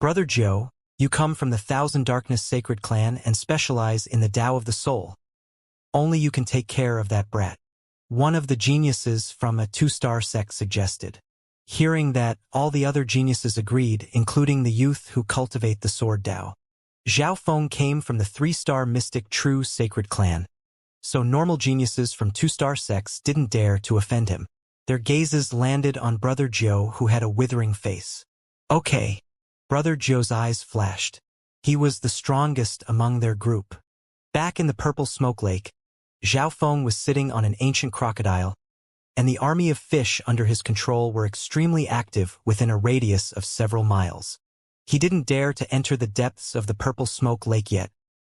Brother Zhou, you come from the Thousand Darkness Sacred Clan and specialize in the Tao of the Soul. Only you can take care of that brat. One of the geniuses from a 2-star sect suggested. Hearing that, all the other geniuses agreed, including the youth who cultivate the sword Tao. Zhao Feng came from the 3-star mystic True Sacred Clan. So normal geniuses from 2-star sects didn't dare to offend him. Their gazes landed on Brother Zhou, who had a withering face. Okay. Brother Zhou's eyes flashed. He was the strongest among their group. Back in the purple smoke lake, Zhao Feng was sitting on an ancient crocodile, and the army of fish under his control were extremely active within a radius of several miles. He didn't dare to enter the depths of the purple smoke lake yet,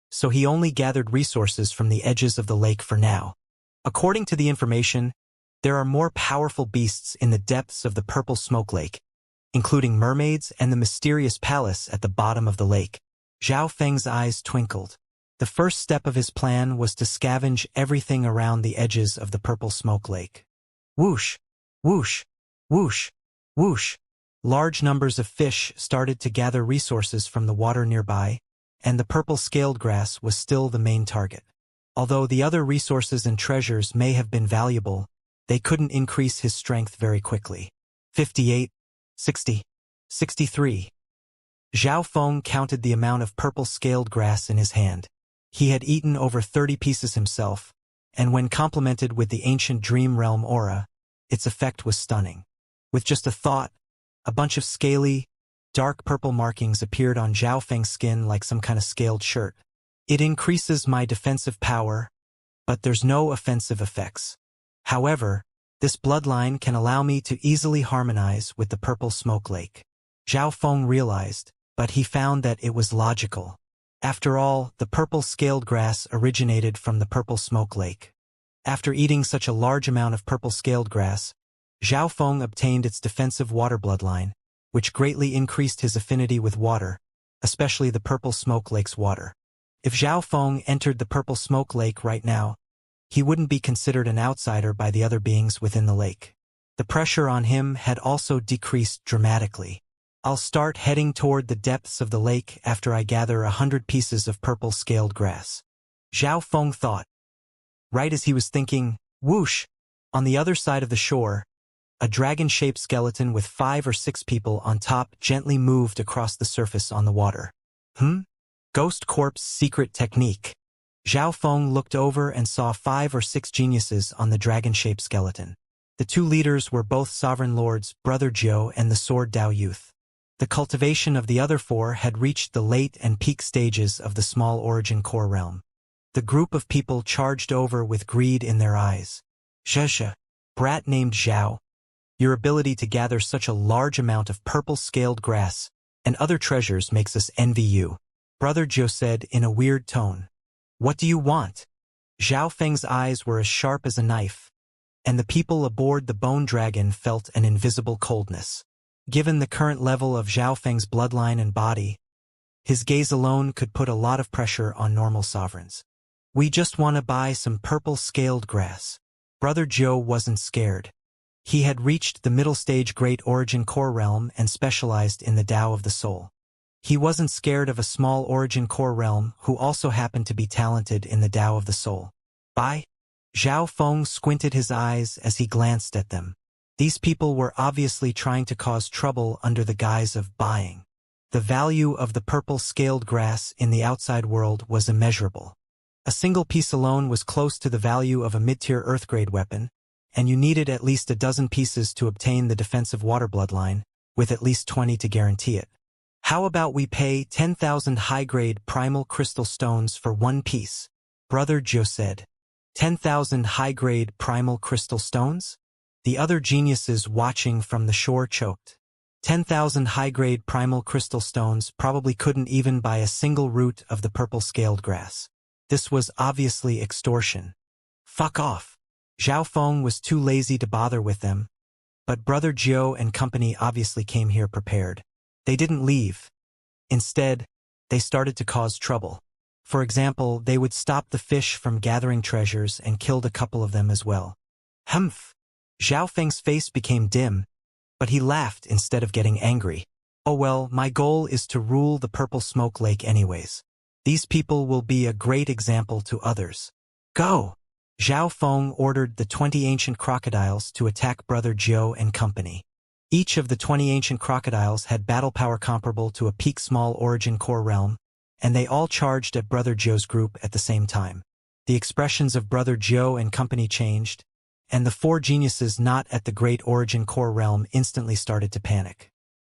so he only gathered resources from the edges of the lake for now. According to the information, there are more powerful beasts in the depths of the purple smoke lake, including mermaids and the mysterious palace at the bottom of the lake. Zhao Feng's eyes twinkled. The first step of his plan was to scavenge everything around the edges of the purple smoke lake. Whoosh! Whoosh! Whoosh! Whoosh! Large numbers of fish started to gather resources from the water nearby, and the purple scaled grass was still the main target. Although the other resources and treasures may have been valuable, they couldn't increase his strength very quickly. 58, 60, 63. Zhao Feng counted the amount of purple scaled grass in his hand. He had eaten over 30 pieces himself, and when complemented with the ancient Dream Realm aura, its effect was stunning. With just a thought, a bunch of scaly, dark purple markings appeared on Zhao Feng's skin like some kind of scaled shirt. It increases my defensive power, but there's no offensive effects. However, this bloodline can allow me to easily harmonize with the purple smoke lake. Zhao Feng realized, but he found that it was logical. After all, the purple scaled grass originated from the purple smoke lake. After eating such a large amount of purple scaled grass, Zhao Feng obtained its defensive water bloodline, which greatly increased his affinity with water, especially the purple smoke lake's water. If Zhao Feng entered the purple smoke lake right now, he wouldn't be considered an outsider by the other beings within the lake. The pressure on him had also decreased dramatically. I'll start heading toward the depths of the lake after I gather 100 pieces of purple scaled grass. Zhao Feng thought. Right as he was thinking, whoosh! On the other side of the shore, a dragon-shaped skeleton with 5 or 6 people on top gently moved across the surface on the water. Ghost Corp's secret technique. Zhao Feng looked over and saw 5 or 6 geniuses on the dragon-shaped skeleton. The 2 leaders were both sovereign lords, Brother Zhou and the Sword Dao youth. The cultivation of the other 4 had reached the late and peak stages of the small origin core realm. The group of people charged over with greed in their eyes. Xianxia, brat named Zhao, your ability to gather such a large amount of purple scaled grass and other treasures makes us envy you, Brother Zhou said in a weird tone. What do you want? Zhao Feng's eyes were as sharp as a knife, and the people aboard the bone dragon felt an invisible coldness. Given the current level of Zhao Feng's bloodline and body, his gaze alone could put a lot of pressure on normal sovereigns. We just want to buy some purple scaled grass. Brother Zhou wasn't scared. He had reached the middle stage Great Origin Core realm and specialized in the Tao of the Soul. He wasn't scared of a small Origin Core realm who also happened to be talented in the Tao of the Soul. Buy? Zhao Feng squinted his eyes as he glanced at them. These people were obviously trying to cause trouble under the guise of buying. The value of the purple scaled grass in the outside world was immeasurable. A single piece alone was close to the value of a mid-tier Earth-grade weapon, and you needed at least a dozen pieces to obtain the defensive water bloodline, with at least 20 to guarantee it. How about we pay 10,000 high-grade primal crystal stones for 1 piece? Brother Zhou said. 10,000 high-grade primal crystal stones? The other geniuses watching from the shore choked. 10,000 high-grade primal crystal stones probably couldn't even buy a single root of the purple scaled grass. This was obviously extortion. Fuck off. Zhao Feng was too lazy to bother with them, but Brother Zhou and company obviously came here prepared. They didn't leave. Instead, they started to cause trouble. For example, they would stop the fish from gathering treasures and killed a couple of them as well. Humph! Zhao Feng's face became dim, but he laughed instead of getting angry. Oh well, my goal is to rule the purple smoke lake anyways. These people will be a great example to others. Go! Zhao Feng ordered the 20 ancient crocodiles to attack Brother Jiu and company. Each of the 20 ancient crocodiles had battle power comparable to a peak small origin core realm, and they all charged at Brother Jiu's group at the same time. The expressions of Brother Jiu and company changed, and the 4 geniuses not at the great origin core realm instantly started to panic.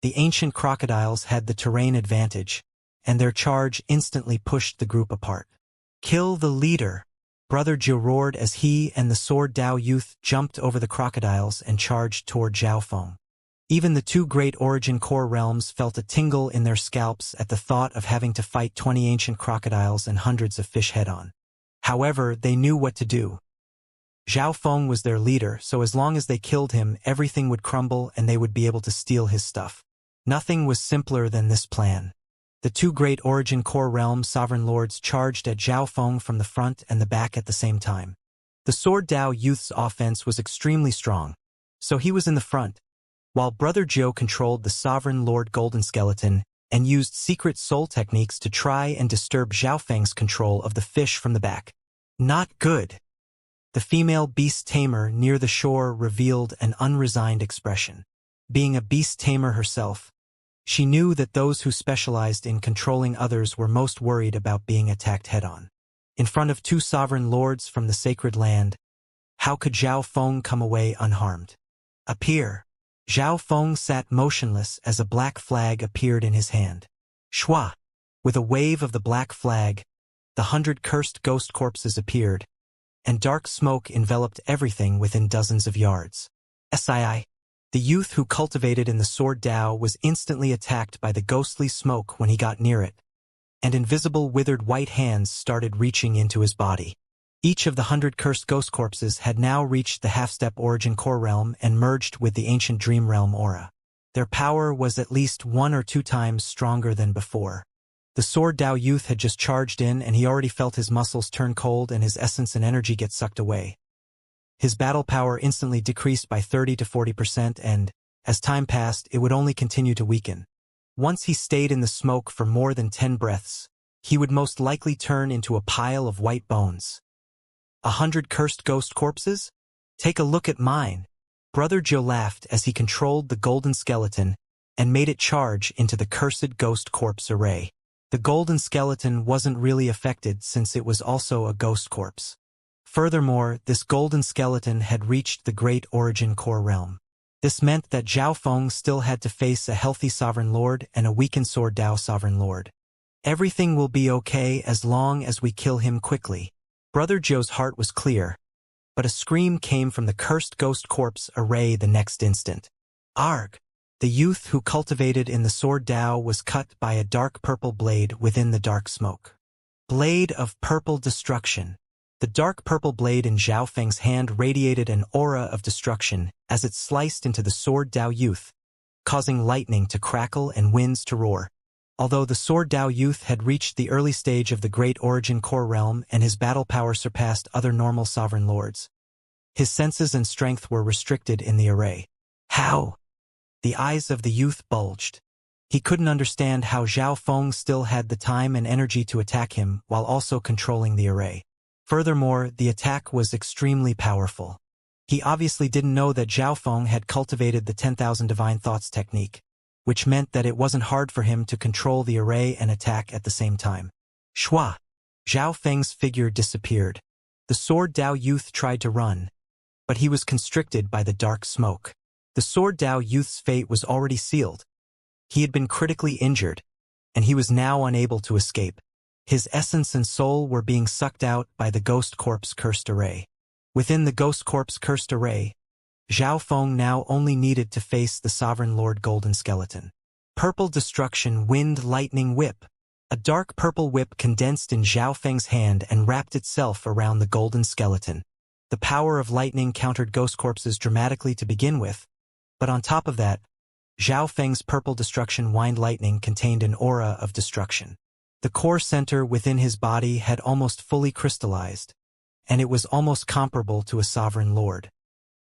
The ancient crocodiles had the terrain advantage, and their charge instantly pushed the group apart. Kill the leader! Brother Jiu roared as he and the Sword Dao youth jumped over the crocodiles and charged toward Zhao Feng. Even the 2 great origin core realms felt a tingle in their scalps at the thought of having to fight 20 ancient crocodiles and hundreds of fish head-on. However, they knew what to do. Zhao Feng was their leader, so as long as they killed him, everything would crumble and they would be able to steal his stuff. Nothing was simpler than this plan. The 2 great origin core realm sovereign lords charged at Zhao Feng from the front and the back at the same time. The Sword Dao youth's offense was extremely strong, so he was in the front, while Brother Jiu controlled the Sovereign Lord Golden Skeleton and used secret soul techniques to try and disturb Zhao Feng's control of the fish from the back. Not good. The female beast tamer near the shore revealed an unresigned expression. Being a beast tamer herself, she knew that those who specialized in controlling others were most worried about being attacked head-on. In front of 2 sovereign lords from the sacred land, how could Zhao Feng come away unharmed? Appear. Zhao Feng sat motionless as a black flag appeared in his hand. Shwa! With a wave of the black flag, the 100 cursed ghost corpses appeared, and dark smoke enveloped everything within dozens of yards. Sii. The youth who cultivated in the Sword Dao was instantly attacked by the ghostly smoke when he got near it, and invisible withered white hands started reaching into his body. Each of the 100 cursed ghost corpses had now reached the half-step origin core realm and merged with the ancient dream realm aura. Their power was at least 1 or 2 times stronger than before. The Sword Dao youth had just charged in and he already felt his muscles turn cold and his essence and energy get sucked away. His battle power instantly decreased by 30 to 40% and, as time passed, it would only continue to weaken. Once he stayed in the smoke for more than 10 breaths, he would most likely turn into a pile of white bones. 100 cursed ghost corpses? Take a look at mine. Brother Jiu laughed as he controlled the golden skeleton and made it charge into the cursed ghost corpse array. The golden skeleton wasn't really affected since it was also a ghost corpse. Furthermore, this golden skeleton had reached the great origin core realm. This meant that Zhao Feng still had to face a healthy sovereign lord and a weakened Sword Dao sovereign lord. Everything will be okay as long as we kill him quickly. Brother Jiu's heart was clear, but a scream came from the cursed ghost corpse array the next instant. Arg! The youth who cultivated in the Sword Dao was cut by a dark purple blade within the dark smoke. Blade of purple destruction. The dark purple blade in Zhao Feng's hand radiated an aura of destruction as it sliced into the Sword Dao youth, causing lightning to crackle and winds to roar. Although the Sword Dao youth had reached the early stage of the great origin core realm and his battle power surpassed other normal sovereign lords, his senses and strength were restricted in the array. How? The eyes of the youth bulged. He couldn't understand how Zhao Feng still had the time and energy to attack him while also controlling the array. Furthermore, the attack was extremely powerful. He obviously didn't know that Zhao Feng had cultivated the 10,000 divine thoughts technique, which meant that it wasn't hard for him to control the array and attack at the same time. Shwa! Zhao Feng's figure disappeared. The Sword Dao youth tried to run, but he was constricted by the dark smoke. The Sword Dao youth's fate was already sealed. He had been critically injured, and he was now unable to escape. His essence and soul were being sucked out by the Ghost Corpse cursed array. Within the Ghost Corpse cursed array, Zhao Feng now only needed to face the Sovereign Lord Golden Skeleton. Purple Destruction Wind Lightning Whip. A dark purple whip condensed in Zhao Feng's hand and wrapped itself around the Golden Skeleton. The power of lightning countered Ghost Corpses dramatically to begin with, but on top of that, Zhao Feng's Purple Destruction Wind Lightning contained an aura of destruction. The core center within his body had almost fully crystallized, and it was almost comparable to a sovereign lord.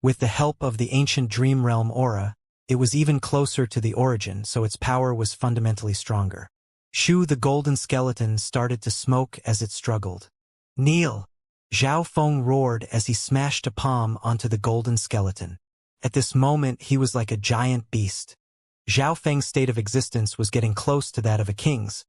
With the help of the ancient dream realm aura, It was even closer to the origin, so its power was fundamentally stronger. Shu the golden skeleton started to smoke as it struggled. Kneel! Zhao Feng roared as he smashed a palm onto the golden skeleton. At this moment he was like a giant beast. Zhao Feng's state of existence was getting close to that of a king's,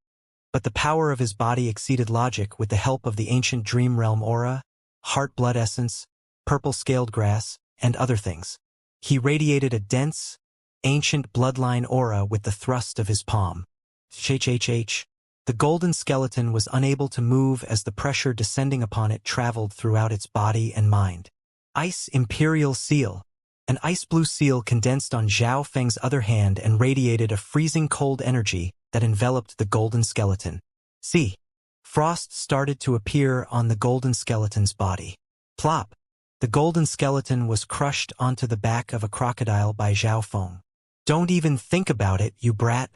but the power of his body exceeded logic with the help of the ancient dream realm aura, heart blood essence, purple scaled grass, and other things. He radiated a dense, ancient bloodline aura with the thrust of his palm. HHH. The golden skeleton was unable to move as the pressure descending upon it traveled throughout its body and mind. Ice Imperial Seal. An ice blue seal condensed on Zhao Feng's other hand and radiated a freezing cold energy that enveloped the golden skeleton. See. Frost started to appear on the golden skeleton's body. Plop. The golden skeleton was crushed onto the back of a crocodile by Zhao Feng. Don't even think about it, you brat.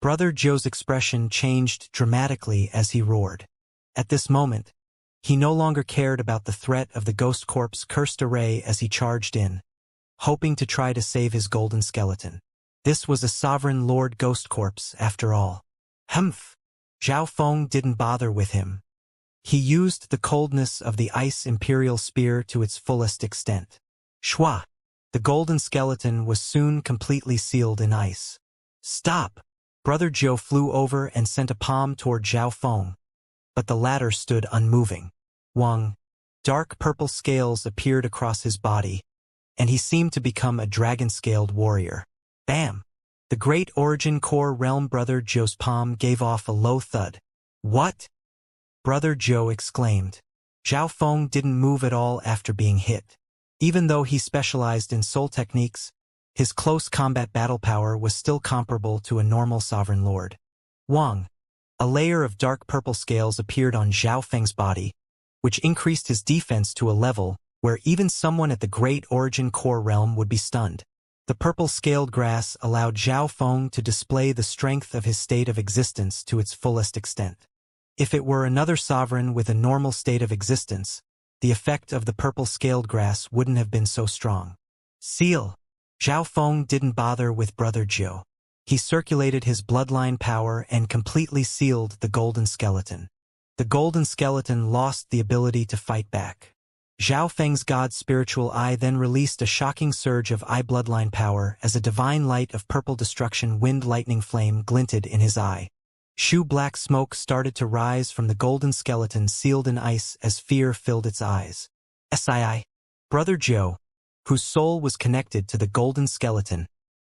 Brother Zhou's expression changed dramatically as he roared. At this moment, he no longer cared about the threat of the ghost corpse cursed array as he charged in, hoping to try to save his golden skeleton. This was a sovereign lord ghost corpse, after all. Humph! Zhao Feng didn't bother with him. He used the coldness of the ice imperial spear to its fullest extent. Shwa! The golden skeleton was soon completely sealed in ice. Stop! Brother Zhou flew over and sent a palm toward Zhao Feng, but the latter stood unmoving. Wang. Dark purple scales appeared across his body, and he seemed to become a dragon-scaled warrior. Bam! The great origin core realm Brother Zhou's palm gave off a low thud. What? Brother Zhou exclaimed. Zhao Feng didn't move at all after being hit. Even though he specialized in soul techniques, his close combat battle power was still comparable to a normal sovereign lord. Wang. A layer of dark purple scales appeared on Zhao Feng's body, which increased his defense to a level where even someone at the great origin core realm would be stunned. The purple-scaled grass allowed Zhao Feng to display the strength of his state of existence to its fullest extent. If it were another sovereign with a normal state of existence, the effect of the purple-scaled grass wouldn't have been so strong. Seal. Zhao Feng didn't bother with Brother Zhou. He circulated his bloodline power and completely sealed the golden skeleton. The golden skeleton lost the ability to fight back. Zhao Feng's god's spiritual eye then released a shocking surge of eye bloodline power as a divine light of purple destruction wind lightning flame glinted in his eye. Shu black smoke started to rise from the golden skeleton sealed in ice as fear filled its eyes. Sii. Brother Zhou, whose soul was connected to the golden skeleton,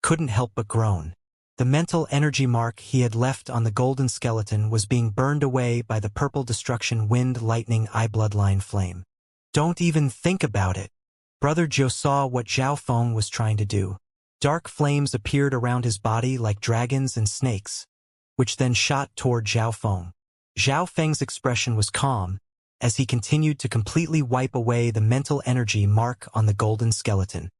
couldn't help but groan. The mental energy mark he had left on the golden skeleton was being burned away by the purple destruction wind lightning eye bloodline flame. Don't even think about it. Brother Zhou saw what Zhao Feng was trying to do. Dark flames appeared around his body like dragons and snakes, which then shot toward Zhao Feng. Zhao Feng's expression was calm, as he continued to completely wipe away the mental energy mark on the golden skeleton.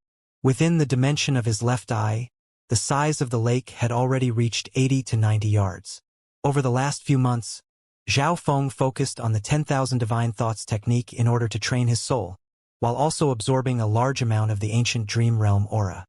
Within the dimension of his left eye, the size of the lake had already reached 80 to 90 yards. Over the last few months, Zhao Feng focused on the 10,000 divine thoughts technique in order to train his soul, while also absorbing a large amount of the ancient dream realm aura.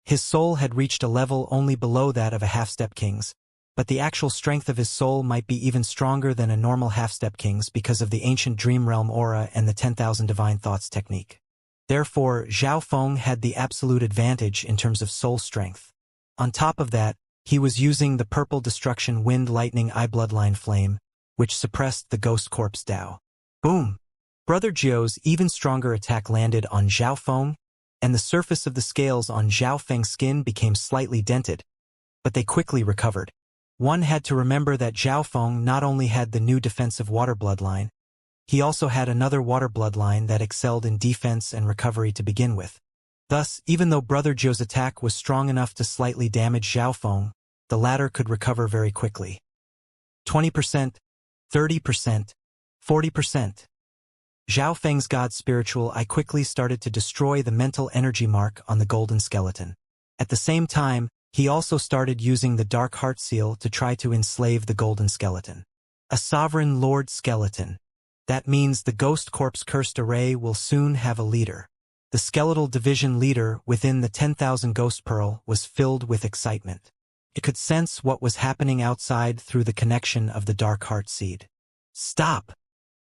His soul had reached a level only below that of a half-step king's, but the actual strength of his soul might be even stronger than a normal half-step king's because of the ancient dream realm aura and the 10,000 divine thoughts technique. Therefore, Zhao Feng had the absolute advantage in terms of soul strength. On top of that, he was using the purple destruction wind lightning eye bloodline flame, which suppressed the ghost corpse Dao. Boom! Brother Zhou's even stronger attack landed on Zhao Feng, and the surface of the scales on Zhao Feng's skin became slightly dented, but they quickly recovered. One had to remember that Zhao Feng not only had the new defensive water bloodline, he also had another water bloodline that excelled in defense and recovery to begin with. Thus, even though Brother Zhou's attack was strong enough to slightly damage Zhao Feng, the latter could recover very quickly. 20%, 30%, 40%. Zhao Feng's god spiritual eye quickly started to destroy the mental energy mark on the golden skeleton. At the same time, he also started using the dark heart seal to try to enslave the golden skeleton. A sovereign lord skeleton. That means the ghost corpse cursed array will soon have a leader. The skeletal division leader within the 10,000 Ghost Pearl was filled with excitement. It could sense what was happening outside through the connection of the dark heart seed. Stop!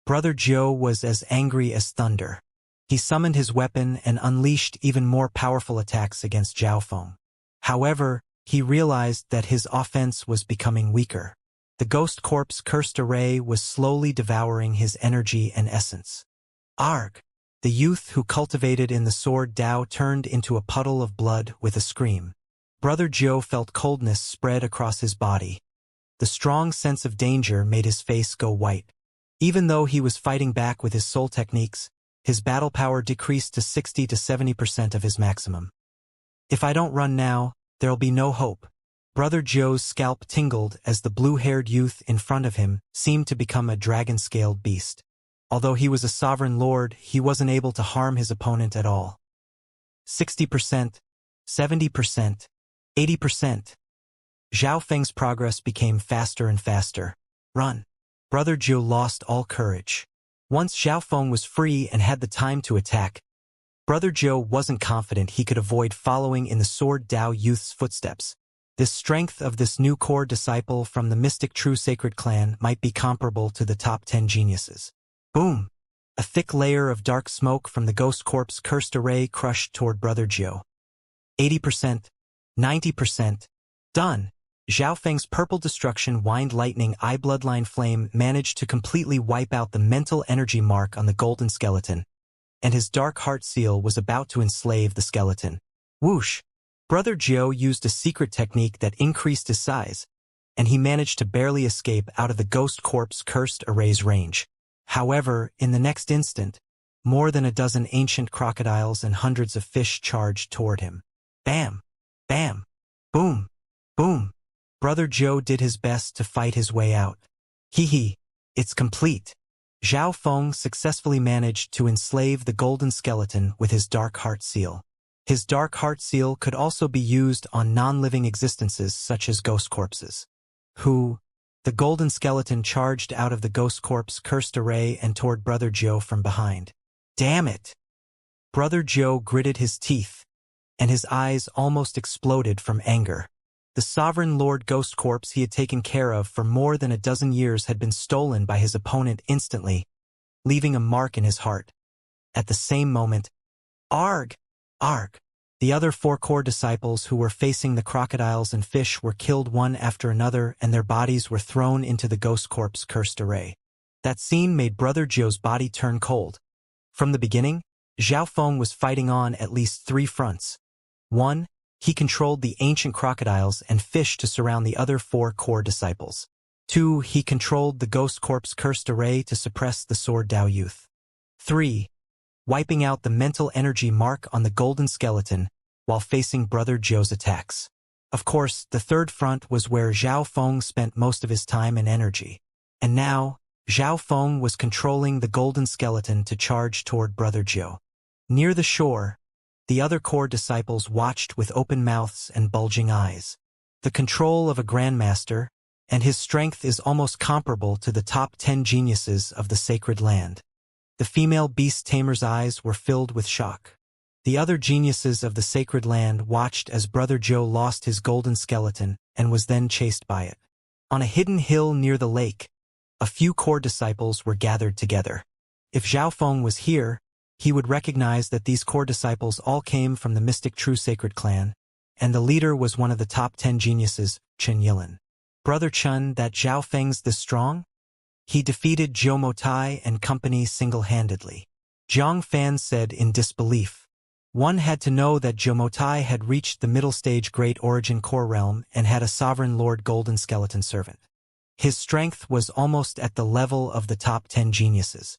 Brother Joe was as angry as thunder. He summoned his weapon and unleashed even more powerful attacks against Xiaofeng. However, he realized that his offense was becoming weaker. The Ghost Corpse cursed array was slowly devouring his energy and essence. Arg! The youth who cultivated in the sword Dao turned into a puddle of blood with a scream. Brother Joe felt coldness spread across his body. The strong sense of danger made his face go white. Even though he was fighting back with his soul techniques, his battle power decreased to 60 to 70% of his maximum. If I don't run now, there'll be no hope. Brother Joe's scalp tingled as the blue-haired youth in front of him seemed to become a dragon-scaled beast. Although he was a sovereign lord, he wasn't able to harm his opponent at all. 60%, 70%, 80%. Zhao Feng's progress became faster and faster. Run. Brother Joe lost all courage. Once Zhao Feng was free and had the time to attack, Brother Joe wasn't confident he could avoid following in the Sword Dao youth's footsteps. The strength of this new core disciple from the mystic true sacred clan might be comparable to the top 10 geniuses. Boom! A thick layer of dark smoke from the Ghost Corpse cursed array crushed toward Brother Joe. 80%, 90%. Done! Zhao Feng's purple destruction wind lightning eye bloodline flame managed to completely wipe out the mental energy mark on the golden skeleton, and his dark heart seal was about to enslave the skeleton. Whoosh! Brother Joe used a secret technique that increased his size, and he managed to barely escape out of the Ghost Corpse cursed array's range. However, in the next instant, more than a dozen ancient crocodiles and hundreds of fish charged toward him. Bam! Bam! Boom! Boom! Brother Joe did his best to fight his way out. Hee, it's complete. Zhao Feng successfully managed to enslave the golden skeleton with his dark heart seal. His dark heart seal could also be used on non-living existences such as ghost corpses. The golden skeleton charged out of the Ghost Corpse cursed array and toward Brother Joe from behind. Damn it! Brother Joe gritted his teeth, and his eyes almost exploded from anger. The Sovereign Lord Ghost Corpse he had taken care of for more than a dozen years had been stolen by his opponent instantly, leaving a mark in his heart. At the same moment, Arg! Arg! The other 4 core disciples who were facing the crocodiles and fish were killed one after another, and their bodies were thrown into the Ghost Corpse cursed array. That scene made Brother Joe's body turn cold. From the beginning, Zhao Feng was fighting on at least 3 fronts. 1. He controlled the ancient crocodiles and fish to surround the other 4 core disciples. 2. He controlled the Ghost Corpse cursed array to suppress the Sword Dao youth. 3. Wiping out the mental energy mark on the golden skeleton while facing Brother Joe's attacks. Of course, the third front was where Zhao Feng spent most of his time and energy. And now, Zhao Feng was controlling the golden skeleton to charge toward Brother Joe. Near the shore, the other core disciples watched with open mouths and bulging eyes. The control of a grandmaster, and his strength is almost comparable to the top 10 geniuses of the sacred land. The female beast tamer's eyes were filled with shock. The other geniuses of the sacred land watched as Brother Joe lost his golden skeleton and was then chased by it. On a hidden hill near the lake, a few core disciples were gathered together. If Zhao Feng was here, he would recognize that these core disciples all came from the mystic true sacred clan, and the leader was one of the top 10 geniuses, Chen Yilin. Brother Chen, that Zhao Feng's this strong? He defeated Zhou Motai and company single-handedly. Zhang Fan said in disbelief. One had to know that Zhou Motai had reached the middle stage Great Origin Core Realm and had a Sovereign Lord Golden Skeleton servant. His strength was almost at the level of the top 10 geniuses.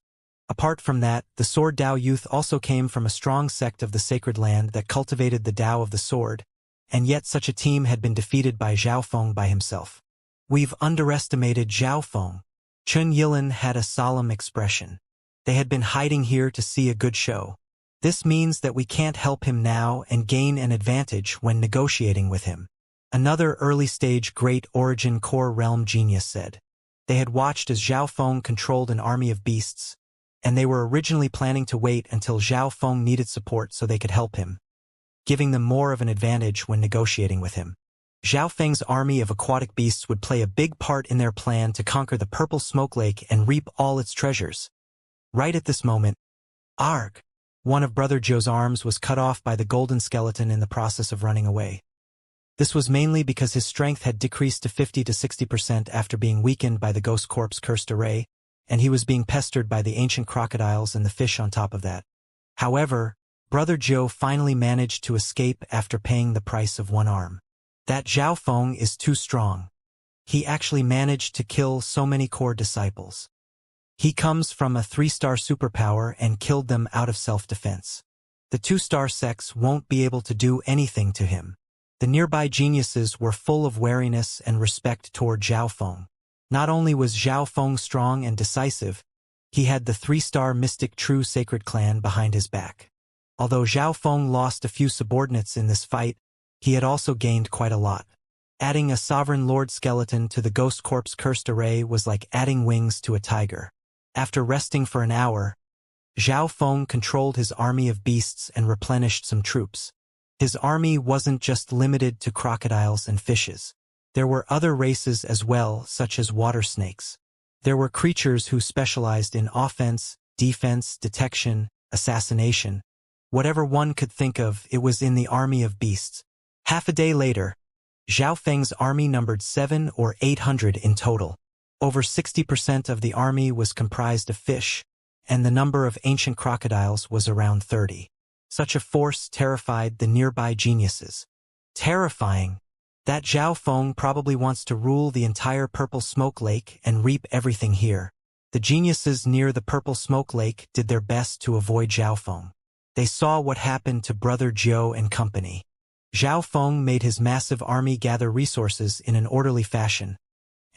Apart from that, the Sword Dao youth also came from a strong sect of the sacred land that cultivated the Dao of the sword, and yet such a team had been defeated by Zhao Feng by himself. We've underestimated Zhao Feng. Chen Yilin had a solemn expression. They had been hiding here to see a good show. This means that we can't help him now and gain an advantage when negotiating with him. Another early-stage Great Origin Core Realm genius said. They had watched as Zhao Feng controlled an army of beasts, and they were originally planning to wait until Zhao Feng needed support so they could help him, giving them more of an advantage when negotiating with him. Zhao Feng's army of aquatic beasts would play a big part in their plan to conquer the purple smoke lake and reap all its treasures. Right at this moment, arg! One of Brother Zhou's arms was cut off by the golden skeleton in the process of running away. This was mainly because his strength had decreased to 50 to 60% after being weakened by the ghost corpse cursed array, and he was being pestered by the ancient crocodiles and the fish on top of that. However, Brother Zhou finally managed to escape after paying the price of one arm. That Zhao Feng is too strong. He actually managed to kill so many core disciples. He comes from a 3-star superpower and killed them out of self-defense. The 2-star sects won't be able to do anything to him. The nearby geniuses were full of wariness and respect toward Zhao Feng. Not only was Zhao Feng strong and decisive, he had the 3-star mystic true sacred clan behind his back. Although Zhao Feng lost a few subordinates in this fight, he had also gained quite a lot. Adding a sovereign lord skeleton to the ghost corpse cursed array was like adding wings to a tiger. After resting for an hour, Zhao Feng controlled his army of beasts and replenished some troops. His army wasn't just limited to crocodiles and fishes. There were other races as well, such as water snakes. There were creatures who specialized in offense, defense, detection, assassination. Whatever one could think of, it was in the army of beasts. Half a day later, Zhao Feng's army numbered 700 or 800 in total. Over 60% of the army was comprised of fish, and the number of ancient crocodiles was around 30. Such a force terrified the nearby geniuses. Terrifying. That Zhao Feng probably wants to rule the entire purple smoke lake and reap everything here. The geniuses near the purple smoke lake did their best to avoid Zhao Feng. They saw what happened to Brother Zhou and company. Zhao Feng made his massive army gather resources in an orderly fashion,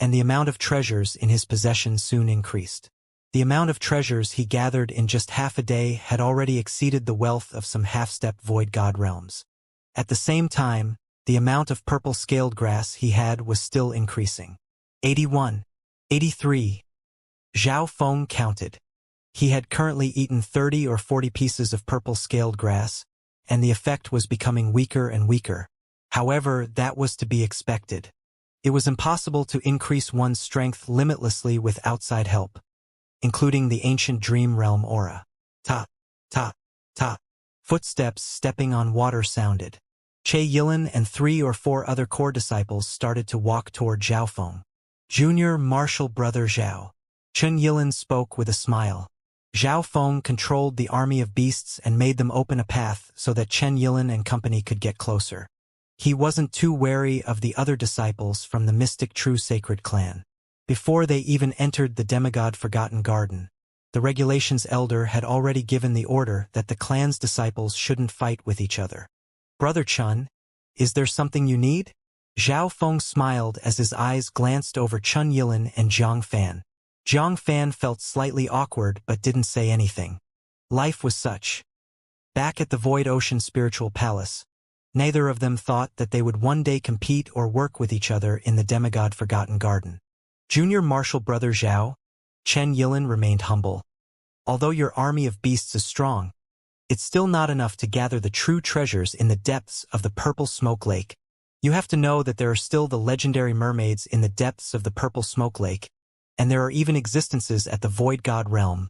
and the amount of treasures in his possession soon increased. The amount of treasures he gathered in just half a day had already exceeded the wealth of some half-step void god realms. At the same time, the amount of purple scaled grass he had was still increasing. 81. 83. Zhao Feng counted. He had currently eaten 30 or 40 pieces of purple scaled grass, and the effect was becoming weaker and weaker. However, that was to be expected. It was impossible to increase one's strength limitlessly with outside help, including the ancient dream realm aura. Ta, ta, ta. Footsteps stepping on water sounded. Che Yilin and 3 or 4 other core disciples started to walk toward Zhao Feng. Junior Marshal Brother Zhao. Chen Yilin spoke with a smile. Zhao Feng controlled the army of beasts and made them open a path so that Chen Yilin and company could get closer. He wasn't too wary of the other disciples from the mystic true sacred clan. Before they even entered the demigod Forgotten Garden, the regulations elder had already given the order that the clan's disciples shouldn't fight with each other. Brother Chun, is there something you need? Zhao Feng smiled as his eyes glanced over Chun Yilin and Zhang Fan. Zhang Fan felt slightly awkward but didn't say anything. Life was such. Back at the Void Ocean Spiritual Palace, neither of them thought that they would one day compete or work with each other in the demigod Forgotten Garden. Junior Marshal Brother Zhao, Chen Yilin remained humble. Although your army of beasts is strong, it's still not enough to gather the true treasures in the depths of the Purple Smoke Lake. You have to know that there are still the legendary mermaids in the depths of the Purple Smoke Lake, and there are even existences at the Void God realm.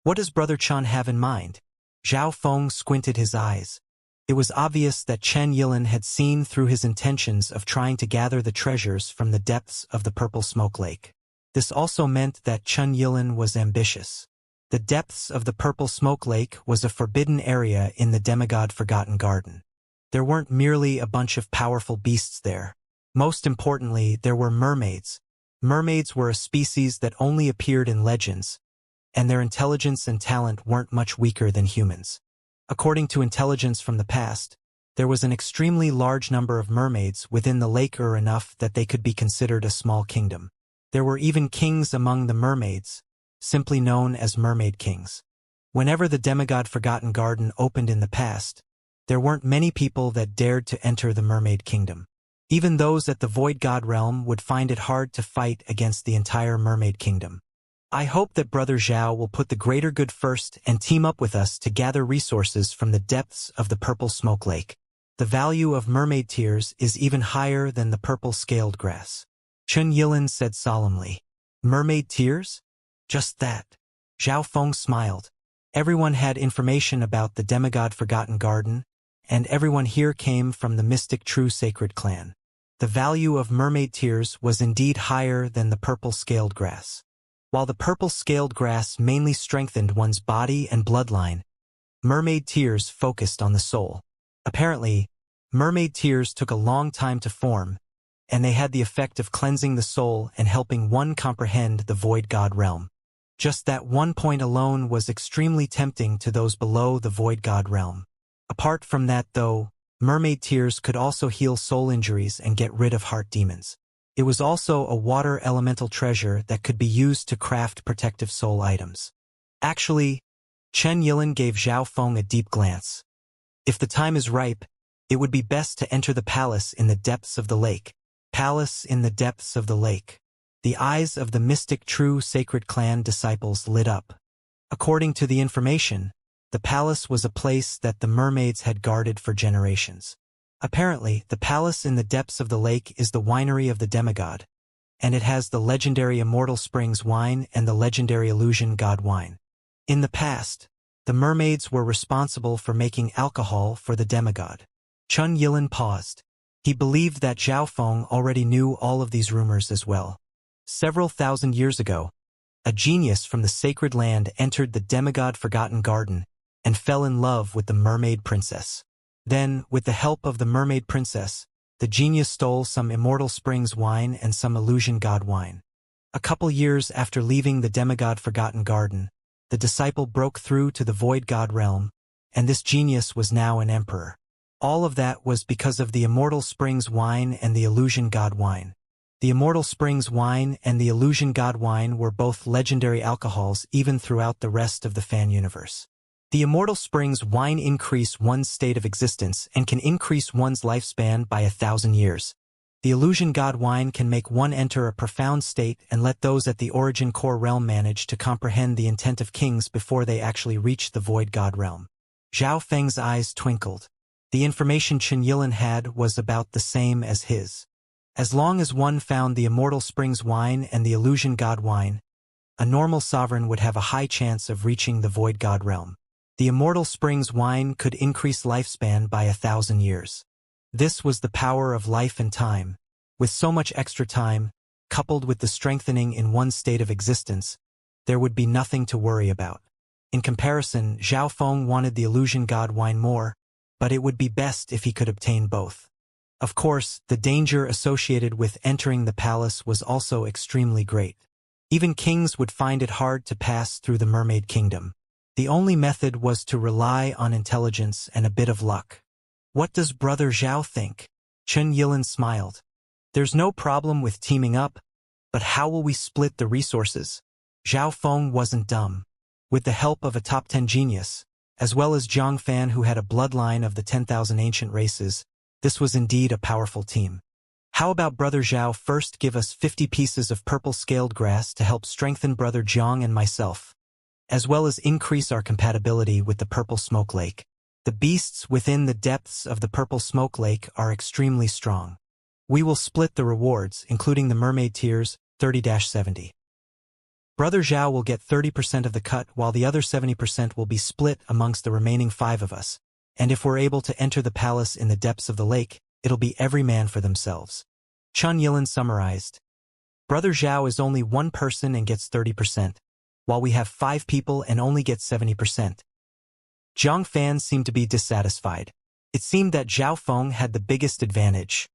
What does Brother Chun have in mind? Zhao Feng squinted his eyes. It was obvious that Chen Yilin had seen through his intentions of trying to gather the treasures from the depths of the Purple Smoke Lake. This also meant that Chen Yilin was ambitious. The depths of the Purple Smoke Lake was a forbidden area in the demigod Forgotten Garden. There weren't merely a bunch of powerful beasts there. Most importantly, there were mermaids. Mermaids were a species that only appeared in legends, and their intelligence and talent weren't much weaker than humans. According to intelligence from the past, there was an extremely large number of mermaids within the lake, or enough that they could be considered a small kingdom. There were even kings among the mermaids, simply known as mermaid kings. Whenever the demigod Forgotten Garden opened in the past, there weren't many people that dared to enter the mermaid kingdom. Even those at the Void God realm would find it hard to fight against the entire mermaid kingdom. I hope that Brother Zhao will put the greater good first and team up with us to gather resources from the depths of the purple smoke lake. The value of mermaid tears is even higher than the purple scaled grass. Chen Yilin said solemnly. Mermaid tears? Just that. Zhao Feng smiled. Everyone had information about the demigod Forgotten Garden, and everyone here came from the mystic True Sacred clan. The value of mermaid tears was indeed higher than the purple scaled grass. While the purple scaled grass mainly strengthened one's body and bloodline, mermaid tears focused on the soul. Apparently, mermaid tears took a long time to form, and they had the effect of cleansing the soul and helping one comprehend the void god realm. Just that one point alone was extremely tempting to those below the void god realm. Apart from that though, mermaid tears could also heal soul injuries and get rid of heart demons. It was also a water elemental treasure that could be used to craft protective soul items. Actually, Chen Yilin gave Zhao Feng a deep glance. If the time is ripe, it would be best to enter the palace in the depths of the lake. Palace in the depths of the lake. The eyes of the mystic True Sacred clan disciples lit up. According to the information, the palace was a place that the mermaids had guarded for generations. Apparently, the palace in the depths of the lake is the winery of the demigod, and it has the legendary Immortal Springs wine and the legendary Illusion God wine. In the past, the mermaids were responsible for making alcohol for the demigod. Chen Yilin paused. He believed that Zhao Feng already knew all of these rumors as well. Several thousand years ago, a genius from the sacred land entered the demigod Forgotten Garden and fell in love with the mermaid princess. Then, with the help of the mermaid princess, the genius stole some Immortal Springs wine and some Illusion God wine. A couple years after leaving the demigod Forgotten Garden, the disciple broke through to the void god realm, and this genius was now an emperor. All of that was because of the Immortal Springs wine and the Illusion God wine. The Immortal Springs wine and the Illusion God wine were both legendary alcohols even throughout the rest of the fan universe. The Immortal Springs wine increase one's state of existence and can increase one's lifespan by 1,000 years. The Illusion God wine can make one enter a profound state and let those at the origin core realm manage to comprehend the intent of kings before they actually reach the void god realm. Zhao Feng's eyes twinkled. The information Chen Yilin had was about the same as his. As long as one found the Immortal Springs wine and the Illusion God wine, a normal sovereign would have a high chance of reaching the void god realm. The Immortal Springs wine could increase lifespan by 1,000 years. This was the power of life and time. With so much extra time, coupled with the strengthening in one's state of existence, there would be nothing to worry about. In comparison, Zhao Feng wanted the Illusion God wine more, but it would be best if he could obtain both. Of course, the danger associated with entering the palace was also extremely great. Even kings would find it hard to pass through the Mermaid Kingdom. The only method was to rely on intelligence and a bit of luck. What does Brother Zhao think? Chen Yilin smiled. There's no problem with teaming up, but how will we split the resources? Zhao Feng wasn't dumb. With the help of a top 10 genius, as well as Zhang Fan who had a bloodline of the 10,000 ancient races, this was indeed a powerful team. How about Brother Zhao first give us 50 pieces of purple scaled grass to help strengthen Brother Zhang and myself, as well as increase our compatibility with the purple smoke lake. The beasts within the depths of the purple smoke lake are extremely strong. We will split the rewards, including the mermaid tears, 30-70. Brother Zhao will get 30% of the cut while the other 70% will be split amongst the remaining 5 of us, and if we're able to enter the palace in the depths of the lake, it'll be every man for themselves. Chen Yilin summarized. Brother Zhao is only one person and gets 30%, while we have 5 people and only get 70%. Zhang Fan seemed to be dissatisfied. It seemed that Zhao Feng had the biggest advantage.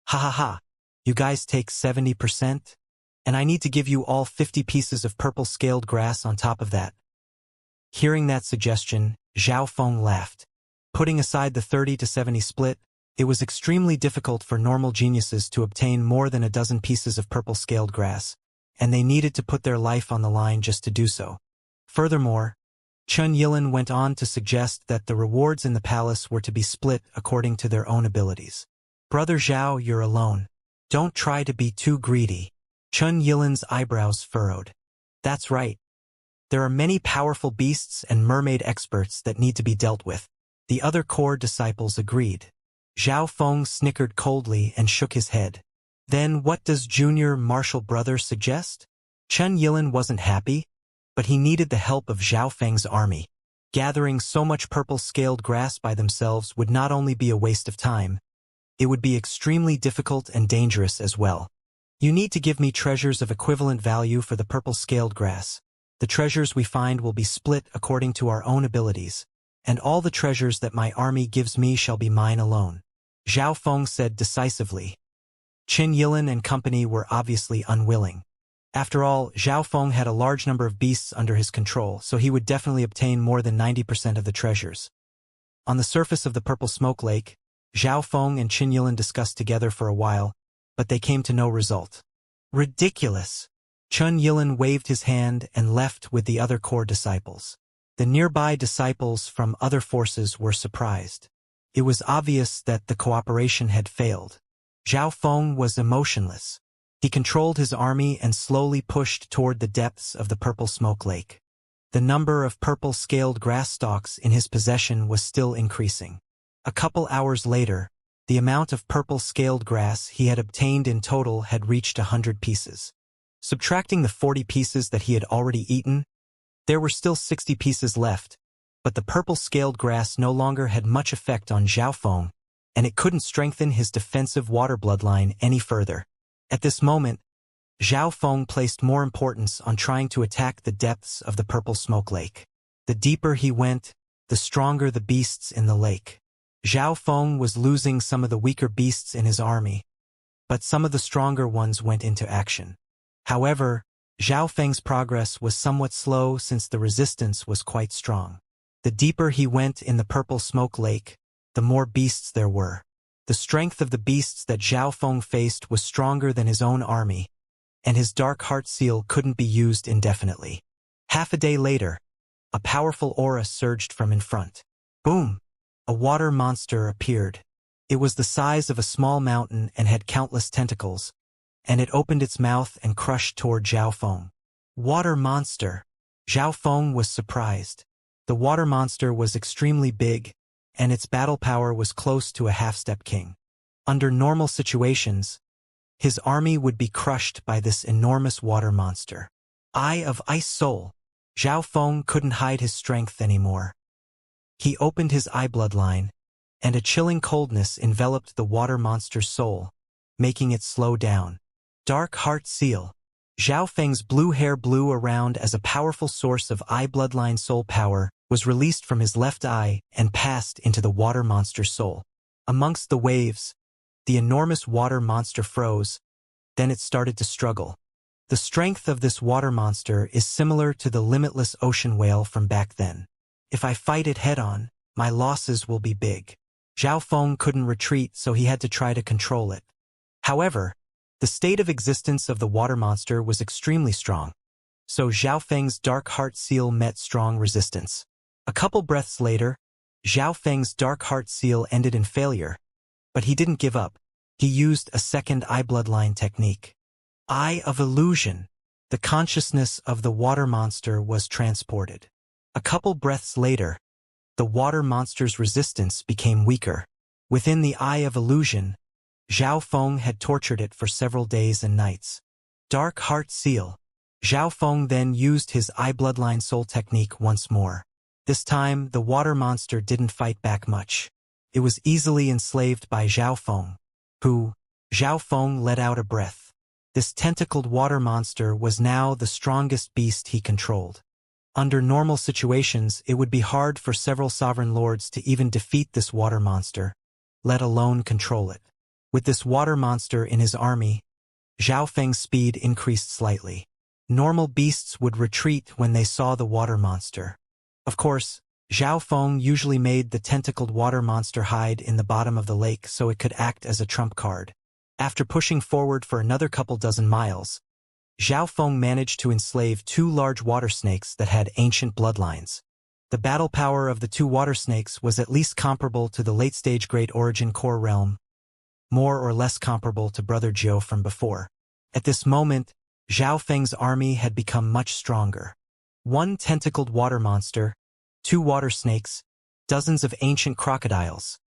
Ha ha ha, you guys take 70%? And I need to give you all 50 pieces of purple scaled grass on top of that. Hearing that suggestion, Zhao Feng laughed. Putting aside the 30-70 split, it was extremely difficult for normal geniuses to obtain more than a dozen pieces of purple scaled grass, and they needed to put their life on the line just to do so. Furthermore, Chen Yilin went on to suggest that the rewards in the palace were to be split according to their own abilities. Brother Zhao, you're alone. Don't try to be too greedy. Chen Yilin's eyebrows furrowed. That's right. There are many powerful beasts and mermaid experts that need to be dealt with. The other core disciples agreed. Zhao Feng snickered coldly and shook his head. Then what does Junior Martial Brother suggest? Chen Yilin wasn't happy, but he needed the help of Zhao Feng's army. Gathering so much purple-scaled grass by themselves would not only be a waste of time, it would be extremely difficult and dangerous as well. You need to give me treasures of equivalent value for the purple-scaled grass. The treasures we find will be split according to our own abilities, and all the treasures that my army gives me shall be mine alone, Zhao Feng said decisively. Qin Yilin and company were obviously unwilling. After all, Zhao Feng had a large number of beasts under his control, so he would definitely obtain more than 90% of the treasures. On the surface of the purple smoke lake, Zhao Feng and Qin Yilin discussed together for a while, but they came to no result. Ridiculous! Chen Yilin waved his hand and left with the other core disciples. The nearby disciples from other forces were surprised. It was obvious that the cooperation had failed. Zhao Feng was emotionless. He controlled his army and slowly pushed toward the depths of the purple smoke lake. The number of purple-scaled grass stalks in his possession was still increasing. A couple hours later, the amount of purple-scaled grass he had obtained in total had reached 100 pieces. Subtracting the 40 pieces that he had already eaten, there were still 60 pieces left, but the purple-scaled grass no longer had much effect on Zhao Feng, and it couldn't strengthen his defensive water bloodline any further. At this moment, Zhao Feng placed more importance on trying to attack the depths of the purple smoke lake. The deeper he went, the stronger the beasts in the lake. Zhao Feng was losing some of the weaker beasts in his army, but some of the stronger ones went into action. However, Zhao Feng's progress was somewhat slow since the resistance was quite strong. The deeper he went in the purple smoke lake, the more beasts there were. The strength of the beasts that Zhao Feng faced was stronger than his own army, and his dark heart seal couldn't be used indefinitely. Half a day later, a powerful aura surged from in front. Boom! A water monster appeared. It was the size of a small mountain and had countless tentacles, and it opened its mouth and crushed toward Zhao Feng. Water monster! Zhao Feng was surprised. The water monster was extremely big, and its battle power was close to a half-step king. Under normal situations, his army would be crushed by this enormous water monster. Eye of Ice Soul! Zhao Feng couldn't hide his strength anymore. He opened his eye bloodline, and a chilling coldness enveloped the water monster's soul, making it slow down. Dark Heart Seal! Zhao Feng's blue hair blew around as a powerful source of eye bloodline soul power was released from his left eye and passed into the water monster's soul. Amongst the waves, the enormous water monster froze, then it started to struggle. The strength of this water monster is similar to the limitless ocean whale from back then. If I fight it head-on, my losses will be big. Zhao Feng couldn't retreat, so he had to try to control it. However, the state of existence of the water monster was extremely strong, so Zhao Feng's dark heart seal met strong resistance. A couple breaths later, Zhao Feng's dark heart seal ended in failure, but he didn't give up. He used a second eye bloodline technique. Eye of Illusion! The consciousness of the water monster was transported. A couple breaths later, the water monster's resistance became weaker. Within the Eye of Illusion, Zhao Feng had tortured it for several days and nights. Dark Heart Seal! Zhao Feng then used his eye bloodline soul technique once more. This time, the water monster didn't fight back much. It was easily enslaved by Zhao Feng, who, Zhao Feng let out a breath. This tentacled water monster was now the strongest beast he controlled. Under normal situations, it would be hard for several sovereign lords to even defeat this water monster, let alone control it. With this water monster in his army, Zhao Feng's speed increased slightly. Normal beasts would retreat when they saw the water monster. Of course, Zhao Feng usually made the tentacled water monster hide in the bottom of the lake so it could act as a trump card. After pushing forward for another couple dozen miles, Zhao Feng managed to enslave 2 large water snakes that had ancient bloodlines. The battle power of the 2 water snakes was at least comparable to the late-stage Great Origin Core realm, more or less comparable to Brother Jiu from before. At this moment, Zhao Feng's army had become much stronger. 1 tentacled water monster, 2 water snakes, dozens of ancient crocodiles.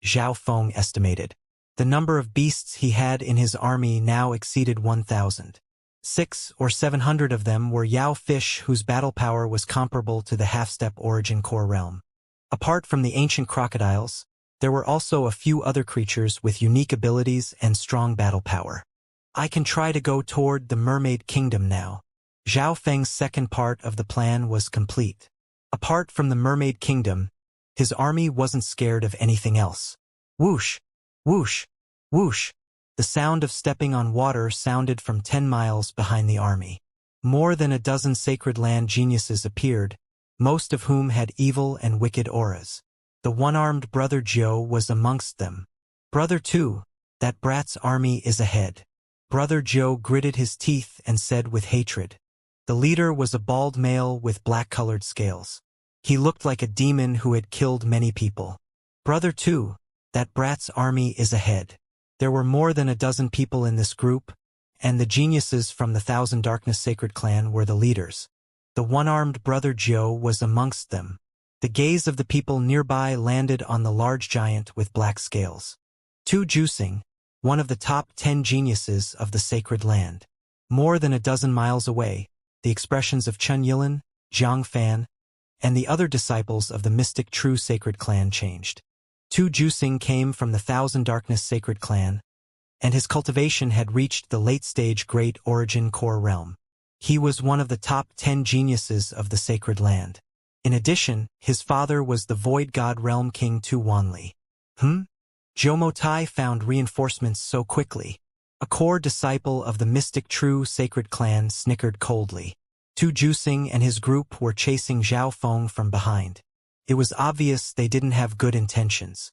Zhao Feng estimated. The number of beasts he had in his army now exceeded 1,000. 600 or 700 of them were Yao fish whose battle power was comparable to the half-step origin core realm. Apart from the ancient crocodiles, there were also a few other creatures with unique abilities and strong battle power. I can try to go toward the Mermaid Kingdom now. Zhao Feng's second part of the plan was complete. Apart from the Mermaid Kingdom, his army wasn't scared of anything else. Whoosh, whoosh, whoosh. The sound of stepping on water sounded from 10 miles behind the army. More than a dozen sacred land geniuses appeared, most of whom had evil and wicked auras. The one-armed Brother Zhou was amongst them. Brother 2, that brat's army is ahead. Brother Zhou gritted his teeth and said with hatred. The leader was a bald male with black-colored scales. He looked like a demon who had killed many people. Brother 2, that brat's army is ahead. There were more than a dozen people in this group, and the geniuses from the Thousand Darkness Sacred Clan were the leaders. The one-armed Brother Zhou was amongst them. The gaze of the people nearby landed on the large giant with black scales. Tu Juicing, one of the top 10 geniuses of the Sacred Land. More than a dozen miles away, the expressions of Chun Yilin, Zhang Fan, and the other disciples of the mystic true Sacred Clan changed. Tu Juicing came from the Thousand Darkness Sacred Clan, and his cultivation had reached the late-stage Great Origin Core realm. He was one of the top 10 geniuses of the Sacred Land. In addition, his father was the Void God Realm King Tu Wanli. Zhou Tai found reinforcements so quickly. A core disciple of the mystic true Sacred Clan snickered coldly. Tu Juicing and his group were chasing Zhao Feng from behind. It was obvious they didn't have good intentions.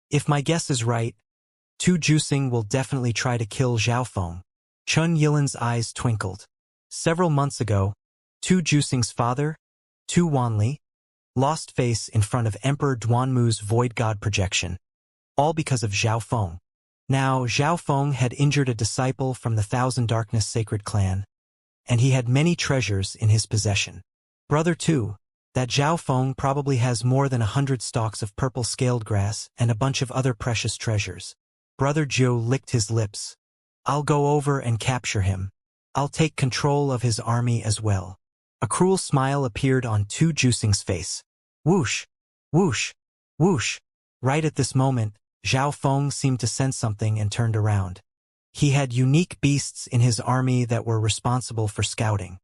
If my guess is right, Tu Juicing will definitely try to kill Zhao Feng. Chun Yilin's eyes twinkled. Several months ago, Tu Juicing's father, Tu Wanli, lost face in front of Emperor Duanmu's Void God projection, all because of Zhao Feng. Now, Zhao Feng had injured a disciple from the Thousand Darkness Sacred Clan, and he had many treasures in his possession. Brother 2, that Zhao Feng probably has more than 100 stalks of purple scaled grass and a bunch of other precious treasures. Brother Zhou licked his lips. I'll go over and capture him. I'll take control of his army as well. A cruel smile appeared on Tu Juicing's face. Whoosh, whoosh, whoosh. Right at this moment, Zhao Feng seemed to sense something and turned around. He had unique beasts in his army that were responsible for scouting.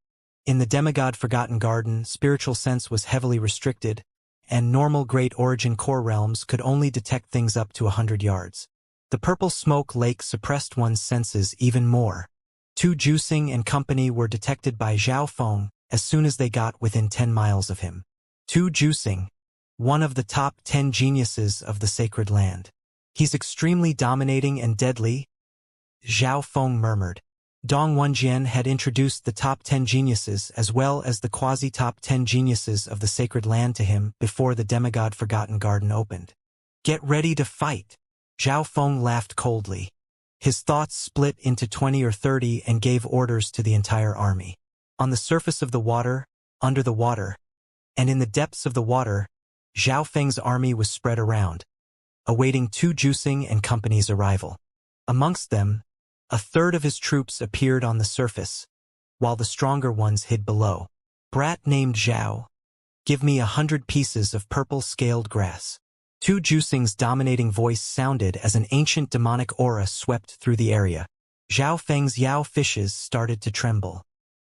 In the demigod Forgotten Garden, spiritual sense was heavily restricted, and normal Great Origin Core realms could only detect things up to 100 yards. The purple smoke lake suppressed one's senses even more. Tu Juicing and company were detected by Zhao Feng as soon as they got within 10 miles of him. Tu Juicing, one of the top 10 geniuses of the Sacred Land. He's extremely dominating and deadly, Zhao Feng murmured. Dong Wenjian had introduced the top 10 geniuses as well as the quasi-top 10 geniuses of the Sacred Land to him before the demigod Forgotten Garden opened. Get ready to fight. Zhao Feng laughed coldly. His thoughts split into 20 or 30 and gave orders to the entire army. On the surface of the water, under the water, and in the depths of the water, Zhao Feng's army was spread around, awaiting Tu Juicing and company's arrival. Amongst them, a third of his troops appeared on the surface, while the stronger ones hid below. Brat named Zhao, give me 100 pieces of purple scaled grass. Tu Juicing's dominating voice sounded as an ancient demonic aura swept through the area. Zhao Feng's Yao fishes started to tremble.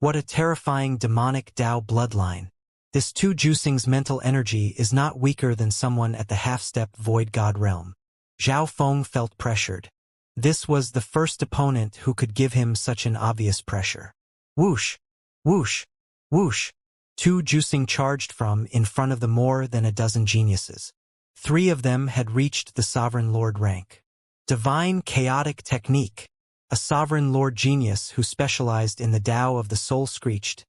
What a terrifying demonic Dao bloodline. This Tu Juicing's mental energy is not weaker than someone at the half-step Void God realm. Zhao Feng felt pressured. This was the first opponent who could give him such an obvious pressure. Whoosh, whoosh, whoosh. Tu Juicing charged from in front of the more than a dozen geniuses. 3 of them had reached the Sovereign Lord rank. Divine Chaotic Technique. A Sovereign Lord genius who specialized in the Tao of the Soul screeched,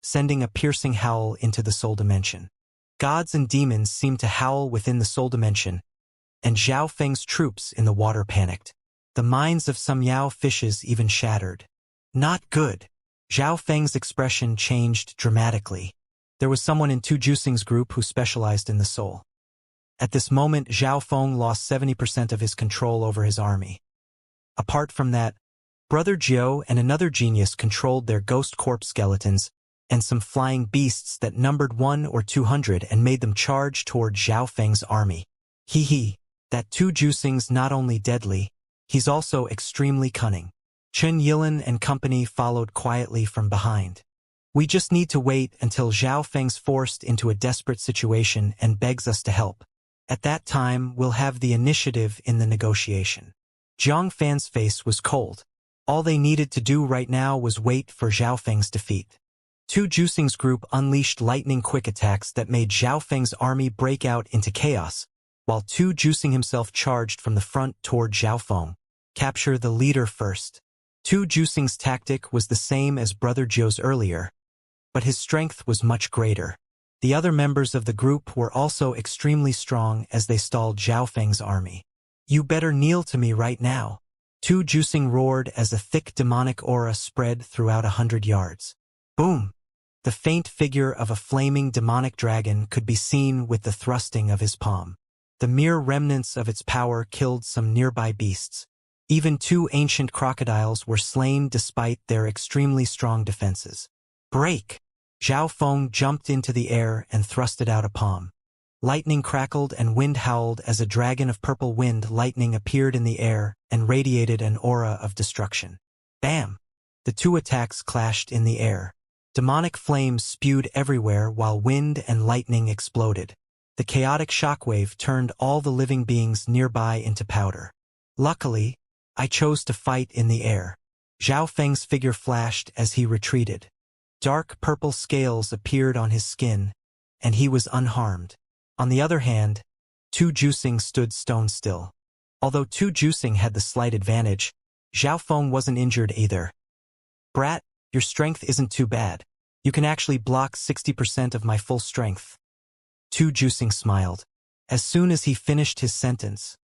sending a piercing howl into the soul dimension. Gods and demons seemed to howl within the soul dimension, and Zhao Feng's troops in the water panicked. The minds of some Yao fishes even shattered. Not good. Zhao Feng's expression changed dramatically. There was someone in Tu Juxing's group who specialized in the soul. At this moment, Zhao Feng lost 70% of his control over his army. Apart from that, Brother Jiu and another genius controlled their ghost corpse skeletons and some flying beasts that numbered 100 or 200 and made them charge toward Zhao Feng's army. That Tu Juxing's not only deadly, he's also extremely cunning. Chen Yilin and company followed quietly from behind. We just need to wait until Zhao Feng's forced into a desperate situation and begs us to help. At that time, we'll have the initiative in the negotiation. Jiang Fan's face was cold. All they needed to do right now was wait for Zhao Feng's defeat. Tu Juxing's group unleashed lightning-quick attacks that made Zhao Feng's army break out into chaos, while Tu Juxing himself charged from the front toward Zhao Feng. Capture the leader first. Tu Juxing's tactic was the same as Brother Jiu's earlier, but his strength was much greater. The other members of the group were also extremely strong as they stalled Zhao Feng's army. You better kneel to me right now. Tu Juxing roared as a thick demonic aura spread throughout 100 yards. Boom! The faint figure of a flaming demonic dragon could be seen with the thrusting of his palm. The mere remnants of its power killed some nearby beasts. Even 2 ancient crocodiles were slain despite their extremely strong defenses. Break! Zhao Feng jumped into the air and thrusted out a palm. Lightning crackled and wind howled as a dragon of purple wind lightning appeared in the air and radiated an aura of destruction. Bam! The 2 attacks clashed in the air. Demonic flames spewed everywhere while wind and lightning exploded. The chaotic shockwave turned all the living beings nearby into powder. Luckily, I chose to fight in the air. Zhao Feng's figure flashed as he retreated. Dark purple scales appeared on his skin, and he was unharmed. On the other hand, Tu Juxing stood stone still. Although Tu Juxing had the slight advantage, Zhao Feng wasn't injured either. Brat, your strength isn't too bad. You can actually block 60% of my full strength. Tu Juxing smiled. As soon as he finished his sentence,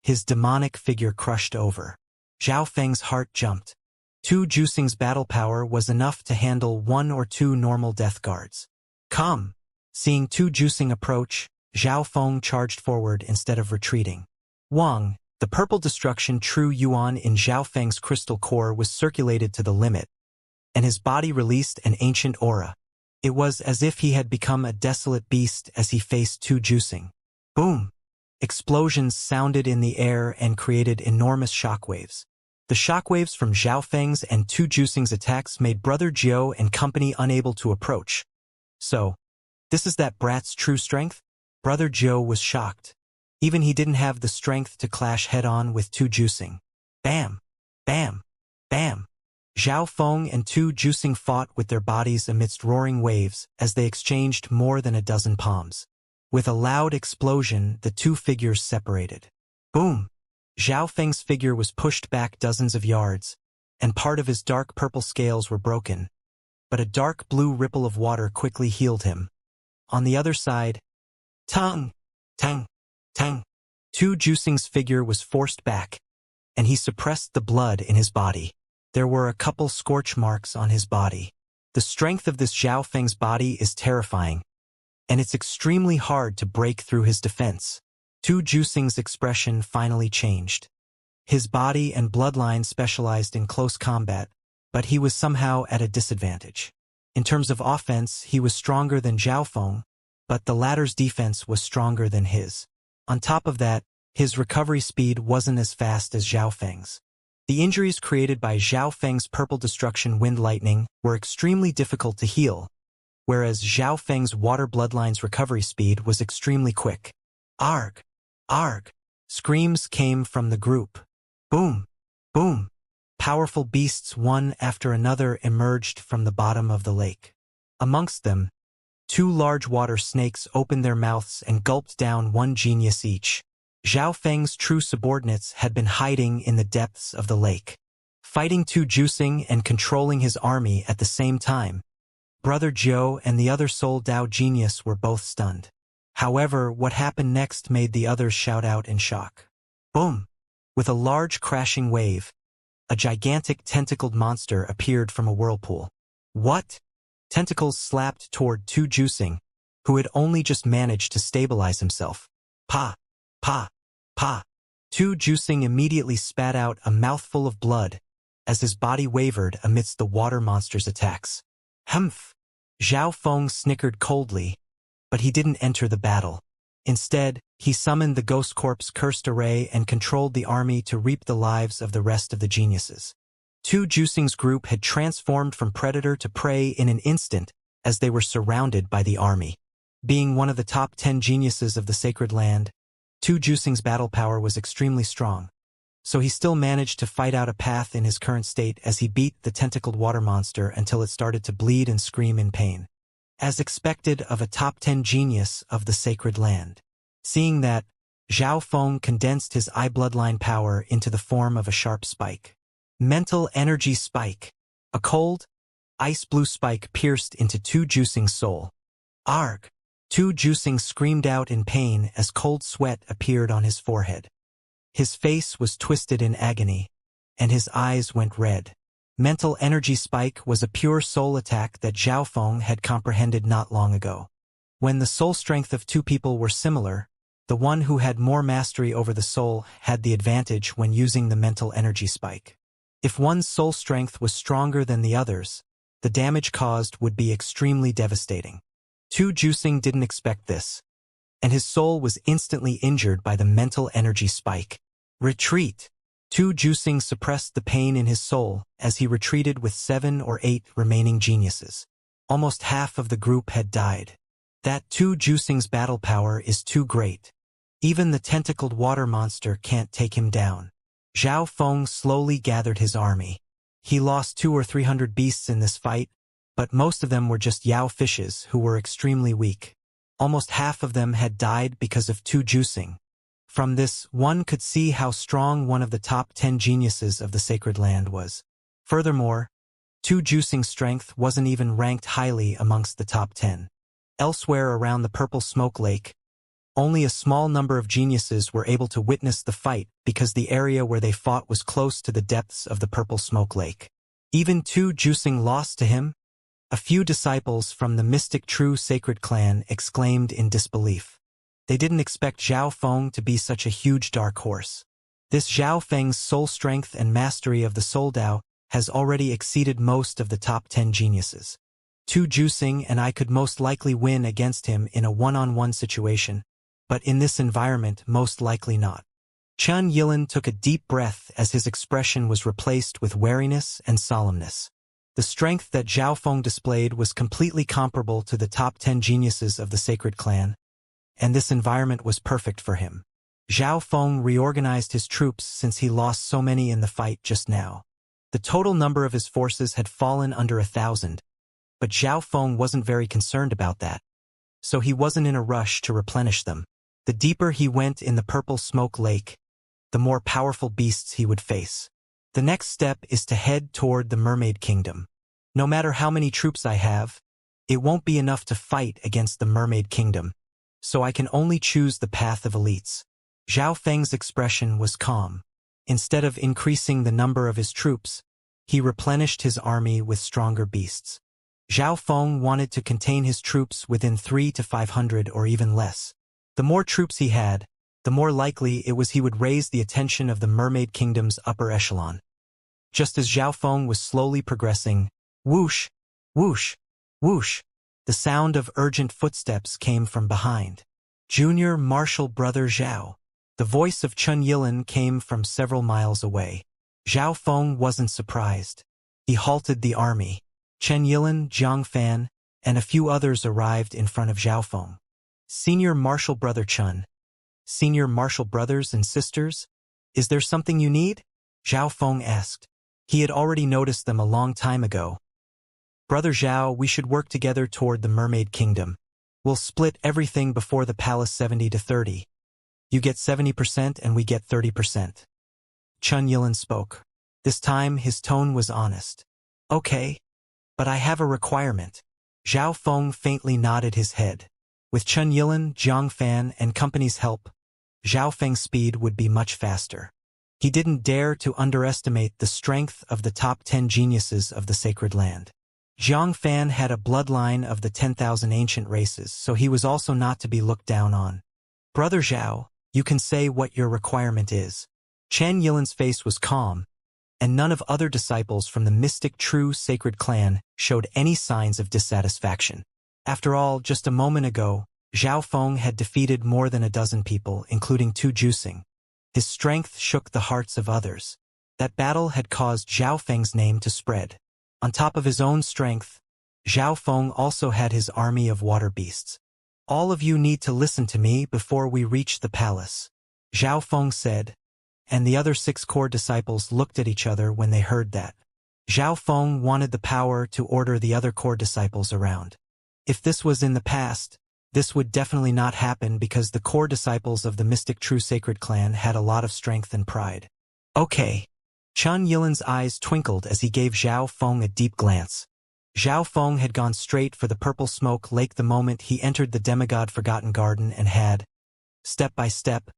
his demonic figure crushed over. Zhao Feng's heart jumped. Tu Juxing's battle power was enough to handle 1 or 2 normal death guards. Come! Seeing Tu Juxing approach, Zhao Feng charged forward instead of retreating. Wang, the purple destruction true yuan in Zhao Feng's crystal core was circulated to the limit, and his body released an ancient aura. It was as if he had become a desolate beast as he faced Tu Juxing. Boom! Explosions sounded in the air and created enormous shockwaves. The shockwaves from Zhao Feng's and Tu Juxing's attacks made Brother Jiu and company unable to approach. So, this is that brat's true strength? Brother Jiu was shocked. Even he didn't have the strength to clash head-on with Tu Juxing. Bam! Bam! Bam! Zhao Feng and Tu Juxing fought with their bodies amidst roaring waves as they exchanged more than a dozen palms. With a loud explosion, the 2 figures separated. Boom! Zhao Feng's figure was pushed back dozens of yards, and part of his dark purple scales were broken, but a dark blue ripple of water quickly healed him. On the other side, Tang! Tang! Tang! Tu Juxing's figure was forced back, and he suppressed the blood in his body. There were a couple scorch marks on his body. The strength of this Zhao Feng's body is terrifying, and it's extremely hard to break through his defense. Tu Juxing's expression finally changed. His body and bloodline specialized in close combat, but he was somehow at a disadvantage. In terms of offense, he was stronger than Zhao Feng, but the latter's defense was stronger than his. On top of that, his recovery speed wasn't as fast as Zhao Feng's. The injuries created by Zhao Feng's purple destruction wind lightning were extremely difficult to heal, whereas Zhao Feng's water bloodline's recovery speed was extremely quick. Arg! Arg! Screams came from the group. Boom! Boom! Powerful beasts one after another emerged from the bottom of the lake. Amongst them, 2 large water snakes opened their mouths and gulped down 1 genius each. Zhao Feng's true subordinates had been hiding in the depths of the lake. Fighting Tu Juxing and controlling his army at the same time, Brother Jiu and the other Soul Dao genius were both stunned. However, what happened next made the others shout out in shock. Boom! With a large crashing wave, a gigantic tentacled monster appeared from a whirlpool. What? Tentacles slapped toward Tu Juicing, who had only just managed to stabilize himself. Pa! Pa! Pa! Tu Juicing immediately spat out a mouthful of blood as his body wavered amidst the water monster's attacks. Humph! Zhao Feng snickered coldly, but he didn't enter the battle. Instead, he summoned the Ghost Corp's cursed array and controlled the army to reap the lives of the rest of the geniuses. Tu Juicing's group had transformed from predator to prey in an instant as they were surrounded by the army. Being one of the top 10 geniuses of the Sacred Land, Tu Juicing's battle power was extremely strong. So he still managed to fight out a path in his current state as he beat the tentacled water monster until it started to bleed and scream in pain. As expected of a top 10 genius of the Sacred Land. Seeing that, Zhao Feng condensed his eye bloodline power into the form of a sharp spike. Mental energy spike. A cold, ice-blue spike pierced into Tu Juicing's soul. Arg! Tu Juicing screamed out in pain as cold sweat appeared on his forehead. His face was twisted in agony, and his eyes went red. Mental energy spike was a pure soul attack that Zhao Feng had comprehended not long ago. When the soul strength of two people were similar, the one who had more mastery over the soul had the advantage when using the mental energy spike. If one's soul strength was stronger than the other's, the damage caused would be extremely devastating. Tu Juicing didn't expect this, and his soul was instantly injured by the mental energy spike. Retreat! Tu Juicing suppressed the pain in his soul as he retreated with 7 or 8 remaining geniuses. Almost half of the group had died. That Tu Juicing's battle power is too great. Even the tentacled water monster can't take him down. Zhao Feng slowly gathered his army. He lost 200 or 300 beasts in this fight, but most of them were just Yao fishes who were extremely weak. Almost half of them had died because of Tu Juicing. From this, one could see how strong one of the top 10 geniuses of the Sacred Land was. Furthermore, Tu Juicing's strength wasn't even ranked highly amongst the top 10. Elsewhere around the Purple Smoke Lake, only a small number of geniuses were able to witness the fight because the area where they fought was close to the depths of the Purple Smoke Lake. Even Tu Juicing lost to him? A few disciples from the mystic True Sacred Clan exclaimed in disbelief. They didn't expect Zhao Feng to be such a huge dark horse. This Zhao Feng's soul strength and mastery of the Soul Dao has already exceeded most of the top 10 geniuses. Tu Juicing and I could most likely win against him in a one-on-one situation, but in this environment most likely not. Chen Yilin took a deep breath as his expression was replaced with wariness and solemnness. The strength that Zhao Feng displayed was completely comparable to the top 10 geniuses of the Sacred Clan, and this environment was perfect for him. Zhao Feng reorganized his troops since he lost so many in the fight just now. The total number of his forces had fallen under 1,000, but Zhao Feng wasn't very concerned about that, so he wasn't in a rush to replenish them. The deeper he went in the Purple Smoke Lake, the more powerful beasts he would face. The next step is to head toward the Mermaid Kingdom. No matter how many troops I have, it won't be enough to fight against the Mermaid Kingdom, so I can only choose the path of elites. Zhao Feng's expression was calm. Instead of increasing the number of his troops, he replenished his army with stronger beasts. Zhao Feng wanted to contain his troops within 300 to 500 or even less. The more troops he had, the more likely it was he would raise the attention of the Mermaid Kingdom's upper echelon. Just as Zhao Feng was slowly progressing, whoosh, whoosh, whoosh, the sound of urgent footsteps came from behind. Junior Marshal Brother Zhao. The voice of Chen Yilin came from several miles away. Zhao Feng wasn't surprised. He halted the army. Chen Yilin, Jiang Fan, and a few others arrived in front of Zhao Feng. Senior Marshal Brother Chen. Senior Marshal brothers and sisters, is there something you need? Zhao Feng asked. He had already noticed them a long time ago. Brother Zhao, we should work together toward the Mermaid Kingdom. We'll split everything before the palace 70 to 30. You get 70% and we get 30%. Chen Yilin spoke. This time his tone was honest. Okay, but I have a requirement. Zhao Feng faintly nodded his head. With Chen Yilin, Jiang Fan, and company's help, Zhao Feng's speed would be much faster. He didn't dare to underestimate the strength of the top 10 geniuses of the Sacred Land. Zhang Fan had a bloodline of the 10,000 ancient races, so he was also not to be looked down on. Brother Zhao, you can say what your requirement is. Chen Yilan's face was calm, and none of other disciples from the mystic true sacred clan showed any signs of dissatisfaction. After all, just a moment ago, Zhao Feng had defeated more than a dozen people, including 2 Jusing. His strength shook the hearts of others. That battle had caused Zhao Feng's name to spread. On top of his own strength, Zhao Feng also had his army of water beasts. All of you need to listen to me before we reach the palace, Zhao Feng said, and the other 6 core disciples looked at each other when they heard that. Zhao Feng wanted the power to order the other core disciples around. If this was in the past, this would definitely not happen because the core disciples of the mystic true sacred clan had a lot of strength and pride. Okay. Chen Yilan's eyes twinkled as he gave Zhao Feng a deep glance. Zhao Feng had gone straight for the purple smoke lake the moment he entered the demigod Forgotten Garden and had, step by step,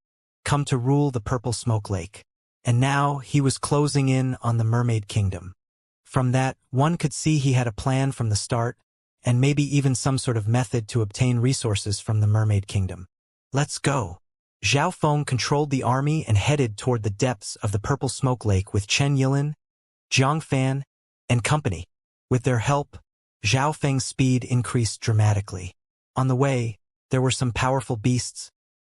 come to rule the purple smoke lake. And now he was closing in on the mermaid kingdom. From that, one could see he had a plan from the start, and maybe even some sort of method to obtain resources from the mermaid kingdom. Let's go. Zhao Feng controlled the army and headed toward the depths of the purple smoke lake with Chen Yilan, Zhang Fan, and company. With their help, Zhao Feng's speed increased dramatically. On the way, there were some powerful beasts,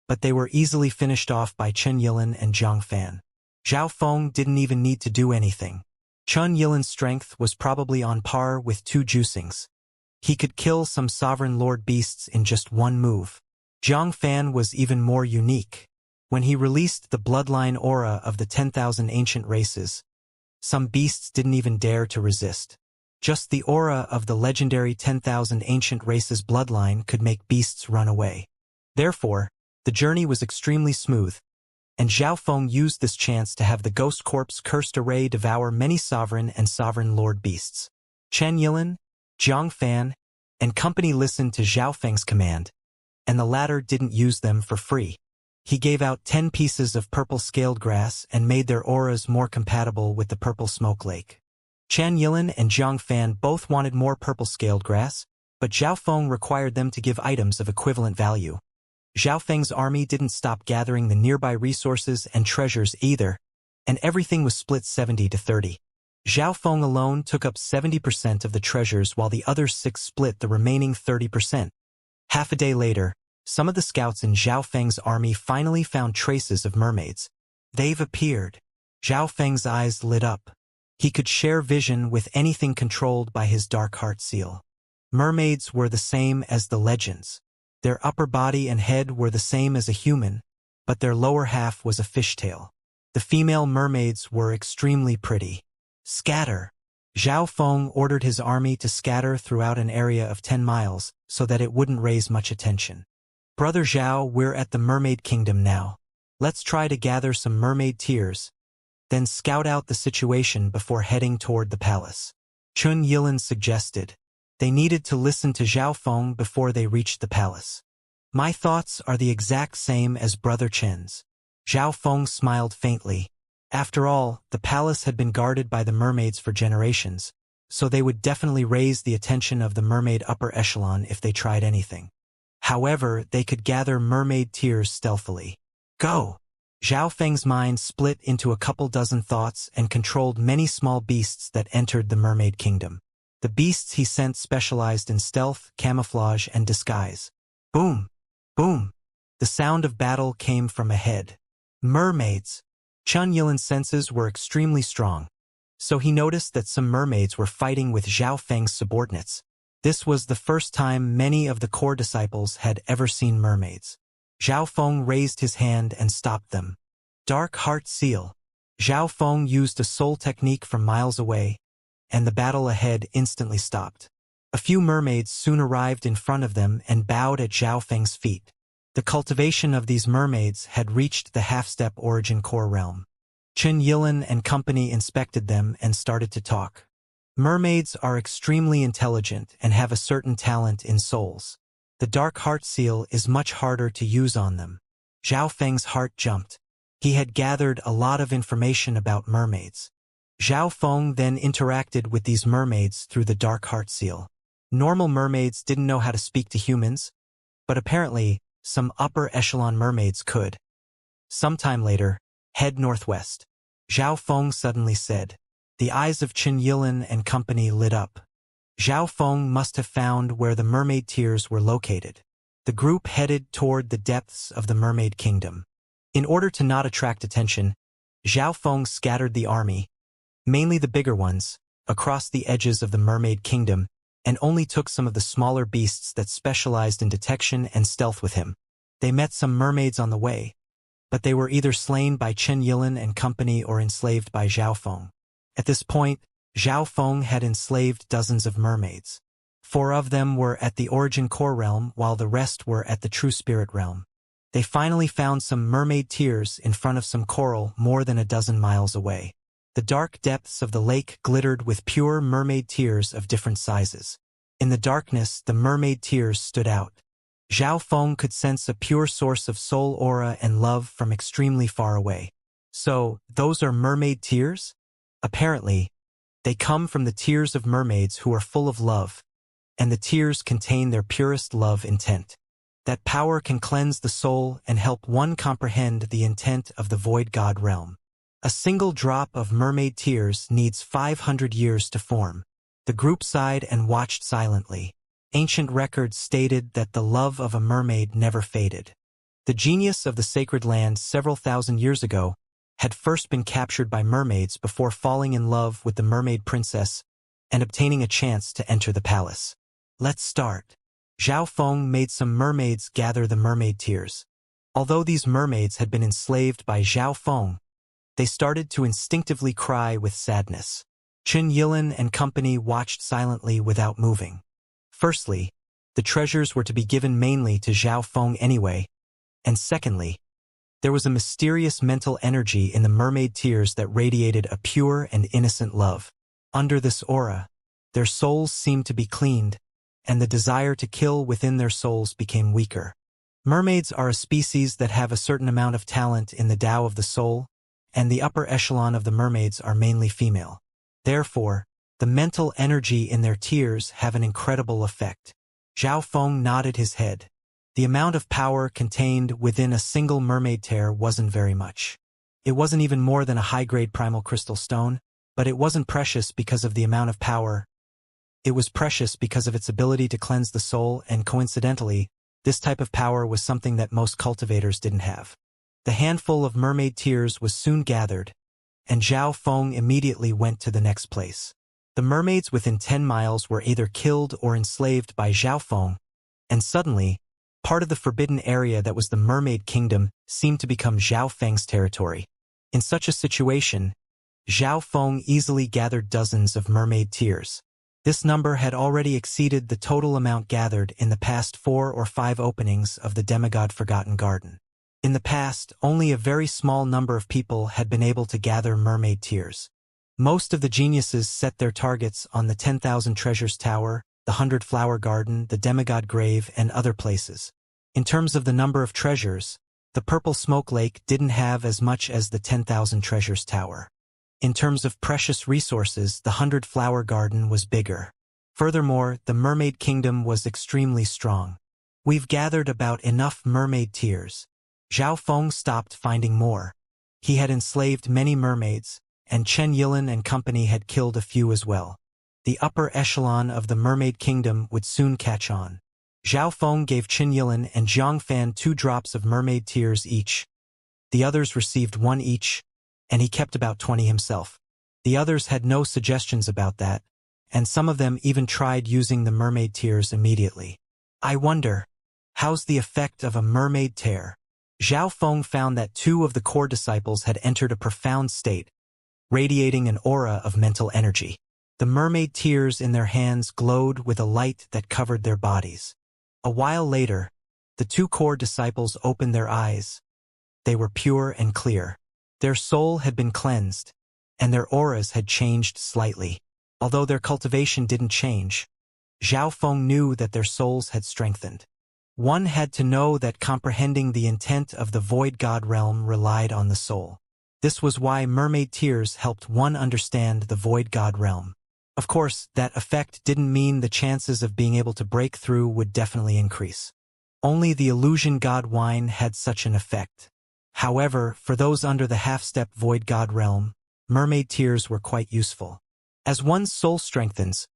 but they were easily finished off by Chen Yilan and Zhang Fan. Zhao Feng didn't even need to do anything. Chen Yilan's strength was probably on par with 2 Jusings. He could kill some sovereign lord beasts in just one move. Zhang Fan was even more unique. When he released the bloodline aura of the 10,000 ancient races, some beasts didn't even dare to resist. Just the aura of the legendary 10,000 ancient races bloodline could make beasts run away. Therefore, the journey was extremely smooth, and Zhao Feng used this chance to have the Ghost Corpse cursed array devour many sovereign and sovereign lord beasts. Chen Yilan, Zhang Fan, and company listened to Zhao Feng's command, and the latter didn't use them for free. He gave out 10 pieces of purple scaled grass and made their auras more compatible with the purple smoke lake. Chen Yilan and Zhang Fan both wanted more purple scaled grass, but Zhao Feng required them to give items of equivalent value. Zhao Feng's army didn't stop gathering the nearby resources and treasures either, and everything was split 70-30. Zhao Feng alone took up 70% of the treasures while the other 6 split the remaining 30%. Half a day later, some of the scouts in Zhao Feng's army finally found traces of mermaids. They've appeared. Zhao Feng's eyes lit up. He could share vision with anything controlled by his dark heart seal. Mermaids were the same as the legends. Their upper body and head were the same as a human, but their lower half was a fishtail. The female mermaids were extremely pretty. Scatter. Zhao Feng ordered his army to scatter throughout an area of 10 miles so that it wouldn't raise much attention. Brother Zhao, we're at the mermaid kingdom now. Let's try to gather some mermaid tears, then scout out the situation before heading toward the palace. Chen Yilan suggested. They needed to listen to Zhao Feng before they reached the palace. My thoughts are the exact same as Brother Chen's. Zhao Feng smiled faintly. After all, the palace had been guarded by the mermaids for generations, so they would definitely raise the attention of the mermaid upper echelon if they tried anything. However, they could gather mermaid tears stealthily. Go! Zhao Feng's mind split into a couple dozen thoughts and controlled many small beasts that entered the mermaid kingdom. The beasts he sent specialized in stealth, camouflage, and disguise. Boom! Boom! The sound of battle came from ahead. Mermaids! Chen Yilan's senses were extremely strong, so he noticed that some mermaids were fighting with Zhao Feng's subordinates. This was the first time many of the core disciples had ever seen mermaids. Zhao Feng raised his hand and stopped them. Dark Heart Seal. Zhao Feng used a soul technique from miles away, and the battle ahead instantly stopped. A few mermaids soon arrived in front of them and bowed at Zhao Feng's feet. The cultivation of these mermaids had reached the half-step origin core realm. Chen Yilan and company inspected them and started to talk. Mermaids are extremely intelligent and have a certain talent in souls. The Dark Heart Seal is much harder to use on them. Zhao Feng's heart jumped. He had gathered a lot of information about mermaids. Zhao Feng then interacted with these mermaids through the dark heart seal. Normal mermaids didn't know how to speak to humans, but apparently, some upper echelon mermaids could. Sometime later, head northwest. Zhao Feng suddenly said. The eyes of Qin Yilin and company lit up. Zhao Feng must have found where the mermaid tears were located. The group headed toward the depths of the mermaid kingdom. In order to not attract attention, Zhao Feng scattered the army, mainly the bigger ones, across the edges of the mermaid kingdom, and only took some of the smaller beasts that specialized in detection and stealth with him. They met some mermaids on the way, but they were either slain by Qin Yilin and company or enslaved by Zhao Feng. At this point, Zhao Feng had enslaved dozens of mermaids. 4 of them were at the origin core realm while the rest were at the true spirit realm. They finally found some mermaid tears in front of some coral more than a dozen miles away. The dark depths of the lake glittered with pure mermaid tears of different sizes. In the darkness, the mermaid tears stood out. Zhao Feng could sense a pure source of soul aura and love from extremely far away. So, those are mermaid tears? Apparently, they come from the tears of mermaids who are full of love, and the tears contain their purest love intent. That power can cleanse the soul and help one comprehend the intent of the void god realm. A single drop of mermaid tears needs 500 years to form. The group sighed and watched silently. Ancient records stated that the love of a mermaid never faded. The genius of the sacred land several thousand years ago had first been captured by mermaids before falling in love with the mermaid princess and obtaining a chance to enter the palace. Let's start. Zhao Feng made some mermaids gather the mermaid tears. Although these mermaids had been enslaved by Zhao Feng, they started to instinctively cry with sadness. Qin Yilin and company watched silently without moving. Firstly, the treasures were to be given mainly to Zhao Feng anyway, and secondly, there was a mysterious mental energy in the mermaid tears that radiated a pure and innocent love. Under this aura, their souls seemed to be cleaned, and the desire to kill within their souls became weaker. Mermaids are a species that have a certain amount of talent in the Tao of the soul, and the upper echelon of the mermaids are mainly female. Therefore, the mental energy in their tears have an incredible effect. Zhao Feng nodded his head. The amount of power contained within a single mermaid tear wasn't very much. It wasn't even more than a high-grade primal crystal stone, but it wasn't precious because of the amount of power. It was precious because of its ability to cleanse the soul, and coincidentally, this type of power was something that most cultivators didn't have. The handful of mermaid tears was soon gathered, and Zhao Feng immediately went to the next place. The mermaids within 10 miles were either killed or enslaved by Zhao Feng, and suddenly, part of the forbidden area that was the mermaid kingdom seemed to become Zhao Feng's territory. In such a situation, Zhao Feng easily gathered dozens of mermaid tears. This number had already exceeded the total amount gathered in the past 4 or 5 openings of the demigod Forgotten Garden. In the past, only a very small number of people had been able to gather mermaid tears. Most of the geniuses set their targets on the 10,000 Treasures Tower, the 100 Flower Garden, the Demigod Grave, and other places. In terms of the number of treasures, the Purple Smoke Lake didn't have as much as the 10,000 Treasures Tower. In terms of precious resources, the 100 Flower Garden was bigger. Furthermore, the Mermaid Kingdom was extremely strong. We've gathered about enough mermaid tears. Zhao Feng stopped finding more. He had enslaved many mermaids, and Qin Yilin and company had killed a few as well. The upper echelon of the Mermaid Kingdom would soon catch on. Zhao Feng gave Qin Yilin and Zhang Fan 2 drops of mermaid tears each. The others received 1 each, and he kept about 20 himself. The others had no suggestions about that, and some of them even tried using the mermaid tears immediately. I wonder, how's the effect of a mermaid tear? Zhao Feng found that 2 of the core disciples had entered a profound state, radiating an aura of mental energy. The mermaid tears in their hands glowed with a light that covered their bodies. A while later, the 2 core disciples opened their eyes. They were pure and clear. Their soul had been cleansed, and their auras had changed slightly. Although their cultivation didn't change, Zhao Feng knew that their souls had strengthened. One had to know that comprehending the intent of the void god realm relied on the soul. This was why mermaid tears helped one understand the void god realm. Of course, that effect didn't mean the chances of being able to break through would definitely increase. Only the illusion god wine had such an effect. However, for those under the half-step void god realm, mermaid tears were quite useful. As one's soul strengthens,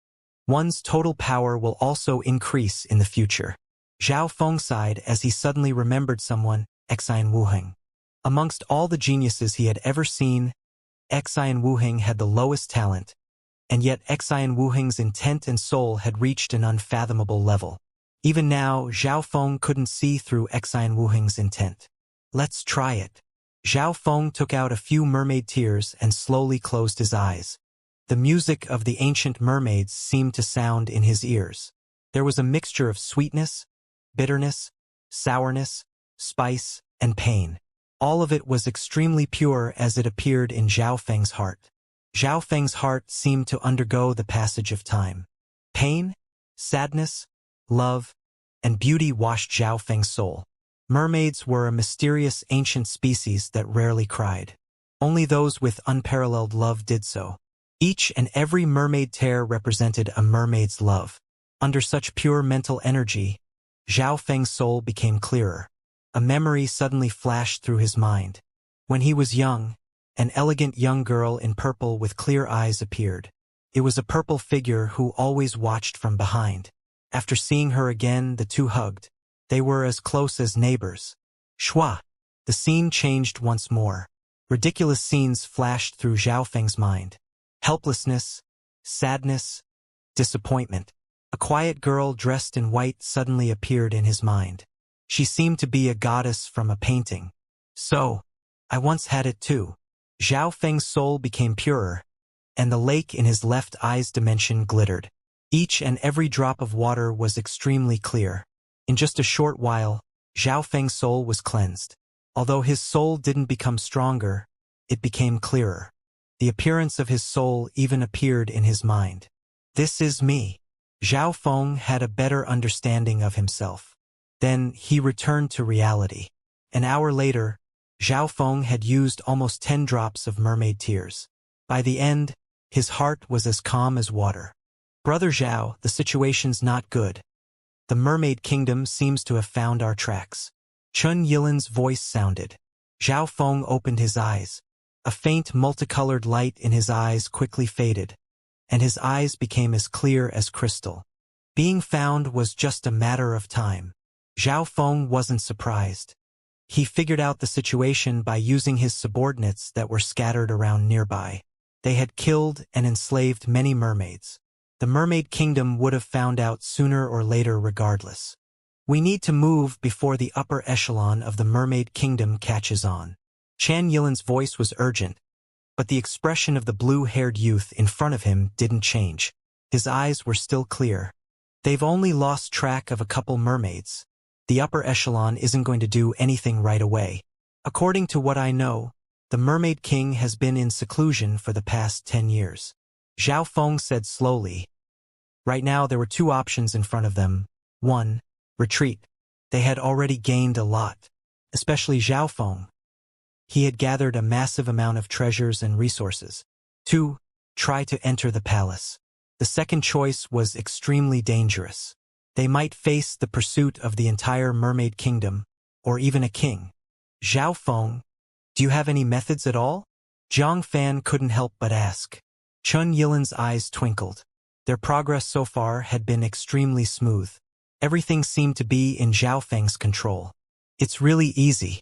one's total power will also increase in the future. Zhao Feng sighed as he suddenly remembered someone, Xian Wuheng. Amongst all the geniuses he had ever seen, Xian Wuheng had the lowest talent, and yet Xian Wuheng's intent and soul had reached an unfathomable level. Even now, Zhao Feng couldn't see through Xian Wuheng's intent. Let's try it. Zhao Feng took out a few mermaid tears and slowly closed his eyes. The music of the ancient mermaids seemed to sound in his ears. There was a mixture of sweetness, bitterness, sourness, spice, and pain. All of it was extremely pure as it appeared in Zhao Feng's heart. Zhao Feng's heart seemed to undergo the passage of time. Pain, sadness, love, and beauty washed Zhao Feng's soul. Mermaids were a mysterious ancient species that rarely cried. Only those with unparalleled love did so. Each and every mermaid tear represented a mermaid's love. Under such pure mental energy, Zhao Feng's soul became clearer. A memory suddenly flashed through his mind. When he was young, an elegant young girl in purple with clear eyes appeared. It was a purple figure who always watched from behind. After seeing her again, the two hugged. They were as close as neighbors. Shua! The scene changed once more. Ridiculous scenes flashed through Zhao Feng's mind. Helplessness, sadness, disappointment. A quiet girl dressed in white suddenly appeared in his mind. She seemed to be a goddess from a painting. So, I once had it too. Zhao Feng's soul became purer, and the lake in his left eye's dimension glittered. Each and every drop of water was extremely clear. In just a short while, Zhao Feng's soul was cleansed. Although his soul didn't become stronger, it became clearer. The appearance of his soul even appeared in his mind. This is me. Zhao Feng had a better understanding of himself. Then he returned to reality. An hour later, Zhao Feng had used almost 10 drops of mermaid tears. By the end, his heart was as calm as water. Brother Zhao, the situation's not good. The mermaid kingdom seems to have found our tracks. Chun Yilan's voice sounded. Zhao Feng opened his eyes. A faint multicolored light in his eyes quickly faded, and his eyes became as clear as crystal. Being found was just a matter of time. Zhao Feng wasn't surprised. He figured out the situation by using his subordinates that were scattered around nearby. They had killed and enslaved many mermaids. The mermaid kingdom would have found out sooner or later regardless. We need to move before the upper echelon of the mermaid kingdom catches on. Chan Yilan's voice was urgent, but the expression of the blue-haired youth in front of him didn't change. His eyes were still clear. They've only lost track of a couple mermaids. The upper echelon isn't going to do anything right away. According to what I know, the Mermaid King has been in seclusion for the past 10 years. Zhao Feng said slowly. Right now there were two options in front of them. 1. Retreat. They had already gained a lot, especially Zhao Feng. He had gathered a massive amount of treasures and resources. 2. Try to enter the palace. The second choice was extremely dangerous. They might face the pursuit of the entire mermaid kingdom, or even a king. Zhao Feng, do you have any methods at all? Zhang Fan couldn't help but ask. Chun Yilan's eyes twinkled. Their progress so far had been extremely smooth. Everything seemed to be in Zhao Feng's control. It's really easy.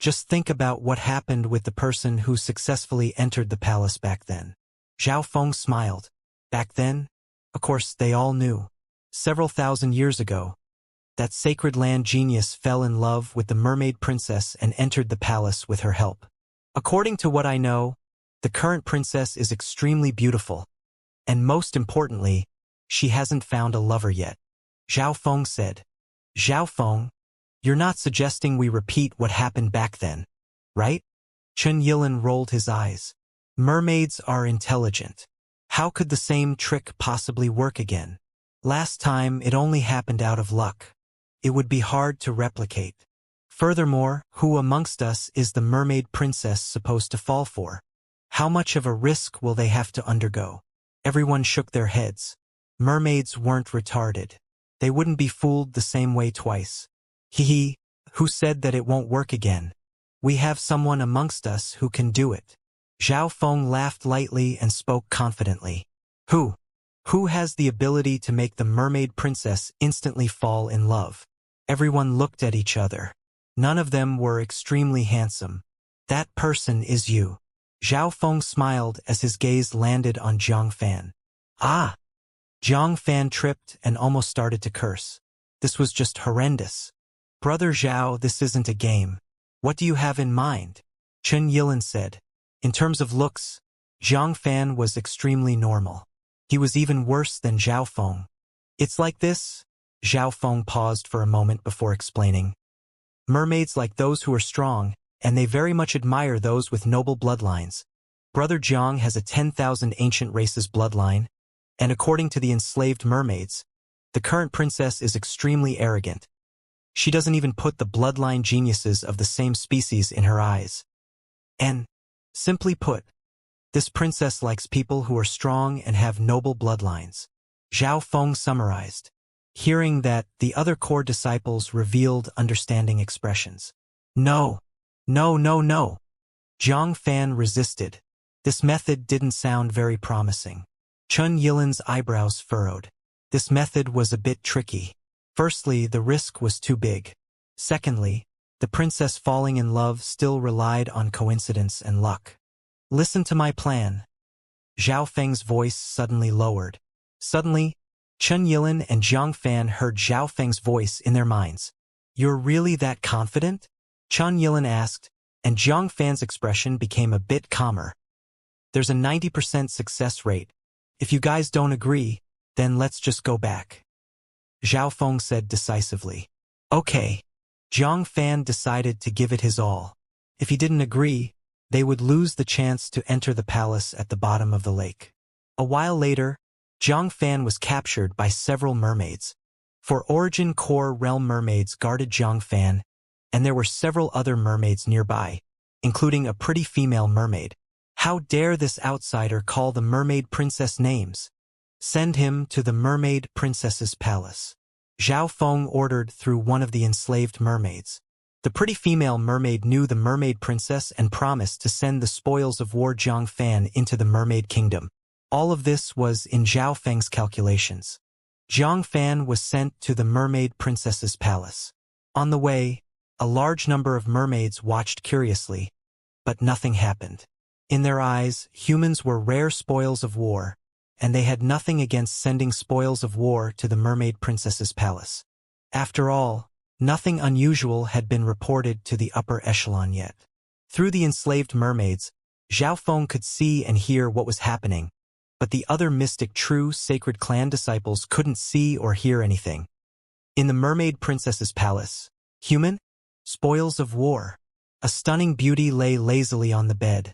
Just think about what happened with the person who successfully entered the palace back then. Zhao Feng smiled. Back then? Of course, they all knew. Several thousand years ago, that sacred land genius fell in love with the mermaid princess and entered the palace with her help. According to what I know, the current princess is extremely beautiful, and most importantly, she hasn't found a lover yet. Zhao Feng said. Zhao Feng, you're not suggesting we repeat what happened back then, right? Chun Yilan rolled his eyes. Mermaids are intelligent. How could the same trick possibly work again? Last time it only happened out of luck. It would be hard to replicate. Furthermore, who amongst us is the mermaid princess supposed to fall for? How much of a risk will they have to undergo? Everyone shook their heads. Mermaids weren't retarded. They wouldn't be fooled the same way twice. Hee, who said that it won't work again? We have someone amongst us who can do it. Zhao Feng laughed lightly and spoke confidently. Who? Who has the ability to make the mermaid princess instantly fall in love? Everyone looked at each other. None of them were extremely handsome. That person is you. Zhao Feng smiled as his gaze landed on Zhang Fan. Ah! Zhang Fan tripped and almost started to curse. This was just horrendous. Brother Zhao, this isn't a game. What do you have in mind? Chen Yilin said. In terms of looks, Zhang Fan was extremely normal. He was even worse than Zhao Feng. It's like this? Zhao Feng paused for a moment before explaining. Mermaids like those who are strong, and they very much admire those with noble bloodlines. Brother Zhang has a 10,000 ancient races bloodline, and according to the enslaved mermaids, the current princess is extremely arrogant. She doesn't even put the bloodline geniuses of the same species in her eyes. And, simply put, this princess likes people who are strong and have noble bloodlines. Zhao Feng summarized. Hearing that, the other core disciples revealed understanding expressions. No. No, no, no. Zhang Fan resisted. This method didn't sound very promising. Chen Yilin's eyebrows furrowed. This method was a bit tricky. Firstly, the risk was too big. Secondly, the princess falling in love still relied on coincidence and luck. Listen to my plan. Zhao Feng's voice suddenly lowered. Suddenly, Chen Yilin and Zhang Fan heard Zhao Feng's voice in their minds. You're really that confident? Chen Yilin asked, and Zhang Fan's expression became a bit calmer. There's a 90% success rate. If you guys don't agree, then let's just go back. Zhao Feng said decisively. Okay. Zhang Fan decided to give it his all. If he didn't agree, they would lose the chance to enter the palace at the bottom of the lake. A while later, Zhang Fan was captured by several mermaids. For Origin Core Realm mermaids guarded Zhang Fan, and there were several other mermaids nearby, including a pretty female mermaid. How dare this outsider call the mermaid princess names? Send him to the mermaid princess's palace. Zhao Feng ordered through one of the enslaved mermaids. The pretty female mermaid knew the mermaid princess and promised to send the spoils of war Zhang Fan into the mermaid kingdom. All of this was in Zhao Feng's calculations. Zhang Fan was sent to the mermaid princess's palace. On the way, a large number of mermaids watched curiously, but nothing happened. In their eyes, humans were rare spoils of war, and they had nothing against sending spoils of war to the mermaid princess's palace. After all, nothing unusual had been reported to the upper echelon yet. Through the enslaved mermaids, Zhao Feng could see and hear what was happening, but the other mystic true sacred clan disciples couldn't see or hear anything. In the mermaid princess's palace, human spoils of war. A stunning beauty lay lazily on the bed,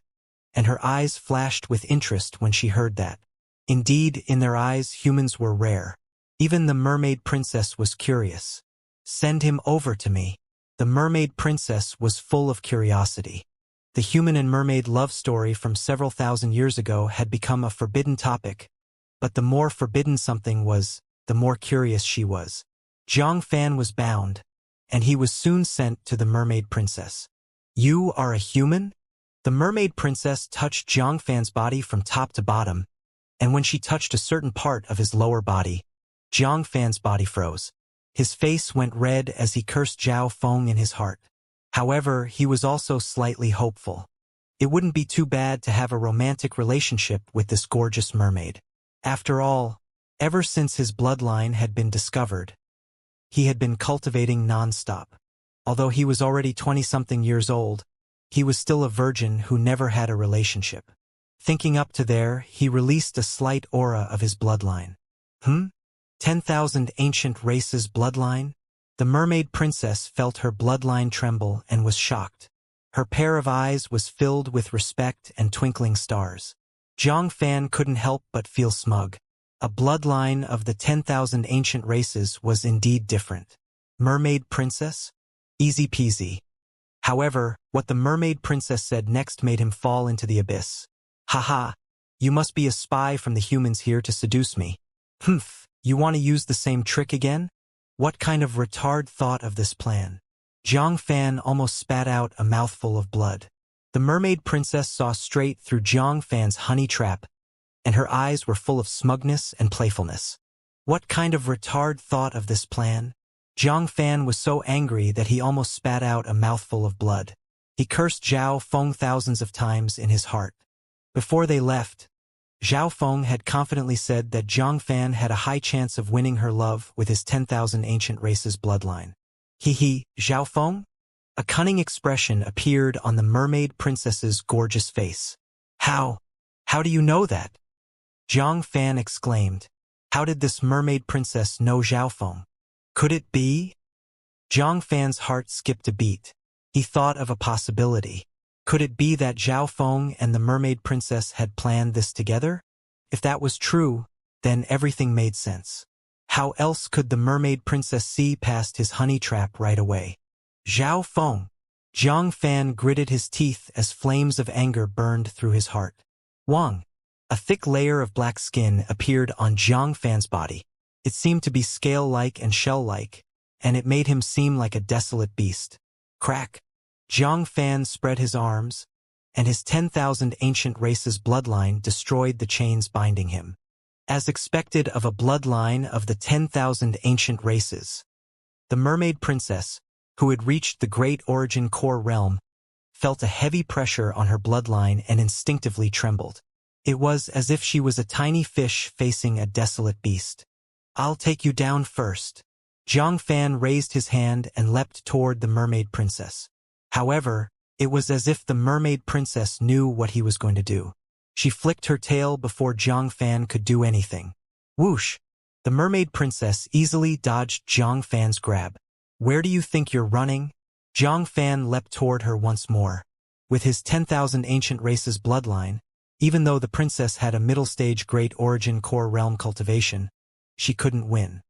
and her eyes flashed with interest when she heard that. Indeed, in their eyes, humans were rare. Even the mermaid princess was curious. Send him over to me. The mermaid princess was full of curiosity. The human and mermaid love story from several thousand years ago had become a forbidden topic, but the more forbidden something was, the more curious she was. Zhang Fan was bound, and he was soon sent to the mermaid princess. You are a human? The mermaid princess touched Zhang Fan's body from top to bottom, and when she touched a certain part of his lower body, Zhang Fan's body froze. His face went red as he cursed Zhao Feng in his heart. However, he was also slightly hopeful. It wouldn't be too bad to have a romantic relationship with this gorgeous mermaid. After all, ever since his bloodline had been discovered, he had been cultivating non-stop. Although he was already 20-something years old, he was still a virgin who never had a relationship. Thinking up to there, he released a slight aura of his bloodline. 10,000 ancient races bloodline? The mermaid princess felt her bloodline tremble and was shocked. Her pair of eyes was filled with respect and twinkling stars. Zhang Fan couldn't help but feel smug. A bloodline of the 10,000 ancient races was indeed different. Mermaid princess? Easy peasy. However, what the mermaid princess said next made him fall into the abyss. Haha, you must be a spy from the humans here to seduce me. Humph, you want to use the same trick again? What kind of retard thought of this plan? Zhang Fan almost spat out a mouthful of blood. The mermaid princess saw straight through Zhang Fan's honey trap, and her eyes were full of smugness and playfulness. What kind of retard thought of this plan? Zhang Fan was so angry that he almost spat out a mouthful of blood. He cursed Zhao Feng thousands of times in his heart. Before they left, Zhao Feng had confidently said that Zhang Fan had a high chance of winning her love with his 10,000 ancient races bloodline. Hee, Zhao Feng? A cunning expression appeared on the mermaid princess's gorgeous face. How do you know that? Zhang Fan exclaimed. How did this mermaid princess know Zhao Feng? Could it be? Zhang Fan's heart skipped a beat. He thought of a possibility. Could it be that Zhao Feng and the mermaid princess had planned this together? If that was true, then everything made sense. How else could the mermaid princess see past his honey trap right away? Zhao Feng. Zhang Fan gritted his teeth as flames of anger burned through his heart. Wang. A thick layer of black skin appeared on Zhang Fan's body. It seemed to be scale-like and shell-like, and it made him seem like a desolate beast. Crack. Zhang Fan spread his arms, and his 10,000 ancient races bloodline destroyed the chains binding him. As expected of a bloodline of the 10,000 ancient races, the mermaid princess, who had reached the great origin core realm, felt a heavy pressure on her bloodline and instinctively trembled. It was as if she was a tiny fish facing a desolate beast. I'll take you down first. Zhang Fan raised his hand and leapt toward the mermaid princess. However, it was as if the mermaid princess knew what he was going to do. She flicked her tail before Zhang Fan could do anything. Whoosh! The mermaid princess easily dodged Zhang Fan's grab. Where do you think you're running? Zhang Fan leapt toward her once more. With his 10,000 ancient races bloodline, even though the princess had a middle-stage great origin core realm cultivation, she couldn't win.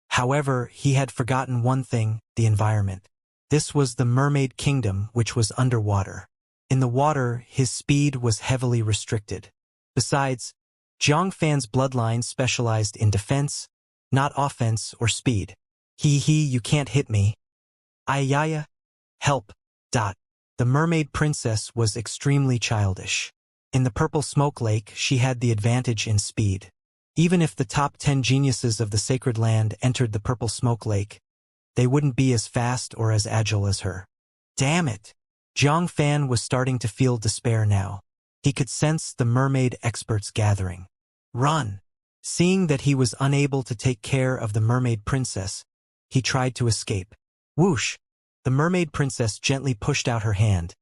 However, he had forgotten one thing, the environment. This was the mermaid kingdom, which was underwater. In the water, his speed was heavily restricted. Besides, Zhang Fan's bloodline specialized in defense, not offense or speed. You can't hit me. Ayaya. Help. The mermaid princess was extremely childish. In the purple smoke lake, she had the advantage in speed. Even if the top 10 geniuses of the sacred land entered the purple smoke lake, they wouldn't be as fast or as agile as her. Damn it! Zhang Fan was starting to feel despair now. He could sense the mermaid experts gathering. Run! Seeing that he was unable to take care of the mermaid princess, he tried to escape. Whoosh! The mermaid princess gently pushed out her hand,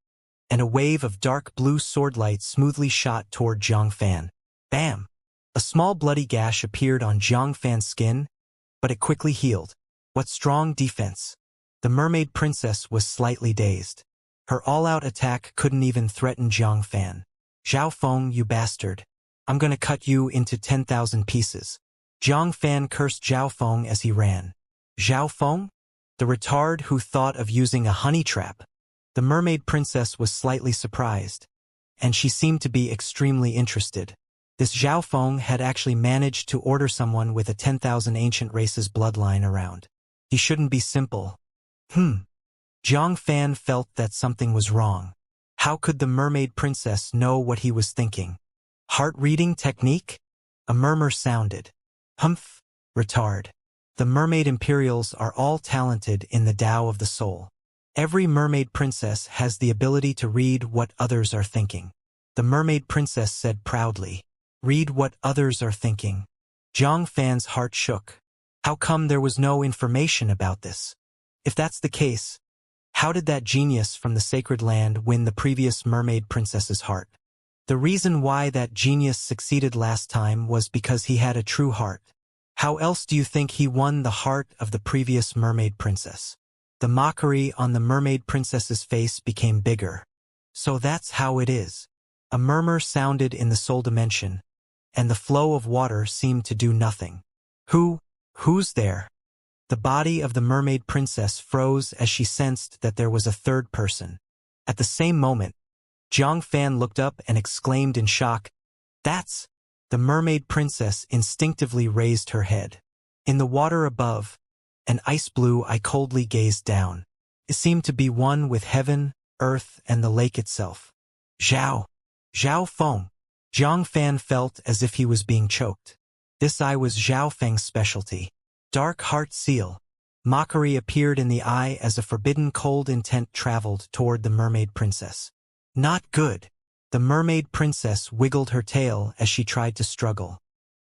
and a wave of dark blue swordlight smoothly shot toward Zhang Fan. Bam! A small bloody gash appeared on Zhang Fan's skin, but it quickly healed. What strong defense! The mermaid princess was slightly dazed. Her all-out attack couldn't even threaten Zhang Fan. Zhao Feng, you bastard. I'm gonna cut you into 10,000 pieces. Zhang Fan cursed Zhao Feng as he ran. Zhao Feng? The retard who thought of using a honey trap. The mermaid princess was slightly surprised, and she seemed to be extremely interested. This Zhao Feng had actually managed to order someone with a 10,000 ancient races bloodline around. He shouldn't be simple. Zhang Fan felt that something was wrong. How could the mermaid princess know what he was thinking? Heart-reading technique? A murmur sounded. Humph, retard. The mermaid imperials are all talented in the Tao of the soul. Every mermaid princess has the ability to read what others are thinking. The mermaid princess said proudly. Read what others are thinking. Zhang Fan's heart shook. How come there was no information about this? If that's the case, how did that genius from the sacred land win the previous mermaid princess's heart? The reason why that genius succeeded last time was because he had a true heart. How else do you think he won the heart of the previous mermaid princess? The mockery on the mermaid princess's face became bigger. So that's how it is. A murmur sounded in the soul dimension, and the flow of water seemed to do nothing. Who's there? The body of the mermaid princess froze as she sensed that there was a third person. At the same moment, Zhang Fan looked up and exclaimed in shock, "That's—" The mermaid princess instinctively raised her head. In the water above, an ice blue eye coldly gazed down. It seemed to be one with heaven, earth, and the lake itself. Zhao Feng. Zhang Fan felt as if he was being choked. This eye was Zhao Feng's specialty. Dark heart seal. Mockery appeared in the eye as a forbidden cold intent traveled toward the mermaid princess. Not good. The mermaid princess wiggled her tail as she tried to struggle.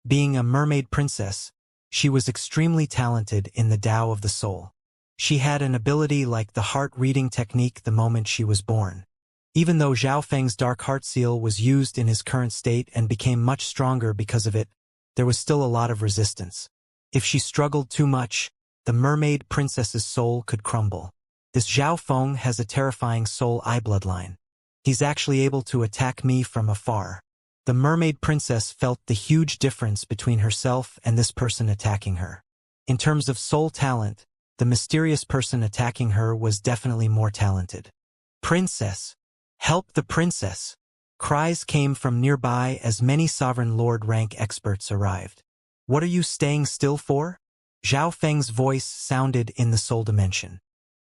Being a mermaid princess, she was extremely talented in the Tao of the soul. She had an ability like the heart-reading technique the moment she was born. Even though Zhao Feng's dark heart seal was used in his current state and became much stronger because of it, there was still a lot of resistance. If she struggled too much, the mermaid princess's soul could crumble. This Zhao Feng has a terrifying soul eye bloodline. He's actually able to attack me from afar. The mermaid princess felt the huge difference between herself and this person attacking her. In terms of soul talent, the mysterious person attacking her was definitely more talented. Princess! Help the princess! Cries came from nearby as many sovereign lord rank experts arrived. What are you staying still for? Zhao Feng's voice sounded in the soul dimension.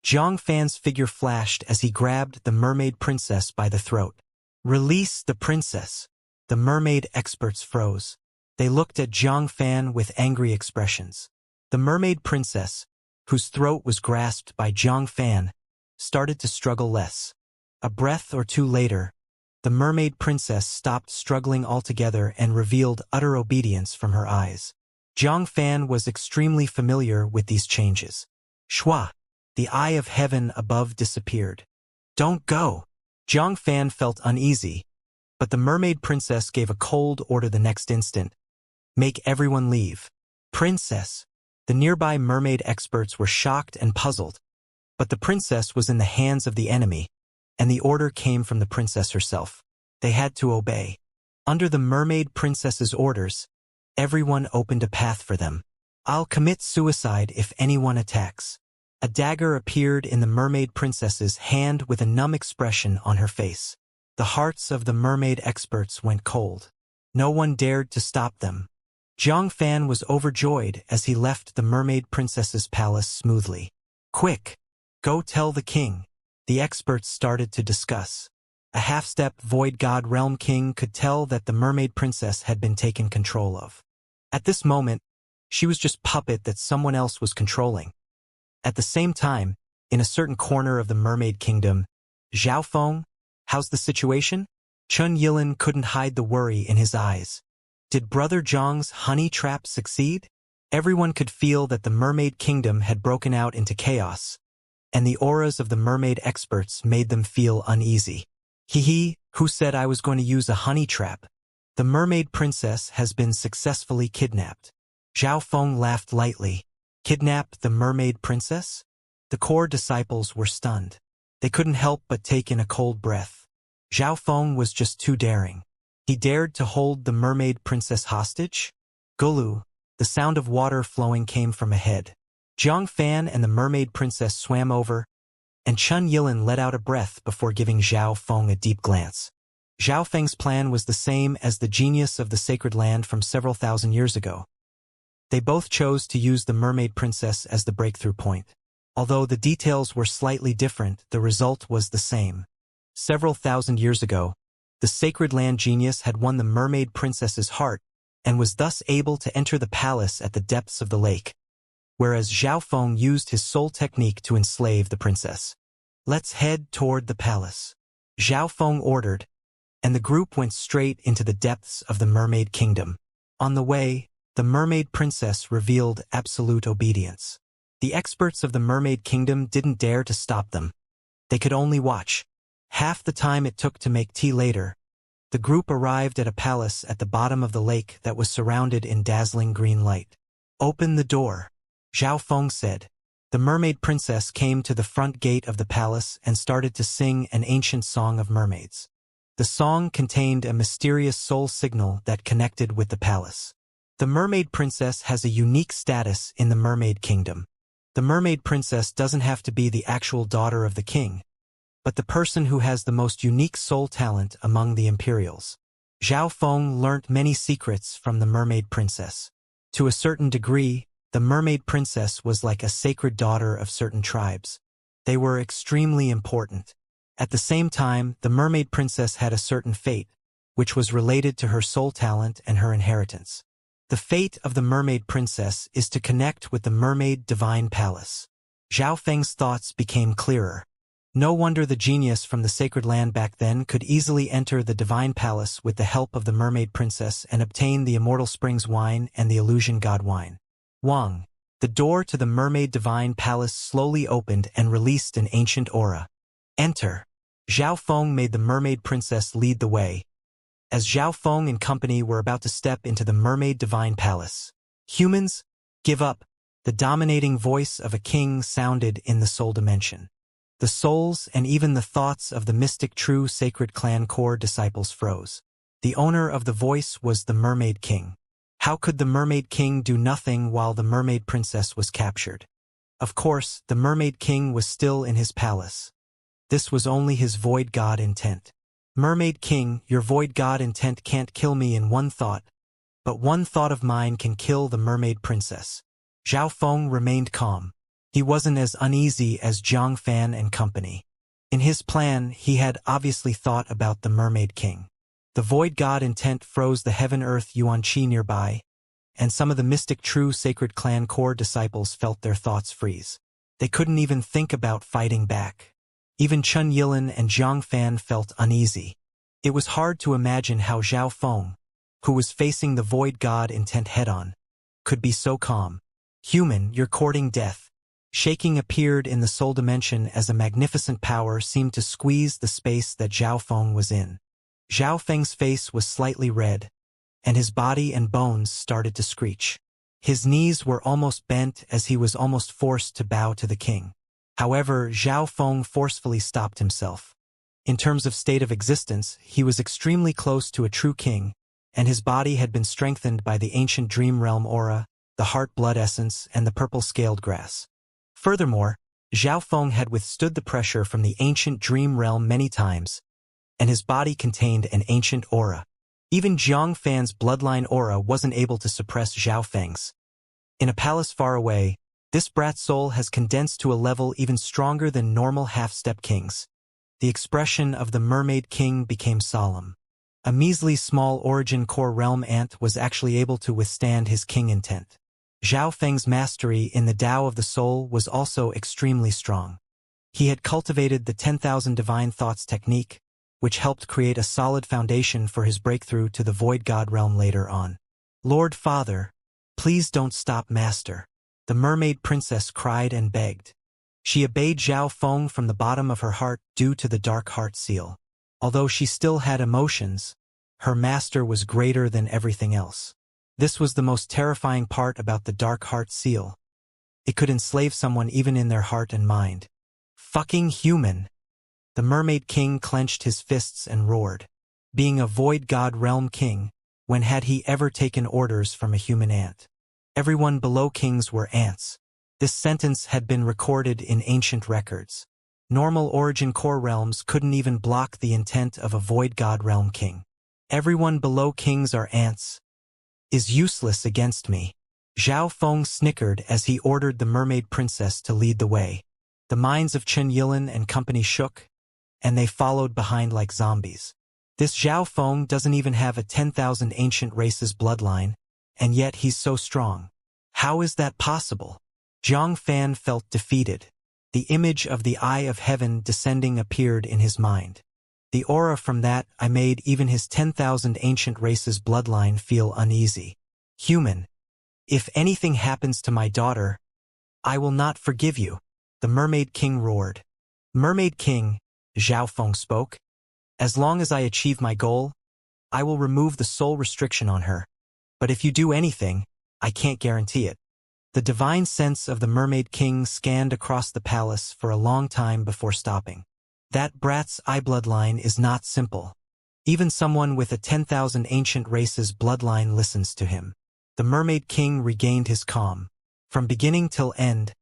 Zhang Fan's figure flashed as he grabbed the mermaid princess by the throat. Release the princess! The mermaid experts froze. They looked at Zhang Fan with angry expressions. The mermaid princess, whose throat was grasped by Zhang Fan, started to struggle less. A breath or two later, the mermaid princess stopped struggling altogether and revealed utter obedience from her eyes. Zhang Fan was extremely familiar with these changes. Shua! The eye of heaven above disappeared. Don't go! Zhang Fan felt uneasy, but the mermaid princess gave a cold order the next instant. Make everyone leave. Princess! The nearby mermaid experts were shocked and puzzled, but the princess was in the hands of the enemy, and the order came from the princess herself. They had to obey. Under the mermaid princess's orders, everyone opened a path for them. I'll commit suicide if anyone attacks. A dagger appeared in the mermaid princess's hand with a numb expression on her face. The hearts of the mermaid experts went cold. No one dared to stop them. Zhang Fan was overjoyed as he left the mermaid princess's palace smoothly. Quick! Go tell the king. The experts started to discuss. A half-step void god realm king could tell that the mermaid princess had been taken control of. At this moment, she was just puppet that someone else was controlling. At the same time, in a certain corner of the mermaid kingdom, Zhao Feng, how's the situation? Chun Yilin couldn't hide the worry in his eyes. Did Brother Zhang's honey trap succeed? Everyone could feel that the mermaid kingdom had broken out into chaos, and the auras of the mermaid experts made them feel uneasy. Hee, who said I was going to use a honey trap? The mermaid princess has been successfully kidnapped. Zhao Feng laughed lightly. Kidnap the mermaid princess? The core disciples were stunned. They couldn't help but take in a cold breath. Zhao Feng was just too daring. He dared to hold the mermaid princess hostage? Gulu, the sound of water flowing came from ahead. Zhang Fan and the mermaid princess swam over, and Chun Yilin let out a breath before giving Zhao Feng a deep glance. Zhao Feng's plan was the same as the genius of the sacred land from several thousand years ago. They both chose to use the mermaid princess as the breakthrough point. Although the details were slightly different, the result was the same. Several thousand years ago, the sacred land genius had won the mermaid princess's heart and was thus able to enter the palace at the depths of the lake, whereas Zhao Feng used his soul technique to enslave the princess. Let's head toward the palace. Zhao Feng ordered, and the group went straight into the depths of the mermaid kingdom. On the way, the mermaid princess revealed absolute obedience. The experts of the mermaid kingdom didn't dare to stop them. They could only watch. Half the time it took to make tea later, the group arrived at a palace at the bottom of the lake that was surrounded in dazzling green light. Open the door, Zhao Feng said. The mermaid princess came to the front gate of the palace and started to sing an ancient song of mermaids. The song contained a mysterious soul signal that connected with the palace. The mermaid princess has a unique status in the mermaid kingdom. The mermaid princess doesn't have to be the actual daughter of the king, but the person who has the most unique soul talent among the Imperials. Zhao Feng learnt many secrets from the mermaid princess. To a certain degree, the mermaid princess was like a sacred daughter of certain tribes. They were extremely important. At the same time, the mermaid princess had a certain fate, which was related to her soul talent and her inheritance. The fate of the mermaid princess is to connect with the mermaid divine palace. Zhao Feng's thoughts became clearer. No wonder the genius from the sacred land back then could easily enter the divine palace with the help of the mermaid princess and obtain the immortal springs wine and the illusion god wine. Wang. The door to the mermaid divine palace slowly opened and released an ancient aura. Enter. Zhao Feng made the mermaid princess lead the way. As Zhao Feng and company were about to step into the mermaid divine palace, humans, give up. The dominating voice of a king sounded in the soul dimension. The souls and even the thoughts of the mystic true sacred clan core disciples froze. The owner of the voice was the mermaid king. How could the mermaid king do nothing while the mermaid princess was captured? Of course, the mermaid king was still in his palace. This was only his void god intent. Mermaid king, your void god intent can't kill me in one thought, but one thought of mine can kill the mermaid princess. Zhao Feng remained calm. He wasn't as uneasy as Zhang Fan and company. In his plan, he had obviously thought about the mermaid king. The void god intent froze the heaven-earth Yuan-Chi nearby, and some of the mystic true sacred clan core disciples felt their thoughts freeze. They couldn't even think about fighting back. Even Chun Yilin and Zhang Fan felt uneasy. It was hard to imagine how Zhao Feng, who was facing the void god intent head-on, could be so calm. Human, you're courting death. Shaking appeared in the soul dimension as a magnificent power seemed to squeeze the space that Zhao Feng was in. Zhao Feng's face was slightly red, and his body and bones started to screech. His knees were almost bent as he was almost forced to bow to the king. However, Zhao Feng forcefully stopped himself. In terms of state of existence, he was extremely close to a true king, and his body had been strengthened by the ancient dream realm aura, the heart blood essence, and the purple scaled grass. Furthermore, Zhao Feng had withstood the pressure from the ancient dream realm many times, and his body contained an ancient aura. Even Zhang Fan's bloodline aura wasn't able to suppress Zhao Feng's. In a palace far away, this brat soul has condensed to a level even stronger than normal half-step kings. The expression of the mermaid king became solemn. A measly small origin core realm ant was actually able to withstand his king intent. Zhao Feng's mastery in the Tao of the soul was also extremely strong. He had cultivated the 10,000 divine thoughts technique, which helped create a solid foundation for his breakthrough to the void god realm later on. Lord Father, please don't stop, Master. The mermaid princess cried and begged. She obeyed Zhao Feng from the bottom of her heart due to the dark heart seal. Although she still had emotions, her master was greater than everything else. This was the most terrifying part about the dark heart seal. It could enslave someone even in their heart and mind. Fucking human! The mermaid king clenched his fists and roared. Being a void god realm king, when had he ever taken orders from a human ant? Everyone below kings were ants. This sentence had been recorded in ancient records. Normal origin core realms couldn't even block the intent of a void god realm king. Everyone below kings are ants. Is useless against me. Zhao Feng snickered as he ordered the mermaid princess to lead the way. The minds of Chun Yilin and company shook, and they followed behind like zombies. This Zhao Feng doesn't even have a 10,000 ancient races bloodline, and yet he's so strong. How is that possible? Zhang Fan felt defeated. The image of the Eye of Heaven descending appeared in his mind. The aura from that I made even his 10,000 ancient races bloodline feel uneasy. Human, if anything happens to my daughter, I will not forgive you. The Mermaid King roared. Mermaid King, Zhao Feng spoke. As long as I achieve my goal, I will remove the soul restriction on her. But if you do anything, I can't guarantee it. The divine sense of the Mermaid King scanned across the palace for a long time before stopping. That brat's eye bloodline is not simple. Even someone with a 10,000 ancient races bloodline listens to him. The Mermaid King regained his calm. From beginning till end,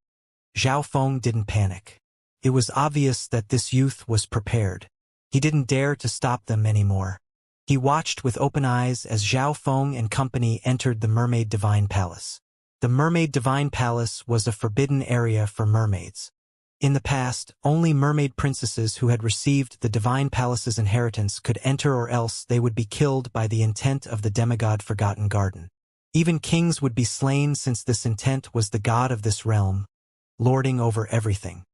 Zhao Feng didn't panic. It was obvious that this youth was prepared. He didn't dare to stop them anymore. He watched with open eyes as Zhao Feng and company entered the Mermaid Divine Palace. The Mermaid Divine Palace was a forbidden area for mermaids. In the past, only mermaid princesses who had received the Divine Palace's inheritance could enter, or else they would be killed by the intent of the demigod Forgotten Garden. Even kings would be slain, since this intent was the god of this realm, lording over everything.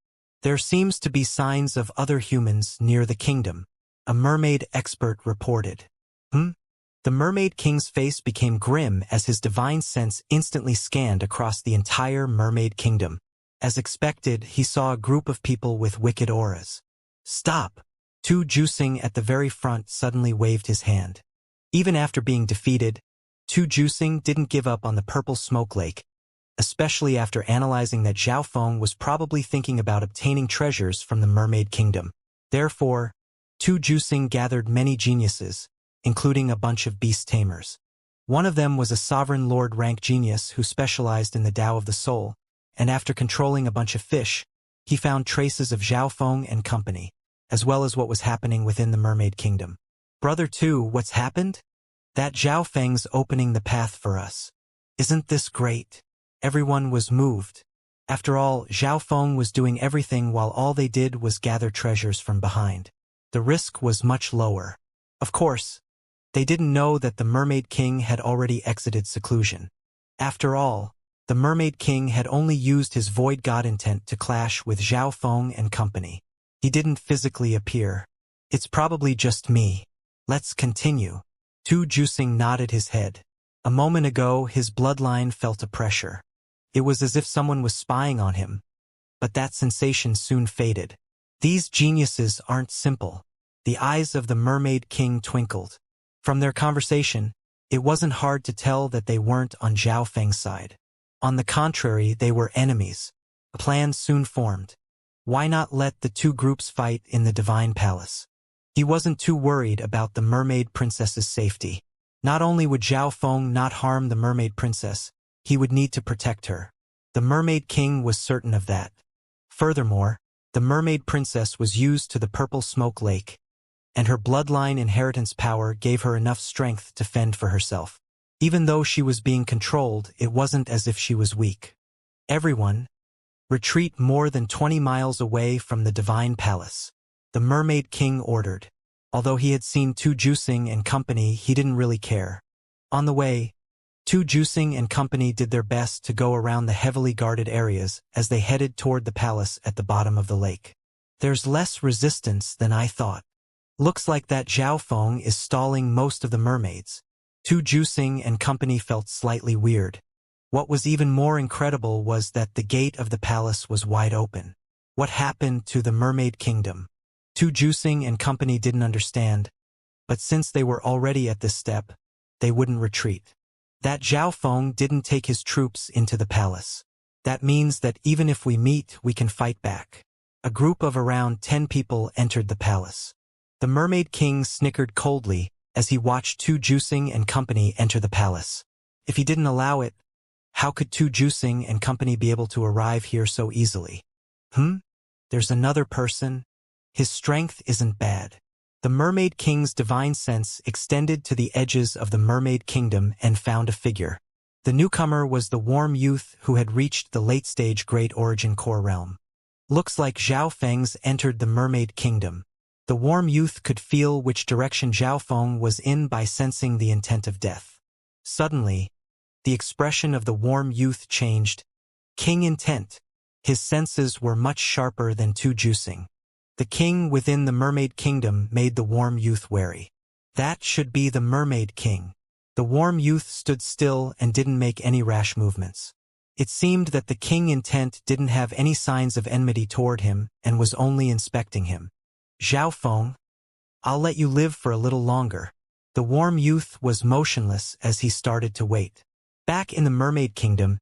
There seems to be signs of other humans near the kingdom, a mermaid expert reported. The Mermaid King's face became grim as his divine sense instantly scanned across the entire Mermaid Kingdom. As expected, he saw a group of people with wicked auras. "Stop!" Tu Juicing at the very front suddenly waved his hand. Even after being defeated, Tu Juicing didn't give up on the purple smoke lake, especially after analyzing that Zhao Feng was probably thinking about obtaining treasures from the Mermaid Kingdom. Therefore, Tu Juicing gathered many geniuses, including a bunch of beast tamers. One of them was a sovereign lord rank genius who specialized in the Tao of the Soul, and after controlling a bunch of fish, he found traces of Zhao Feng and company, as well as what was happening within the Mermaid Kingdom. "Brother Tu, what's happened?" "That Zhao Feng's opening the path for us. Isn't this great?" Everyone was moved. After all, Zhao Feng was doing everything while all they did was gather treasures from behind. The risk was much lower. Of course, they didn't know that the Mermaid King had already exited seclusion. After all, the Mermaid King had only used his void god intent to clash with Zhao Feng and company. He didn't physically appear. "It's probably just me. Let's continue." Tu Juicing nodded his head. A moment ago, his bloodline felt a pressure. It was as if someone was spying on him. But that sensation soon faded. These geniuses aren't simple. The eyes of the Mermaid King twinkled. From their conversation, it wasn't hard to tell that they weren't on Zhao Feng's side. On the contrary, they were enemies. A plan soon formed. Why not let the two groups fight in the Divine Palace? He wasn't too worried about the Mermaid Princess's safety. Not only would Zhao Feng not harm the Mermaid Princess, he would need to protect her. The Mermaid King was certain of that. Furthermore, the Mermaid Princess was used to the Purple Smoke Lake, and her bloodline inheritance power gave her enough strength to fend for herself. Even though she was being controlled, it wasn't as if she was weak. "Everyone, retreat more than 20 miles away from the Divine Palace," the Mermaid King ordered. Although he had seen Tu Juicing and company, he didn't really care. On the way, Tu Juicing and company did their best to go around the heavily guarded areas as they headed toward the palace at the bottom of the lake. "There's less resistance than I thought. Looks like that Zhao Feng is stalling most of the mermaids." Tu Juicing and company felt slightly weird. What was even more incredible was that the gate of the palace was wide open. What happened to the Mermaid Kingdom? Tu Juicing and company didn't understand, but since they were already at this step, they wouldn't retreat. That Zhao Feng didn't take his troops into the palace. That means that even if we meet, we can fight back. A group of around 10 people entered the palace. The Mermaid King snickered coldly as he watched Tu Juicing and company enter the palace. If he didn't allow it, how could Tu Juicing and company be able to arrive here so easily? There's another person. His strength isn't bad. The Mermaid King's divine sense extended to the edges of the Mermaid Kingdom and found a figure. The newcomer was the warm youth who had reached the late-stage Great Origin Core realm. "Looks like Zhao Feng's entered the Mermaid Kingdom." The warm youth could feel which direction Zhao Feng was in by sensing the intent of death. Suddenly, the expression of the warm youth changed. King intent. His senses were much sharper than Tu Juicing. The king within the Mermaid Kingdom made the warm youth wary. That should be the Mermaid King. The warm youth stood still and didn't make any rash movements. It seemed that the king intent didn't have any signs of enmity toward him and was only inspecting him. "Zhao Feng, I'll let you live for a little longer." The warm youth was motionless as he started to wait. Back in the Mermaid Kingdom,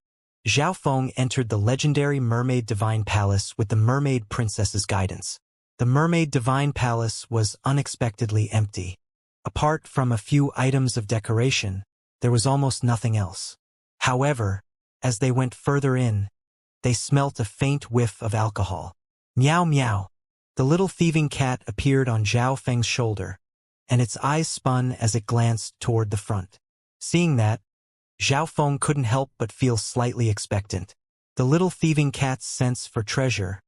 Zhao Feng entered the legendary Mermaid Divine Palace with the Mermaid Princess's guidance. The Mermaid Divine Palace was unexpectedly empty. Apart from a few items of decoration, there was almost nothing else. However, as they went further in, they smelt a faint whiff of alcohol. Meow meow. The little thieving cat appeared on Zhao Feng's shoulder, and its eyes spun as it glanced toward the front. Seeing that, Zhao Feng couldn't help but feel slightly expectant. The little thieving cat's sense for treasure,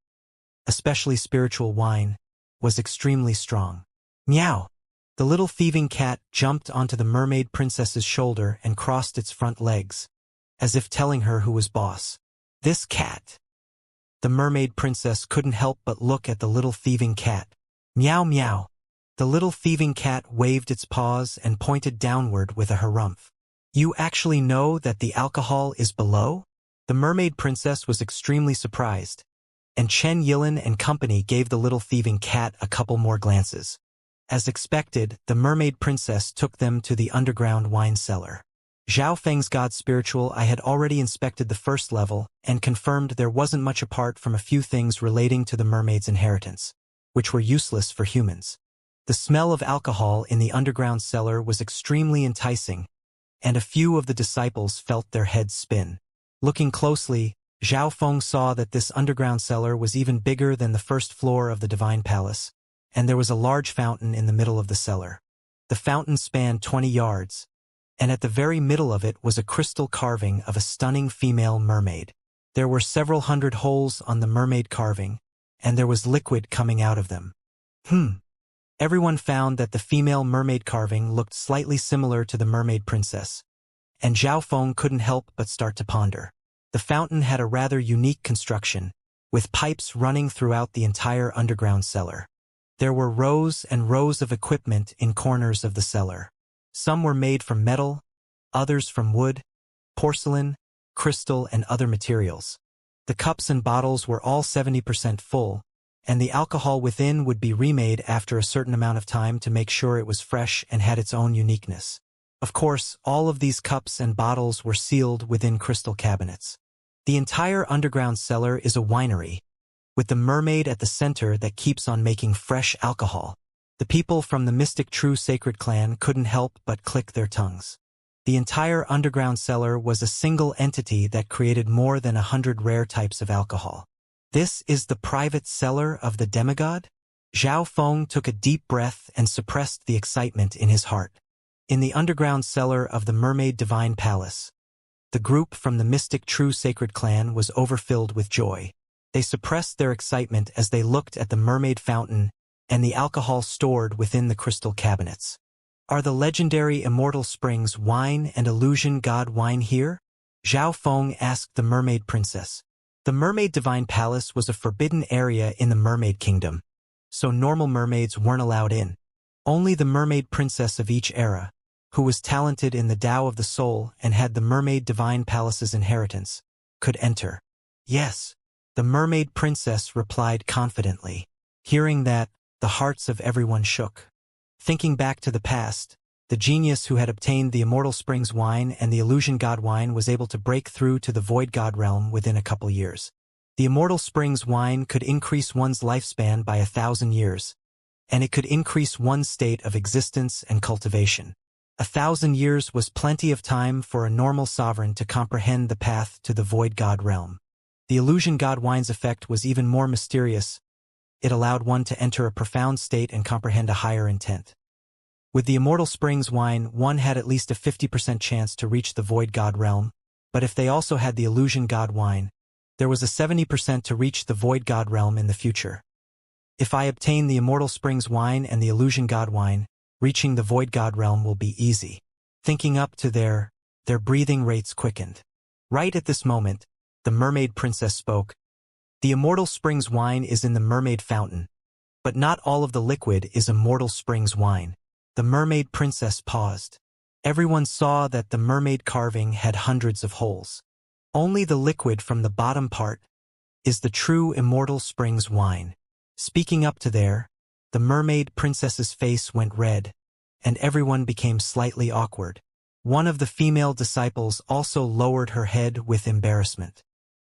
especially spiritual wine, was extremely strong. Meow! The little thieving cat jumped onto the mermaid princess's shoulder and crossed its front legs, as if telling her who was boss. This cat. The mermaid princess couldn't help but look at the little thieving cat. Meow meow. The little thieving cat waved its paws and pointed downward with a harumph. You actually know that the alcohol is below? The mermaid princess was extremely surprised, and Chen Yilin and company gave the little thieving cat a couple more glances. As expected, the mermaid princess took them to the underground wine cellar. Zhao Feng's God Spiritual I had already inspected the first level and confirmed there wasn't much apart from a few things relating to the mermaid's inheritance, which were useless for humans. The smell of alcohol in the underground cellar was extremely enticing, and a few of the disciples felt their heads spin. Looking closely, Zhao Feng saw that this underground cellar was even bigger than the first floor of the Divine Palace, and there was a large fountain in the middle of the cellar. The fountain spanned 20 yards, and at the very middle of it was a crystal carving of a stunning female mermaid. There were several hundred holes on the mermaid carving, and there was liquid coming out of them. Everyone found that the female mermaid carving looked slightly similar to the mermaid princess, and Zhao Feng couldn't help but start to ponder. The fountain had a rather unique construction, with pipes running throughout the entire underground cellar. There were rows and rows of equipment in corners of the cellar. Some were made from metal, others from wood, porcelain, crystal, and other materials. The cups and bottles were all 70% full, and the alcohol within would be remade after a certain amount of time to make sure it was fresh and had its own uniqueness. Of course, all of these cups and bottles were sealed within crystal cabinets. The entire underground cellar is a winery, with the mermaid at the center that keeps on making fresh alcohol. The people from the mystic true sacred clan couldn't help but click their tongues. The entire underground cellar was a single entity that created more than 100 rare types of alcohol. This is the private cellar of the demigod? Zhao Feng took a deep breath and suppressed the excitement in his heart. In the underground cellar of the Mermaid Divine Palace, the group from the mystic true sacred clan was overfilled with joy. They suppressed their excitement as they looked at the mermaid fountain and the alcohol stored within the crystal cabinets. Are the legendary Immortal Springs wine and illusion god wine here? Zhao Feng asked the mermaid princess. The Mermaid Divine Palace was a forbidden area in the Mermaid Kingdom, so normal mermaids weren't allowed in. Only the mermaid princess of each era, who was talented in the Tao of the Soul and had the Mermaid Divine Palace's inheritance, could enter. Yes, the mermaid princess replied confidently. Hearing that, the hearts of everyone shook. Thinking back to the past, the genius who had obtained the Immortal Springs wine and the Illusion God wine was able to break through to the Void God realm within a couple years. The Immortal Springs wine could increase one's lifespan by 1,000 years, and it could increase one's state of existence and cultivation. 1,000 years was plenty of time for a normal sovereign to comprehend the path to the Void God realm. The Illusion God wine's effect was even more mysterious. It allowed one to enter a profound state and comprehend a higher intent. With the Immortal Springs wine, one had at least a 50% chance to reach the Void God realm, but if they also had the Illusion God wine, there was a 70% to reach the Void God realm in the future. If I obtain the Immortal Springs wine and the Illusion God wine, reaching the Void God realm will be easy. Thinking up to their breathing rates quickened. Right at this moment, the mermaid princess spoke. The Immortal Springs wine is in the mermaid fountain, but not all of the liquid is Immortal Springs wine. The mermaid princess paused. Everyone saw that the mermaid carving had hundreds of holes. Only the liquid from the bottom part is the true Immortal Springs wine. Speaking up to the mermaid princess's face went red, and everyone became slightly awkward. One of the female disciples also lowered her head with embarrassment.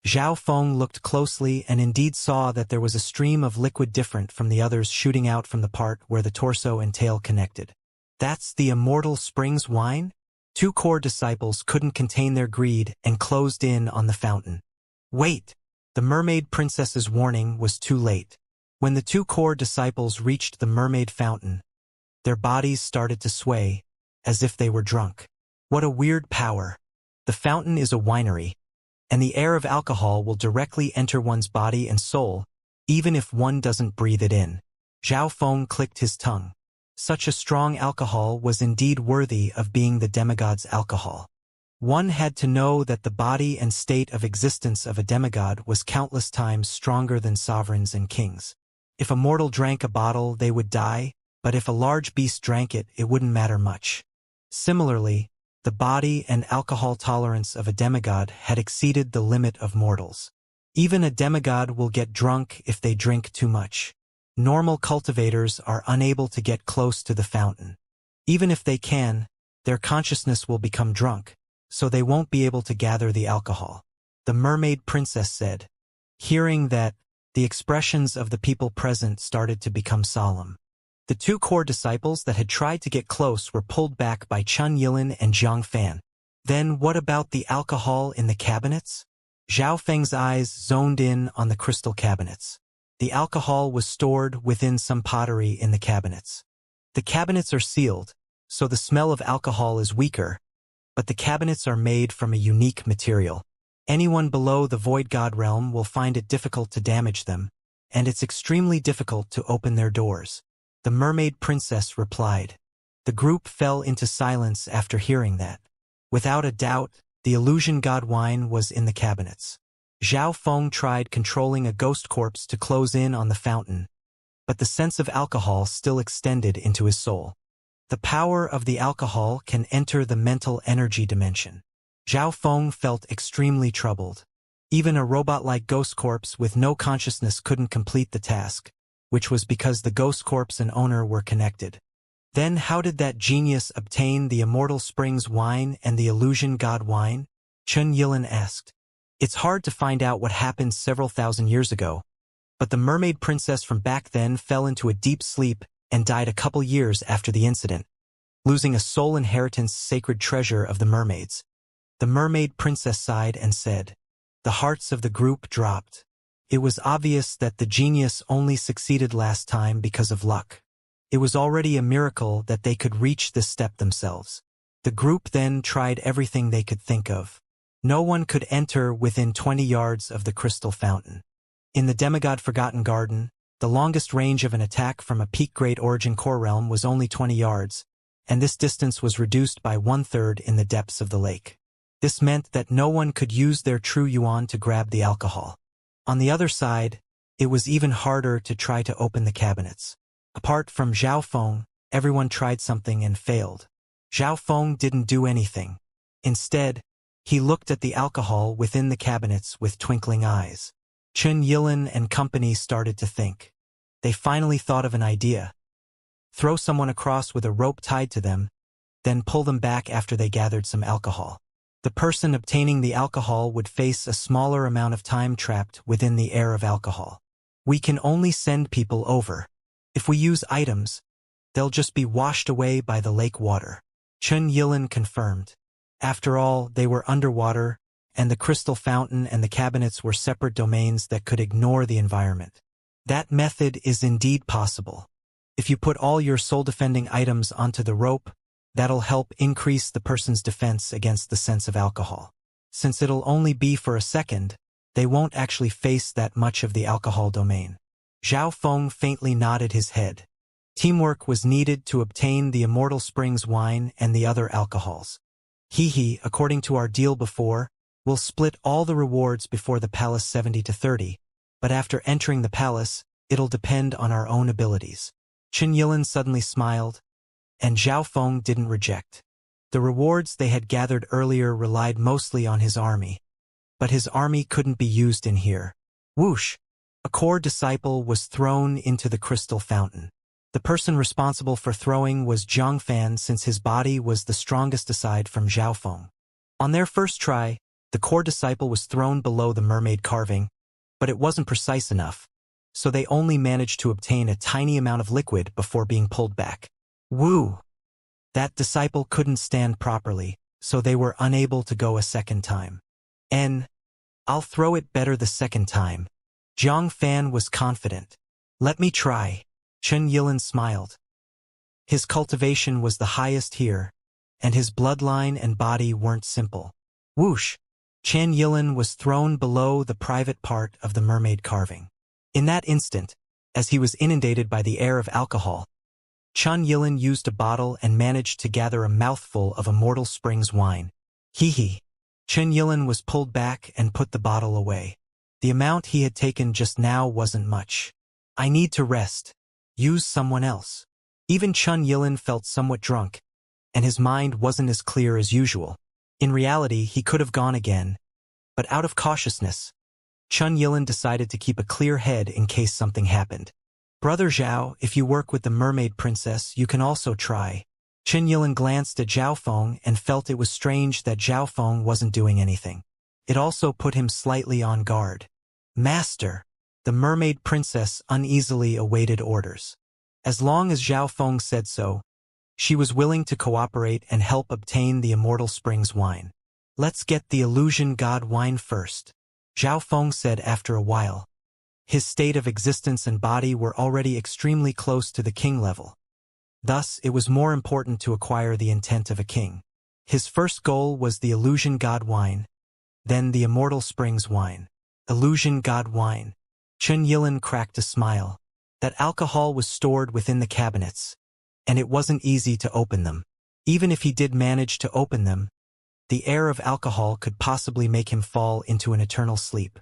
Zhao Feng looked closely and indeed saw that there was a stream of liquid different from the others shooting out from the part where the torso and tail connected. That's the Immortal Springs wine? Two core disciples couldn't contain their greed and closed in on the fountain. Wait! The mermaid princess's warning was too late. When the two core disciples reached the mermaid fountain, their bodies started to sway, as if they were drunk. What a weird power. The fountain is a winery, and the air of alcohol will directly enter one's body and soul, even if one doesn't breathe it in. Zhao Feng clicked his tongue. Such a strong alcohol was indeed worthy of being the demigod's alcohol. One had to know that the body and state of existence of a demigod was countless times stronger than sovereigns and kings. If a mortal drank a bottle, they would die, but if a large beast drank it, it wouldn't matter much. Similarly, the body and alcohol tolerance of a demigod had exceeded the limit of mortals. Even a demigod will get drunk if they drink too much. Normal cultivators are unable to get close to the fountain. Even if they can, their consciousness will become drunk, so they won't be able to gather the alcohol. The mermaid princess said. Hearing that, the expressions of the people present started to become solemn. The two core disciples that had tried to get close were pulled back by Chun Yilin and Zhang Fan. Then what about the alcohol in the cabinets? Zhao Feng's eyes zoned in on the crystal cabinets. The alcohol was stored within some pottery in the cabinets. The cabinets are sealed, so the smell of alcohol is weaker, but the cabinets are made from a unique material. Anyone below the Void God realm will find it difficult to damage them, and it's extremely difficult to open their doors. The mermaid princess replied. The group fell into silence after hearing that. Without a doubt, the illusion god wine was in the cabinets. Zhao Feng tried controlling a ghost corpse to close in on the fountain, but the sense of alcohol still extended into his soul. The power of the alcohol can enter the mental energy dimension. Zhao Feng felt extremely troubled. Even a robot-like ghost corpse with no consciousness couldn't complete the task, which was because the ghost corpse and owner were connected. Then how did that genius obtain the Immortal Springs wine and the illusion god wine? Chun Yilin asked. It's hard to find out what happened several thousand years ago, but the mermaid princess from back then fell into a deep sleep and died a couple years after the incident, losing a soul inheritance sacred treasure of the mermaids. The mermaid princess sighed and said. The hearts of the group dropped. It was obvious that the genius only succeeded last time because of luck. It was already a miracle that they could reach this step themselves. The group then tried everything they could think of. No one could enter within 20 yards of the crystal fountain. In the demigod Forgotten Garden, the longest range of an attack from a peak Great Origin core realm was only 20 yards, and this distance was reduced by 1/3 in the depths of the lake. This meant that no one could use their true yuan to grab the alcohol. On the other side, it was even harder to try to open the cabinets. Apart from Zhao Feng, everyone tried something and failed. Zhao Feng didn't do anything. Instead, he looked at the alcohol within the cabinets with twinkling eyes. Chun Yilin and company started to think. They finally thought of an idea. Throw someone across with a rope tied to them, then pull them back after they gathered some alcohol. The person obtaining the alcohol would face a smaller amount of time trapped within the air of alcohol. We can only send people over. If we use items, they'll just be washed away by the lake water. Chun Yilin confirmed. After all, they were underwater, and the crystal fountain and the cabinets were separate domains that could ignore the environment. That method is indeed possible. If you put all your soul-defending items onto the rope, that'll help increase the person's defense against the sense of alcohol. Since it'll only be for a second, they won't actually face that much of the alcohol domain. Zhao Feng faintly nodded his head. Teamwork was needed to obtain the Immortal Springs wine and the other alcohols. According to our deal before, we'll split all the rewards before the palace 70-30, but after entering the palace, it'll depend on our own abilities. Chun Yilin suddenly smiled, and Zhao Feng didn't reject. The rewards they had gathered earlier relied mostly on his army, but his army couldn't be used in here. Whoosh! A core disciple was thrown into the crystal fountain. The person responsible for throwing was Zhang Fan, since his body was the strongest aside from Zhao Feng. On their first try, the core disciple was thrown below the mermaid carving, but it wasn't precise enough, so they only managed to obtain a tiny amount of liquid before being pulled back. Woo! That disciple couldn't stand properly, so they were unable to go a second time. I'll throw it better the second time. Zhang Fan was confident. Let me try. Chen Yilin smiled. His cultivation was the highest here, and his bloodline and body weren't simple. Whoosh! Chen Yilin was thrown below the private part of the mermaid carving. In that instant, as he was inundated by the air of alcohol, Chen Yilin used a bottle and managed to gather a mouthful of Immortal Springs wine. Hee. Chen Yilin was pulled back and put the bottle away. The amount he had taken just now wasn't much. I need to rest. Use someone else. Even Chen Yilin felt somewhat drunk, and his mind wasn't as clear as usual. In reality, he could have gone again, but out of cautiousness, Chen Yilin decided to keep a clear head in case something happened. Brother Zhao, if you work with the mermaid princess, you can also try. Chen Yilin glanced at Zhao Feng and felt it was strange that Zhao Feng wasn't doing anything. It also put him slightly on guard. Master, the mermaid princess uneasily awaited orders. As long as Zhao Feng said so, she was willing to cooperate and help obtain the Immortal Springs wine. Let's get the illusion god wine first, Zhao Feng said after a while. His state of existence and body were already extremely close to the king level. Thus, it was more important to acquire the intent of a king. His first goal was the illusion god wine, then the Immortal Springs wine. Illusion god wine. Chen Yilin cracked a smile. That alcohol was stored within the cabinets, and it wasn't easy to open them. Even if he did manage to open them, the air of alcohol could possibly make him fall into an eternal sleep.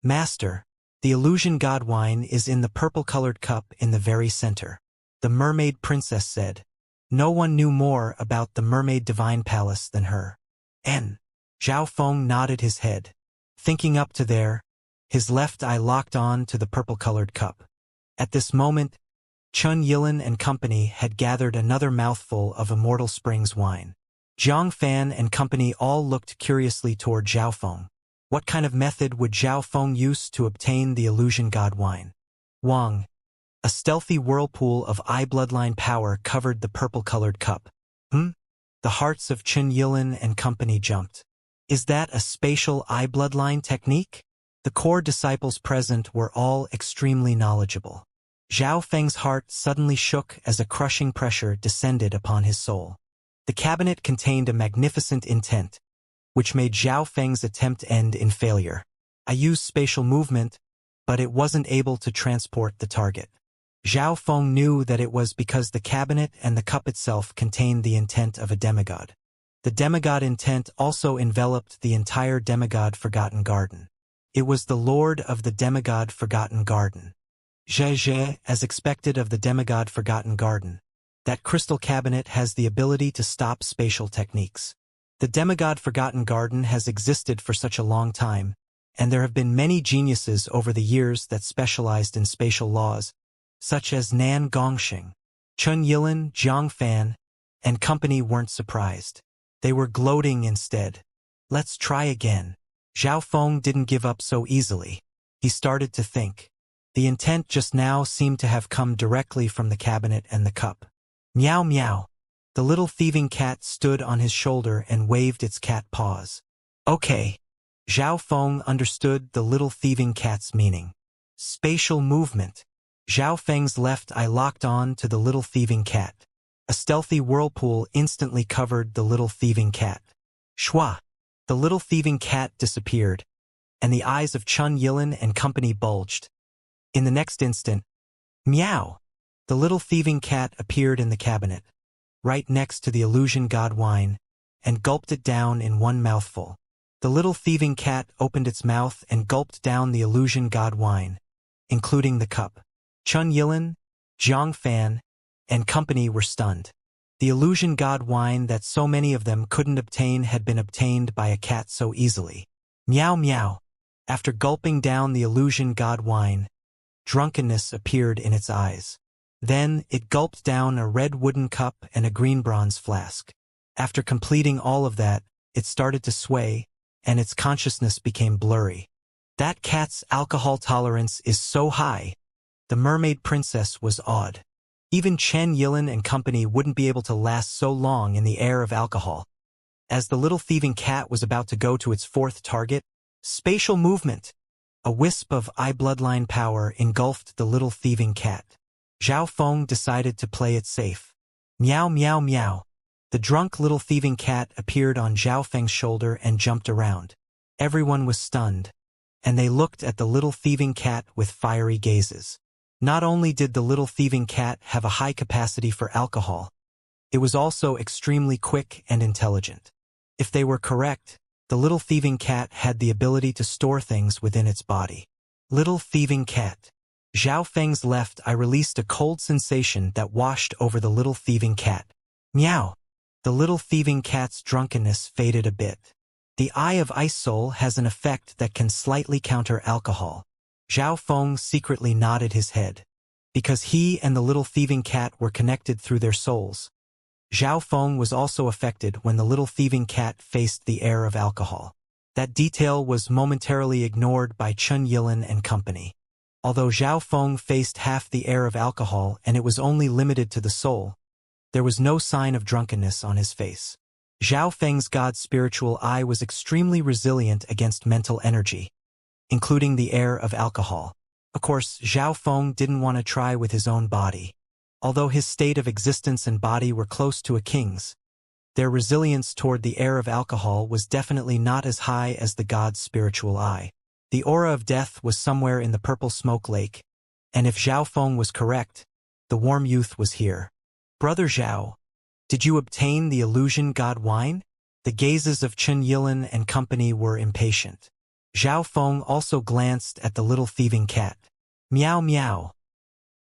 Master, the illusion god wine is in the purple-colored cup in the very center, the mermaid princess said. No one knew more about the mermaid divine palace than her. Zhao Feng nodded his head. Thinking up to there, his left eye locked on to the purple-colored cup. At this moment, Chen Yilin and company had gathered another mouthful of Immortal Springs wine. Zhang Fan and company all looked curiously toward Zhao Feng. What kind of method would Zhao Feng use to obtain the illusion god wine? Wang. A stealthy whirlpool of eye bloodline power covered the purple-colored cup. The hearts of Chen Yilin and company jumped. Is that a spatial eye bloodline technique? The core disciples present were all extremely knowledgeable. Zhao Feng's heart suddenly shook as a crushing pressure descended upon his soul. The cabinet contained a magnificent intent, which made Zhao Feng's attempt end in failure. I used spatial movement, but it wasn't able to transport the target. Zhao Feng knew that it was because the cabinet and the cup itself contained the intent of a demigod. The demigod intent also enveloped the entire demigod Forgotten Garden. It was the lord of the demigod Forgotten Garden. Zhe, as expected of the demigod Forgotten Garden. That crystal cabinet has the ability to stop spatial techniques. The demigod Forgotten Garden has existed for such a long time, and there have been many geniuses over the years that specialized in spatial laws, such as Nan Gongxing. Chen Yilin, Zhang Fan, and company weren't surprised. They were gloating instead. Let's try again. Zhao Feng didn't give up so easily. He started to think. The intent just now seemed to have come directly from the cabinet and the cup. Meow meow. The little thieving cat stood on his shoulder and waved its cat paws. Okay. Zhao Feng understood the little thieving cat's meaning. Spatial movement. Zhao Feng's left eye locked on to the little thieving cat. A stealthy whirlpool instantly covered the little thieving cat. Shwa! The little thieving cat disappeared, and the eyes of Chen Yilin and company bulged. In the next instant, meow! The little thieving cat appeared in the cabinet, right next to the illusion god wine, and gulped it down in one mouthful. The little thieving cat opened its mouth and gulped down the illusion god wine, including the cup. Chen Yilin, Zhang Fan, and company were stunned. The illusion god wine that so many of them couldn't obtain had been obtained by a cat so easily. Meow meow. After gulping down the illusion god wine, drunkenness appeared in its eyes. Then it gulped down a red wooden cup and a green bronze flask. After completing all of that, it started to sway, and its consciousness became blurry. That cat's alcohol tolerance is so high. The mermaid princess was awed. Even Chen Yilin and company wouldn't be able to last so long in the air of alcohol. As the little thieving cat was about to go to its fourth target, Spatial movement. A wisp of eye bloodline power engulfed the little thieving cat. Zhao Feng decided to play it safe. Meow meow meow. The drunk little thieving cat appeared on Zhao Feng's shoulder and jumped around. Everyone was stunned, and they looked at the little thieving cat with fiery gazes. Not only did the little thieving cat have a high capacity for alcohol, it was also extremely quick and intelligent. If they were correct, the little thieving cat had the ability to store things within its body. Little thieving cat. Zhao Feng's left eye released a cold sensation that washed over the little thieving cat. Meow. The little thieving cat's drunkenness faded a bit. The Eye of Ice Soul has an effect that can slightly counter alcohol. Zhao Feng secretly nodded his head. Because he and the little thieving cat were connected through their souls, Zhao Feng was also affected when the little thieving cat faced the air of alcohol. That detail was momentarily ignored by Chun Yilin and company. Although Zhao Feng faced half the air of alcohol and it was only limited to the soul, there was no sign of drunkenness on his face. Zhao Feng's God's spiritual eye was extremely resilient against mental energy, including the air of alcohol. Of course, Zhao Feng didn't want to try with his own body. Although his state of existence and body were close to a king's, their resilience toward the air of alcohol was definitely not as high as the God's spiritual eye. The aura of death was somewhere in the purple smoke lake, and if Zhao Feng was correct, the warm youth was here. Brother Zhao, did you obtain the illusion god wine? The gazes of Chun Yilin and company were impatient. Zhao Feng also glanced at the little thieving cat. Meow meow.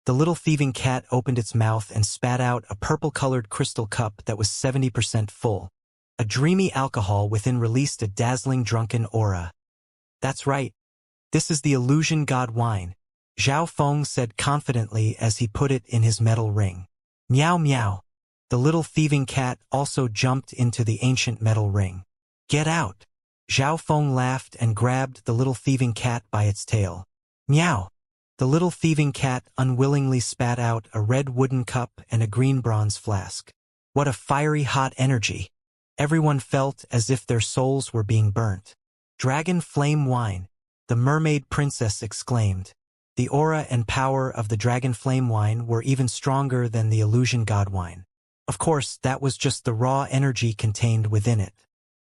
The little thieving cat opened its mouth and spat out a purple-colored crystal cup that was 70% full. A dreamy alcohol within released a dazzling drunken aura. That's right. This is the illusion god wine, Zhao Feng said confidently as he put it in his metal ring. Meow meow. The little thieving cat also jumped into the ancient metal ring. Get out. Zhao Feng laughed and grabbed the little thieving cat by its tail. Meow. The little thieving cat unwillingly spat out a red wooden cup and a green bronze flask. What a fiery hot energy. Everyone felt as if their souls were being burnt. Dragon flame wine, the mermaid princess exclaimed. The aura and power of the dragon flame wine were even stronger than the illusion god wine. Of course, that was just the raw energy contained within it.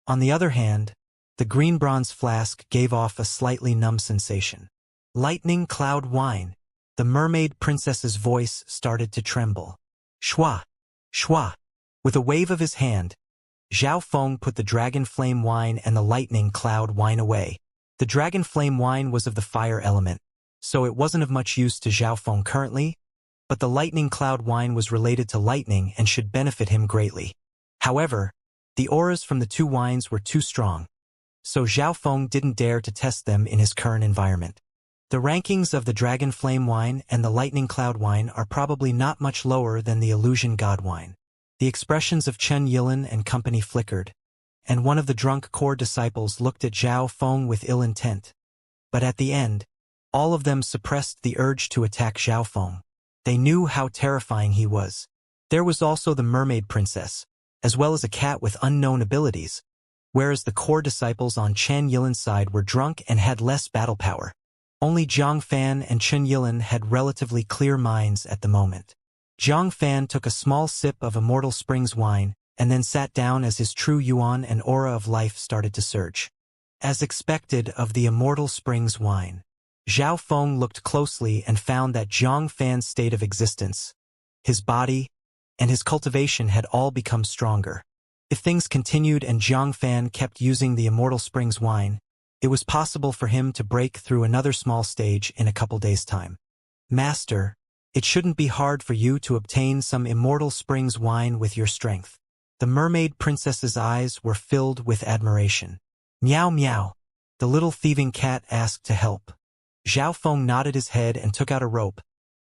On the other hand, the green bronze flask gave off a slightly numb sensation. Lightning cloud wine. The mermaid princess's voice started to tremble. Shwa! Shwa! With a wave of his hand, Zhao Feng put the dragon flame wine and the lightning cloud wine away. The dragon flame wine was of the fire element, so it wasn't of much use to Zhao Feng currently, but the lightning cloud wine was related to lightning and should benefit him greatly. However, the auras from the two wines were too strong, so Zhao Feng didn't dare to test them in his current environment. The rankings of the Dragon Flame Wine and the Lightning Cloud Wine are probably not much lower than the Illusion God Wine. The expressions of Chun Yilin and company flickered, and one of the drunk core disciples looked at Zhao Feng with ill intent. But at the end, all of them suppressed the urge to attack Zhao Feng. They knew how terrifying he was. There was also the mermaid princess, as well as a cat with unknown abilities, whereas the core disciples on Chan Yilin's side were drunk and had less battle power. Only Zhang Fan and Chun Yilin had relatively clear minds at the moment. Zhang Fan took a small sip of Immortal Springs wine and then sat down as his true yuan and aura of life started to surge. As expected of the Immortal Springs wine, Zhao Feng looked closely and found that Zhang Fan's state of existence, his body, and his cultivation had all become stronger. If things continued and Zhang Fan kept using the Immortal Springs wine, it was possible for him to break through another small stage in a couple days' time. Master, it shouldn't be hard for you to obtain some Immortal Springs wine with your strength. The mermaid princess's eyes were filled with admiration. Meow meow. The little thieving cat asked to help. Zhao Feng nodded his head and took out a rope,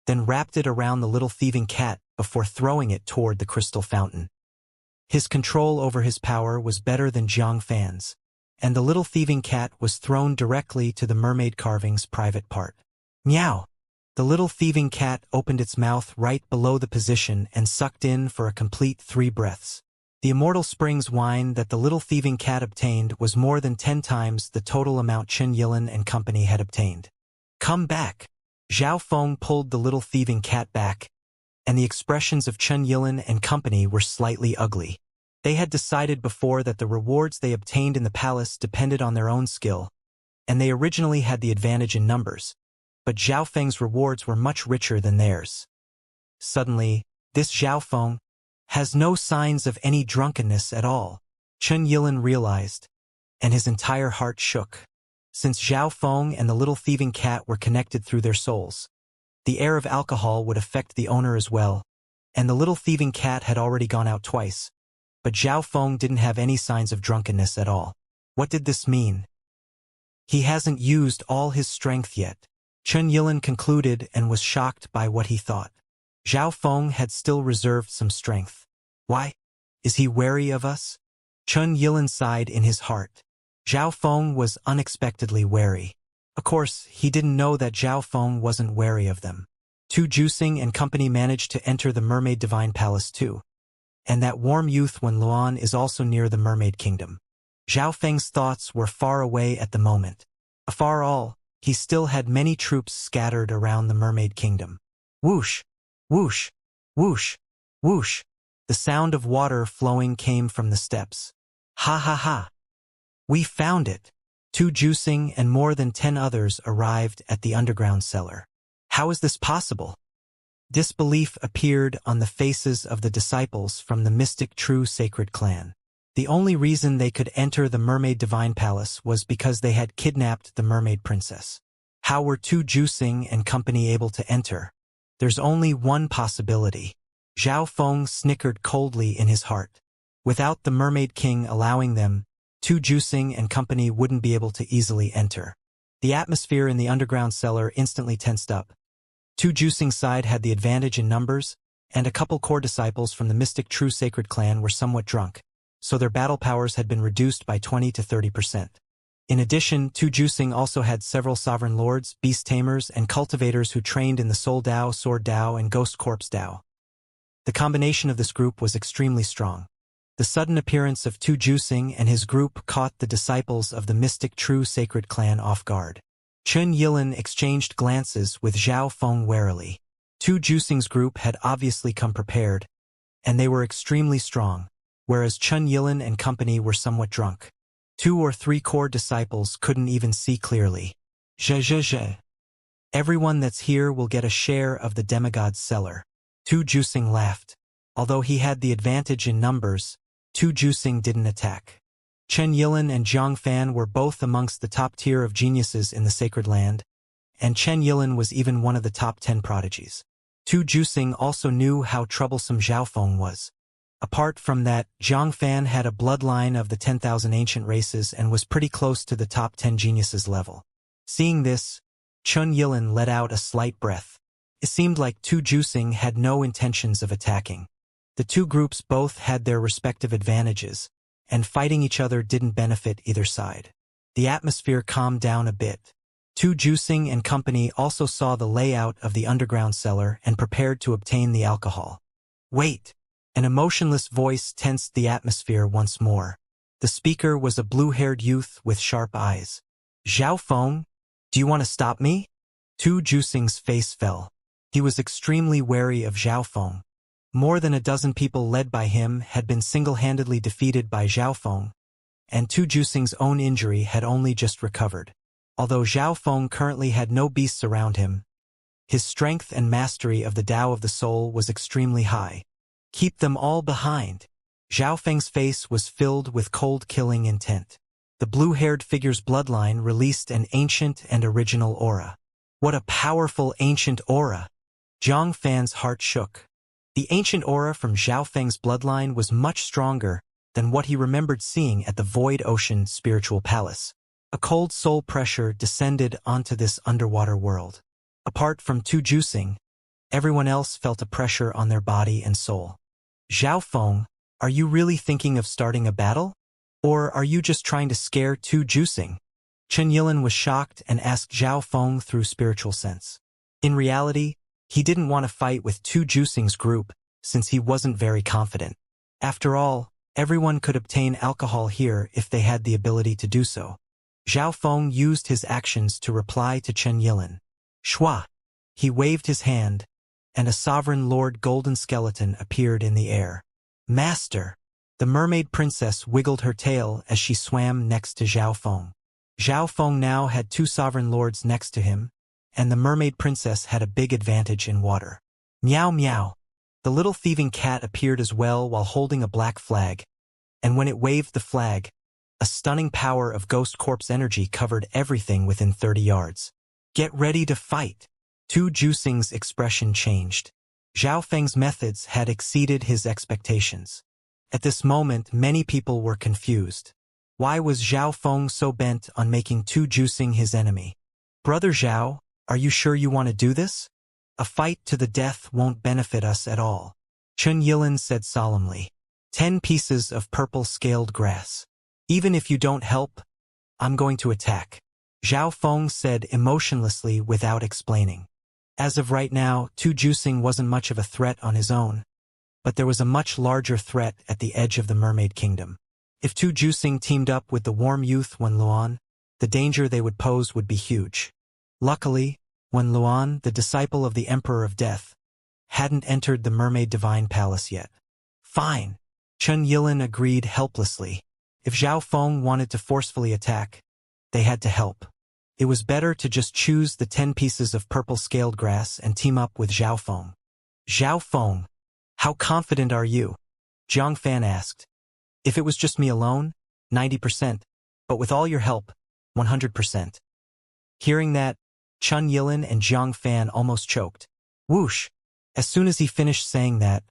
then wrapped it around the little thieving cat before throwing it toward the crystal fountain. His control over his power was better than Zhang Fan's, and the little thieving cat was thrown directly to the mermaid carving's private part. Meow! The little thieving cat opened its mouth right below the position and sucked in for a complete 3 breaths. The immortal springs wine that the little thieving cat obtained was more than 10 times the total amount Chen Yilin and company had obtained. Come back. Zhao Feng pulled the little thieving cat back, and the expressions of Chen Yilin and company were slightly ugly. They had decided before that the rewards they obtained in the palace depended on their own skill, and they originally had the advantage in numbers, but Zhao Feng's rewards were much richer than theirs. Suddenly, this Zhao Feng has no signs of any drunkenness at all, Chen Yilin realized, and his entire heart shook. Since Zhao Feng and the little thieving cat were connected through their souls, the air of alcohol would affect the owner as well, and the little thieving cat had already gone out twice, but Zhao Feng didn't have any signs of drunkenness at all. What did this mean? He hasn't used all his strength yet, Chen Yilin concluded and was shocked by what he thought. Zhao Feng had still reserved some strength. Why? Is he wary of us? Chen Yilin sighed in his heart. Zhao Feng was unexpectedly wary. Of course, he didn't know that Zhao Feng wasn't wary of them. Tu Juicing and company managed to enter the Mermaid Divine Palace too. And that warm youth Wen Luan is also near the Mermaid Kingdom. Zhao Feng's thoughts were far away at the moment. Afar all, he still had many troops scattered around the Mermaid Kingdom. Whoosh! Whoosh! Whoosh! Whoosh! The sound of water flowing came from the steps. Ha ha ha! We found it! Tu Juicing and more than 10 others arrived at the underground cellar. How is this possible? Disbelief appeared on the faces of the disciples from the mystic true sacred clan. The only reason they could enter the Mermaid Divine Palace was because they had kidnapped the Mermaid Princess. How were Tu Juicing and company able to enter? There's only one possibility. Zhao Feng snickered coldly in his heart. Without the Mermaid King allowing them, Tu Juicing and company wouldn't be able to easily enter. The atmosphere in the underground cellar instantly tensed up. Tu Juicing's side had the advantage in numbers, and a couple core disciples from the mystic true sacred clan were somewhat drunk, so their battle powers had been reduced by 20 to 30%. In addition, Tu Juicing also had several sovereign lords, beast tamers, and cultivators who trained in the Soul Dao, Sword Dao, and Ghost Corpse Dao. The combination of this group was extremely strong. The sudden appearance of Tu Juicing and his group caught the disciples of the mystic true sacred clan off guard. Chen Yilin exchanged glances with Zhao Feng warily. Tu Juicing's group had obviously come prepared, and they were extremely strong, whereas Chen Yilin and company were somewhat drunk. 2 or 3 core disciples couldn't even see clearly. Zhe. Everyone that's here will get a share of the demigod's cellar. Tu Juicing laughed. Although he had the advantage in numbers, Tu Juicing didn't attack. Chen Yilin and Zhang Fan were both amongst the top tier of geniuses in the sacred land, and Chen Yilin was even one of the top 10 prodigies. Tu Juicing also knew how troublesome Zhao Feng was. Apart from that, Zhang Fan had a bloodline of the 10,000 ancient races and was pretty close to the top 10 geniuses level. Seeing this, Chen Yilin let out a slight breath. It seemed like Tu Juicing had no intentions of attacking. The two groups both had their respective advantages, and fighting each other didn't benefit either side. The atmosphere calmed down a bit. Tu Juicing and company also saw the layout of the underground cellar and prepared to obtain the alcohol. Wait! An emotionless voice tensed the atmosphere once more. The speaker was a blue-haired youth with sharp eyes. Zhao Feng, do you want to stop me? Tu Juicing's face fell. He was extremely wary of Zhao Feng. More than a dozen people led by him had been single-handedly defeated by Zhao Feng, and Tu Juicing's own injury had only just recovered. Although Zhao Feng currently had no beasts around him, his strength and mastery of the Tao of the Soul was extremely high. Keep them all behind. Zhao Feng's face was filled with cold killing intent. The blue-haired figure's bloodline released an ancient and original aura. What a powerful ancient aura! Zhang Fan's heart shook. The ancient aura from Zhao Feng's bloodline was much stronger than what he remembered seeing at the Void Ocean Spiritual Palace. A cold soul pressure descended onto this underwater world. Apart from Tu Juicing, everyone else felt a pressure on their body and soul. Zhao Feng, are you really thinking of starting a battle? Or are you just trying to scare Tu Juicing? Chen Yilin was shocked and asked Zhao Feng through spiritual sense. In reality, he didn't want to fight with Tu Juicing's group since he wasn't very confident. After all, Everyone could obtain alcohol here if they had the ability to do so. Zhao Feng used his actions to reply to Chen Yilin. Shua! He waved his hand, and a sovereign lord golden skeleton appeared in the air. Master! The mermaid princess wiggled her tail as she swam next to Zhao Feng. Zhao Feng now had two sovereign lords next to him, and the mermaid princess had a big advantage in water. Meow meow! The little thieving cat appeared as well while holding a black flag, and when it waved the flag, a stunning power of ghost corpse energy covered everything within 30 yards. Get ready to fight! Tu Juxing's expression changed. Zhao Feng's methods had exceeded his expectations. At this moment, many people were confused. Why was Zhao Feng so bent on making Tu Juxing his enemy? Brother Zhao, are you sure you want to do this? A fight to the death won't benefit us at all. Chen Yilin said solemnly. 10 pieces of purple scaled grass. Even if you don't help, I'm going to attack. Zhao Feng said emotionlessly without explaining. As of right now, Tu Juxing wasn't much of a threat on his own, but there was a much larger threat at the edge of the Mermaid Kingdom. If Tu Juxing teamed up with the warm youth Wen Luan, the danger they would pose would be huge. Luckily, Wen Luan, the disciple of the Emperor of Death, hadn't entered the Mermaid Divine Palace yet. Fine. Chen Yilin agreed helplessly. If Zhao Feng wanted to forcefully attack, they had to help. It was better to just choose the 10 pieces of purple scaled grass and team up with Zhao Feng. Zhao Feng, how confident are you? Zhang Fan asked. If it was just me alone, 90%, but with all your help, 100%. Hearing that, Chen Yilin and Zhang Fan almost choked. Whoosh! As soon as he finished saying that,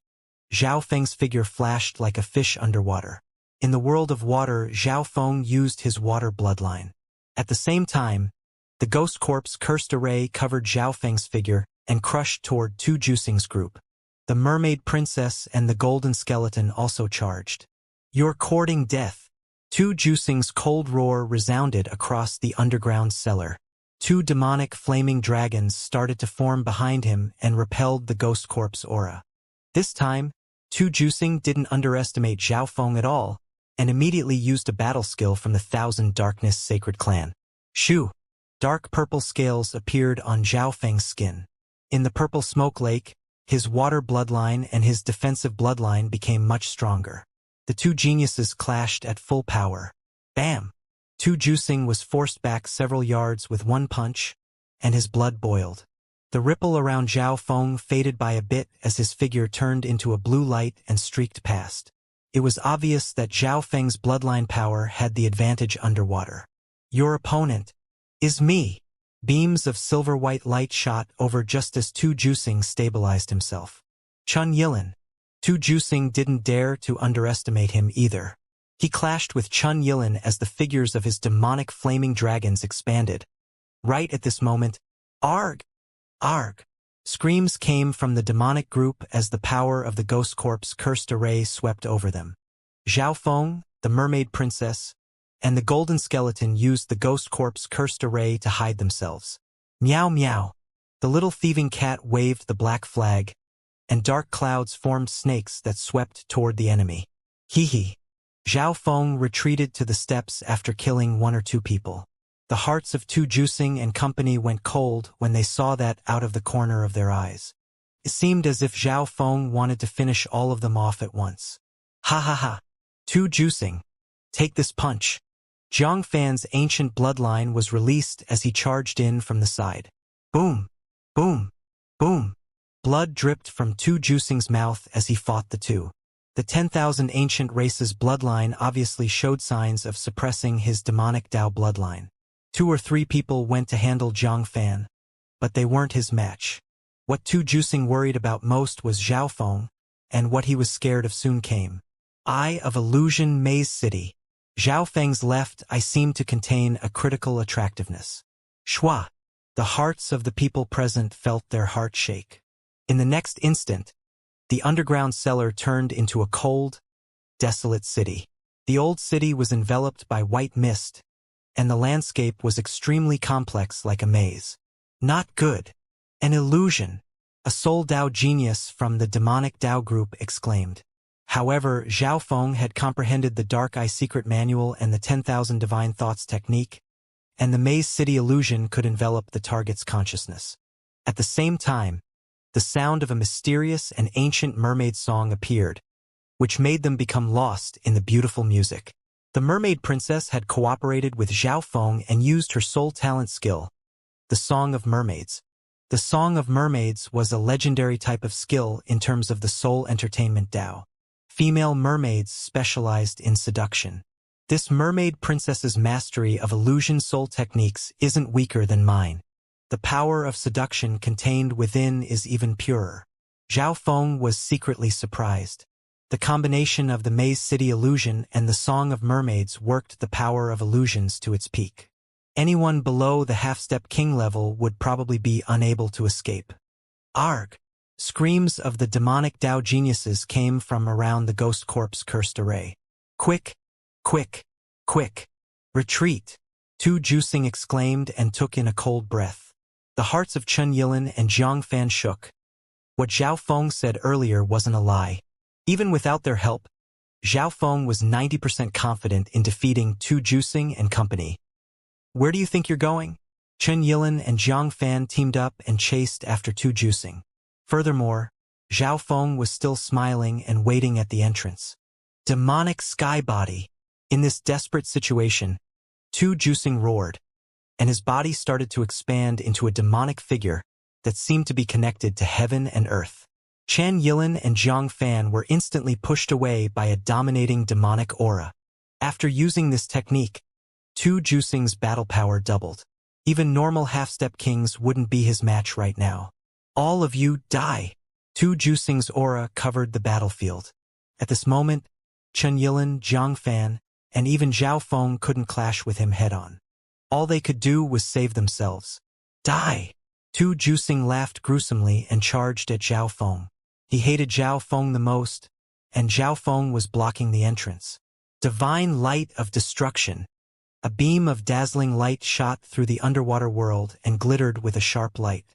Zhao Feng's figure flashed like a fish underwater. In the world of water, Zhao Feng used his water bloodline. At the same time, the ghost corpse cursed array covered Zhao Feng's figure and crushed toward Tu Juxing's group. The mermaid princess and the golden skeleton also charged. You're courting death. Tu Juxing's cold roar resounded across the underground cellar. 2 demonic flaming dragons started to form behind him and repelled the ghost corpse aura. This time, Tu Juxing didn't underestimate Zhao Feng at all, and immediately used a battle skill from the Thousand Darkness Sacred Clan. Shoo! Dark purple scales appeared on Zhao Feng's skin. In the purple smoke lake, his water bloodline and his defensive bloodline became much stronger. The two geniuses clashed at full power. Bam! Tu Juxing was forced back several yards with one punch, and his blood boiled. The ripple around Zhao Feng faded by a bit as his figure turned into a blue light and streaked past. It was obvious that Zhao Feng's bloodline power had the advantage underwater. Your opponent is me. Beams of silver-white light shot over just as Tu Juxing stabilized himself. Chen Yilin. Tu Juxing didn't dare to underestimate him either. He clashed with Chen Yilin as the figures of his demonic flaming dragons expanded. Right at this moment, Arg! Arg! Screams came from the demonic group as the power of the ghost corpse cursed array swept over them. Zhao Feng, the mermaid princess, and the golden skeleton used the ghost corpse cursed array to hide themselves. Meow meow. The little thieving cat waved the black flag, and dark clouds formed snakes that swept toward the enemy. Hee hee. Zhao Feng retreated to the steps after killing 1 or 2 people. The hearts of Tu Juxing and company went cold when they saw that out of the corner of their eyes. It seemed as if Zhao Feng wanted to finish all of them off at once. Ha ha ha. Tu Juxing, take this punch. Zhang Fan's ancient bloodline was released as he charged in from the side. Boom, boom, boom. Blood dripped from Tu Juxing's mouth as he fought the two. The 10,000 ancient race's bloodline obviously showed signs of suppressing his demonic Dao bloodline. 2 or 3 people went to handle Zhang Fan, but they weren't his match. What Tu Juxing worried about most was Zhao Feng, and what he was scared of soon came. Eye of Illusion Maze City. Zhao Feng's left eye seemed to contain a critical attractiveness. Shua! The hearts of the people present felt their heart shake. In the next instant, the underground cellar turned into a cold, desolate city. The old city was enveloped by white mist, and the landscape was extremely complex like a maze. Not good. An illusion. A soul Dao genius from the demonic Dao group exclaimed. However, Zhao Feng had comprehended the Dark Eye secret manual and the 10,000 divine thoughts technique, and the Maze City illusion could envelop the target's consciousness. At the same time, the sound of a mysterious and ancient mermaid song appeared, which made them become lost in the beautiful music. The mermaid princess had cooperated with Zhao Feng and used her soul talent skill, the Song of Mermaids. The Song of Mermaids was a legendary type of skill in terms of the soul entertainment Dao. Female mermaids specialized in seduction. This mermaid princess's mastery of illusion soul techniques isn't weaker than mine. The power of seduction contained within is even purer. Zhao Feng was secretly surprised. The combination of the Maze City illusion and the Song of Mermaids worked the power of illusions to its peak. Anyone below the half-step king level would probably be unable to escape. Arg! Screams of the demonic Dao geniuses came from around the Ghost Corp's cursed array. Quick! Quick! Quick! Retreat! Tu Juicing exclaimed and took in a cold breath. The hearts of Chen Yilin and Jiang Fan shook. What Zhao Feng said earlier wasn't a lie. Even without their help, Zhao Feng was 90% confident in defeating Tu Juicing and company. Where do you think you're going? Chen Yilin and Jiang Fan teamed up and chased after Tu Juicing. Furthermore, Zhao Feng was still smiling and waiting at the entrance. Demonic sky body. In this desperate situation, Tu Juicing roared, and his body started to expand into a demonic figure that seemed to be connected to heaven and earth. Chen Yilin and Jiang Fan were instantly pushed away by a dominating demonic aura. After using this technique, Tu Juicing's battle power doubled. Even normal half-step kings wouldn't be his match right now. All of you die. Tu Juicing's aura covered the battlefield. At this moment, Chen Yilin, Jiang Fan, and even Zhao Feng couldn't clash with him head-on. All they could do was save themselves. Die! Tu Juicing laughed gruesomely and charged at Zhao Feng. He hated Zhao Feng the most, and Zhao Feng was blocking the entrance. Divine light of destruction. A beam of dazzling light shot through the underwater world and glittered with a sharp light.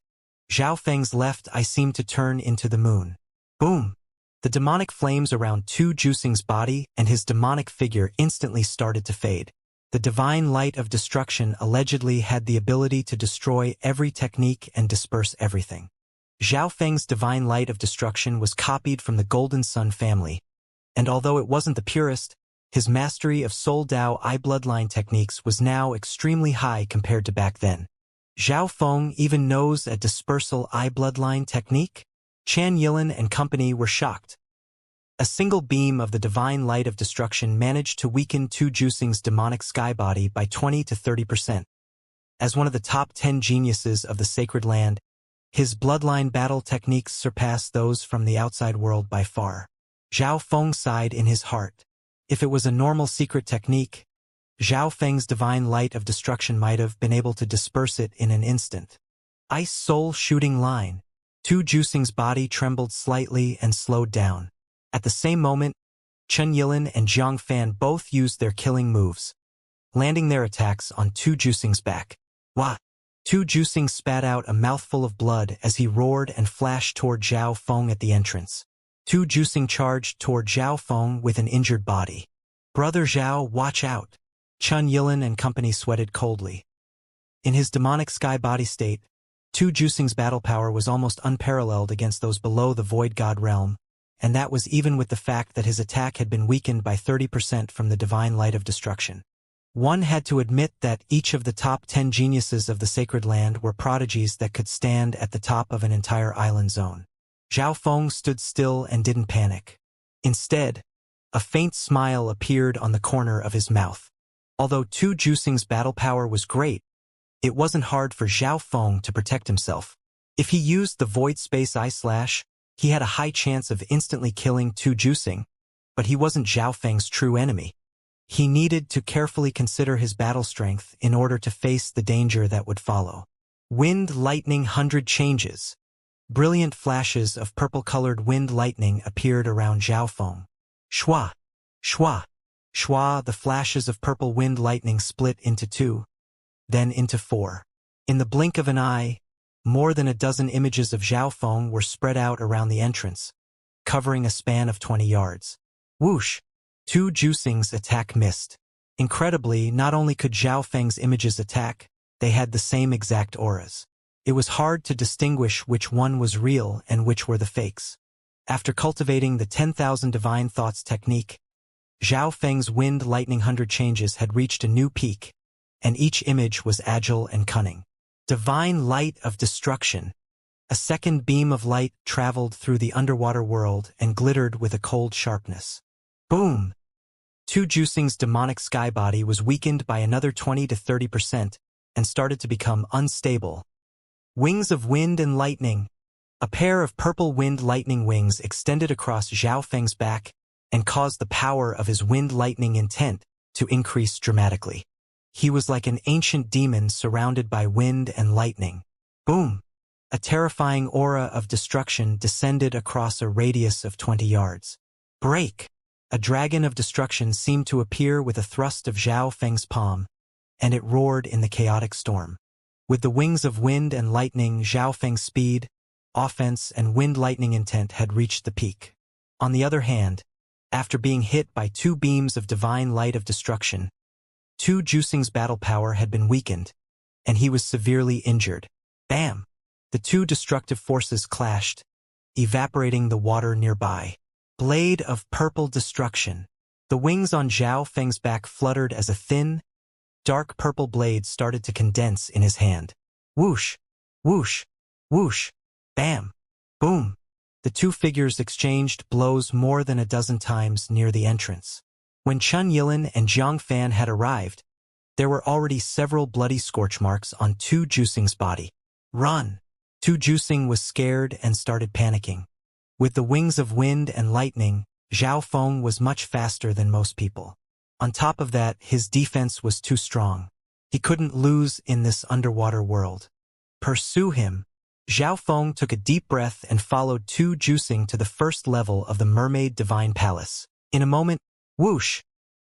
Zhao Feng's left eye seemed to turn into the moon. Boom! The demonic flames around Tu Juicing's body and his demonic figure instantly started to fade. The divine light of destruction allegedly had the ability to destroy every technique and disperse everything. Zhao Feng's divine light of destruction was copied from the Golden Sun family, and although it wasn't the purest, his mastery of Soul Dao Eye bloodline techniques was now extremely high compared to back then. Zhao Feng even knows a dispersal eye bloodline technique? Chen Yilin and company were shocked. A single beam of the divine light of destruction managed to weaken Tu Juicing's demonic sky body by 20 to 30%. As one of the top 10 geniuses of the sacred land, his bloodline battle techniques surpassed those from the outside world by far. Zhao Feng sighed in his heart. If it was a normal secret technique, Zhao Feng's divine light of destruction might have been able to disperse it in an instant. Ice soul shooting line. Tu Juicing's body trembled slightly and slowed down. At the same moment, Chen Yilin and Jiang Fan both used their killing moves, landing their attacks on Tu Juicing's back. Wah! Tu Juicing spat out a mouthful of blood as he roared and flashed toward Zhao Feng at the entrance. Tu Juicing charged toward Zhao Feng with an injured body. Brother Zhao, watch out! Chen Yilin and company sweated coldly. In his demonic sky body state, Tu Juicing's battle power was almost unparalleled against those below the Void God realm, and that was even with the fact that his attack had been weakened by 30% from the divine light of destruction. One had to admit that each of the top 10 geniuses of the sacred land were prodigies that could stand at the top of an entire island zone. Zhao Feng stood still and didn't panic. Instead, a faint smile appeared on the corner of his mouth. Although Tu Juicing's battle power was great, it wasn't hard for Zhao Feng to protect himself. If he used the Void Space Eye Slash, he had a high chance of instantly killing Tu Juicing, but he wasn't Zhao Feng's true enemy. He needed to carefully consider his battle strength in order to face the danger that would follow. Wind lightning 100 changes. Brilliant flashes of purple-colored wind lightning appeared around Zhao Feng. Shwa! Shwa! Shwa! The flashes of purple wind lightning split into 2, then into 4. In the blink of an eye, more than a dozen images of Zhao Feng were spread out around the entrance, covering a span of 20 yards. Whoosh! Two Juicing's attack missed. Incredibly, not only could Zhao Feng's images attack, they had the same exact auras. It was hard to distinguish which one was real and which were the fakes. After cultivating the 10,000 divine thoughts technique, Zhao Feng's wind lightning 100 changes had reached a new peak, and each image was agile and cunning. Divine light of destruction. A second beam of light traveled through the underwater world and glittered with a cold sharpness. Boom! Two Juicing's demonic sky body was weakened by another 20 to 30% and started to become unstable. Wings of wind and lightning. A pair of purple wind lightning wings extended across Zhao Feng's back and caused the power of his wind lightning intent to increase dramatically. He was like an ancient demon surrounded by wind and lightning. Boom! A terrifying aura of destruction descended across a radius of 20 yards. Break! A dragon of destruction seemed to appear with a thrust of Zhao Feng's palm, and it roared in the chaotic storm. With the wings of wind and lightning, Zhao Feng's speed, offense, and wind lightning intent had reached the peak. On the other hand, after being hit by two beams of divine light of destruction, Two Juicing's battle power had been weakened, and he was severely injured. Bam! The two destructive forces clashed, evaporating the water nearby. Blade of purple destruction. The wings on Zhao Feng's back fluttered as a thin, dark purple blade started to condense in his hand. Whoosh! Whoosh! Whoosh! Bam! Boom! The two figures exchanged blows more than a dozen times near the entrance. When Chun Yilin and Jiang Fan had arrived, there were already several bloody scorch marks on Two Juicing's body. Run! Two Juicing was scared and started panicking. With the wings of wind and lightning, Zhao Feng was much faster than most people. On top of that, his defense was too strong. He couldn't lose in this underwater world. Pursue him! Zhao Feng took a deep breath and followed Two Juicing to the first level of the Mermaid Divine Palace. In a moment, whoosh!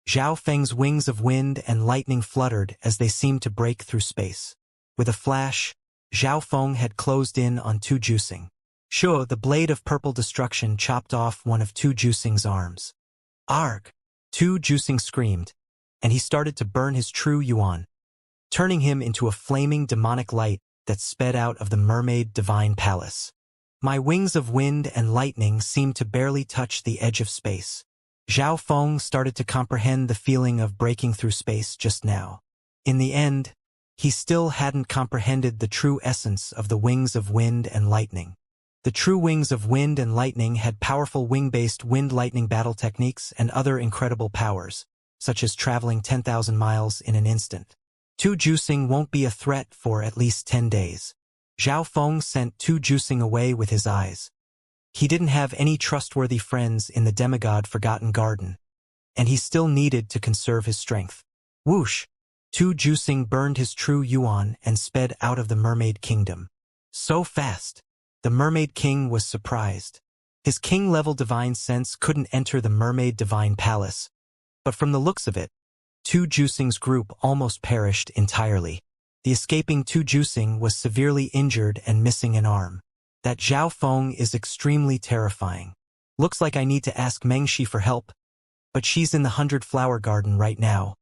Zhao Feng's wings of wind and lightning fluttered as they seemed to break through space. With a flash, Zhao Feng had closed in on Two Juicing. Sure, the blade of purple destruction chopped off one of Two Juicing's arms. Arg! Two Juicing screamed, and he started to burn his true yuan, turning him into a flaming demonic light that sped out of the Mermaid Divine Palace. My wings of wind and lightning seemed to barely touch the edge of space. Zhao Feng started to comprehend the feeling of breaking through space just now. In the end, he still hadn't comprehended the true essence of the wings of wind and lightning. The true wings of wind and lightning had powerful wing-based wind-lightning battle techniques and other incredible powers, such as traveling 10,000 miles in an instant. Two Juicing won't be a threat for at least 10 days. Zhao Feng sent Two Juicing away with his eyes. He didn't have any trustworthy friends in the demigod Forgotten Garden, and he still needed to conserve his strength. Whoosh! Two Juicing burned his true yuan and sped out of the Mermaid Kingdom. So fast! The Mermaid King was surprised. His king-level divine sense couldn't enter the Mermaid Divine Palace, but from the looks of it, Two Juicing's group almost perished entirely. The escaping Two Juicing was severely injured and missing an arm. That Zhao Feng is extremely terrifying. Looks like I need to ask Mengxi for help, but she's in the 100-flower garden right now,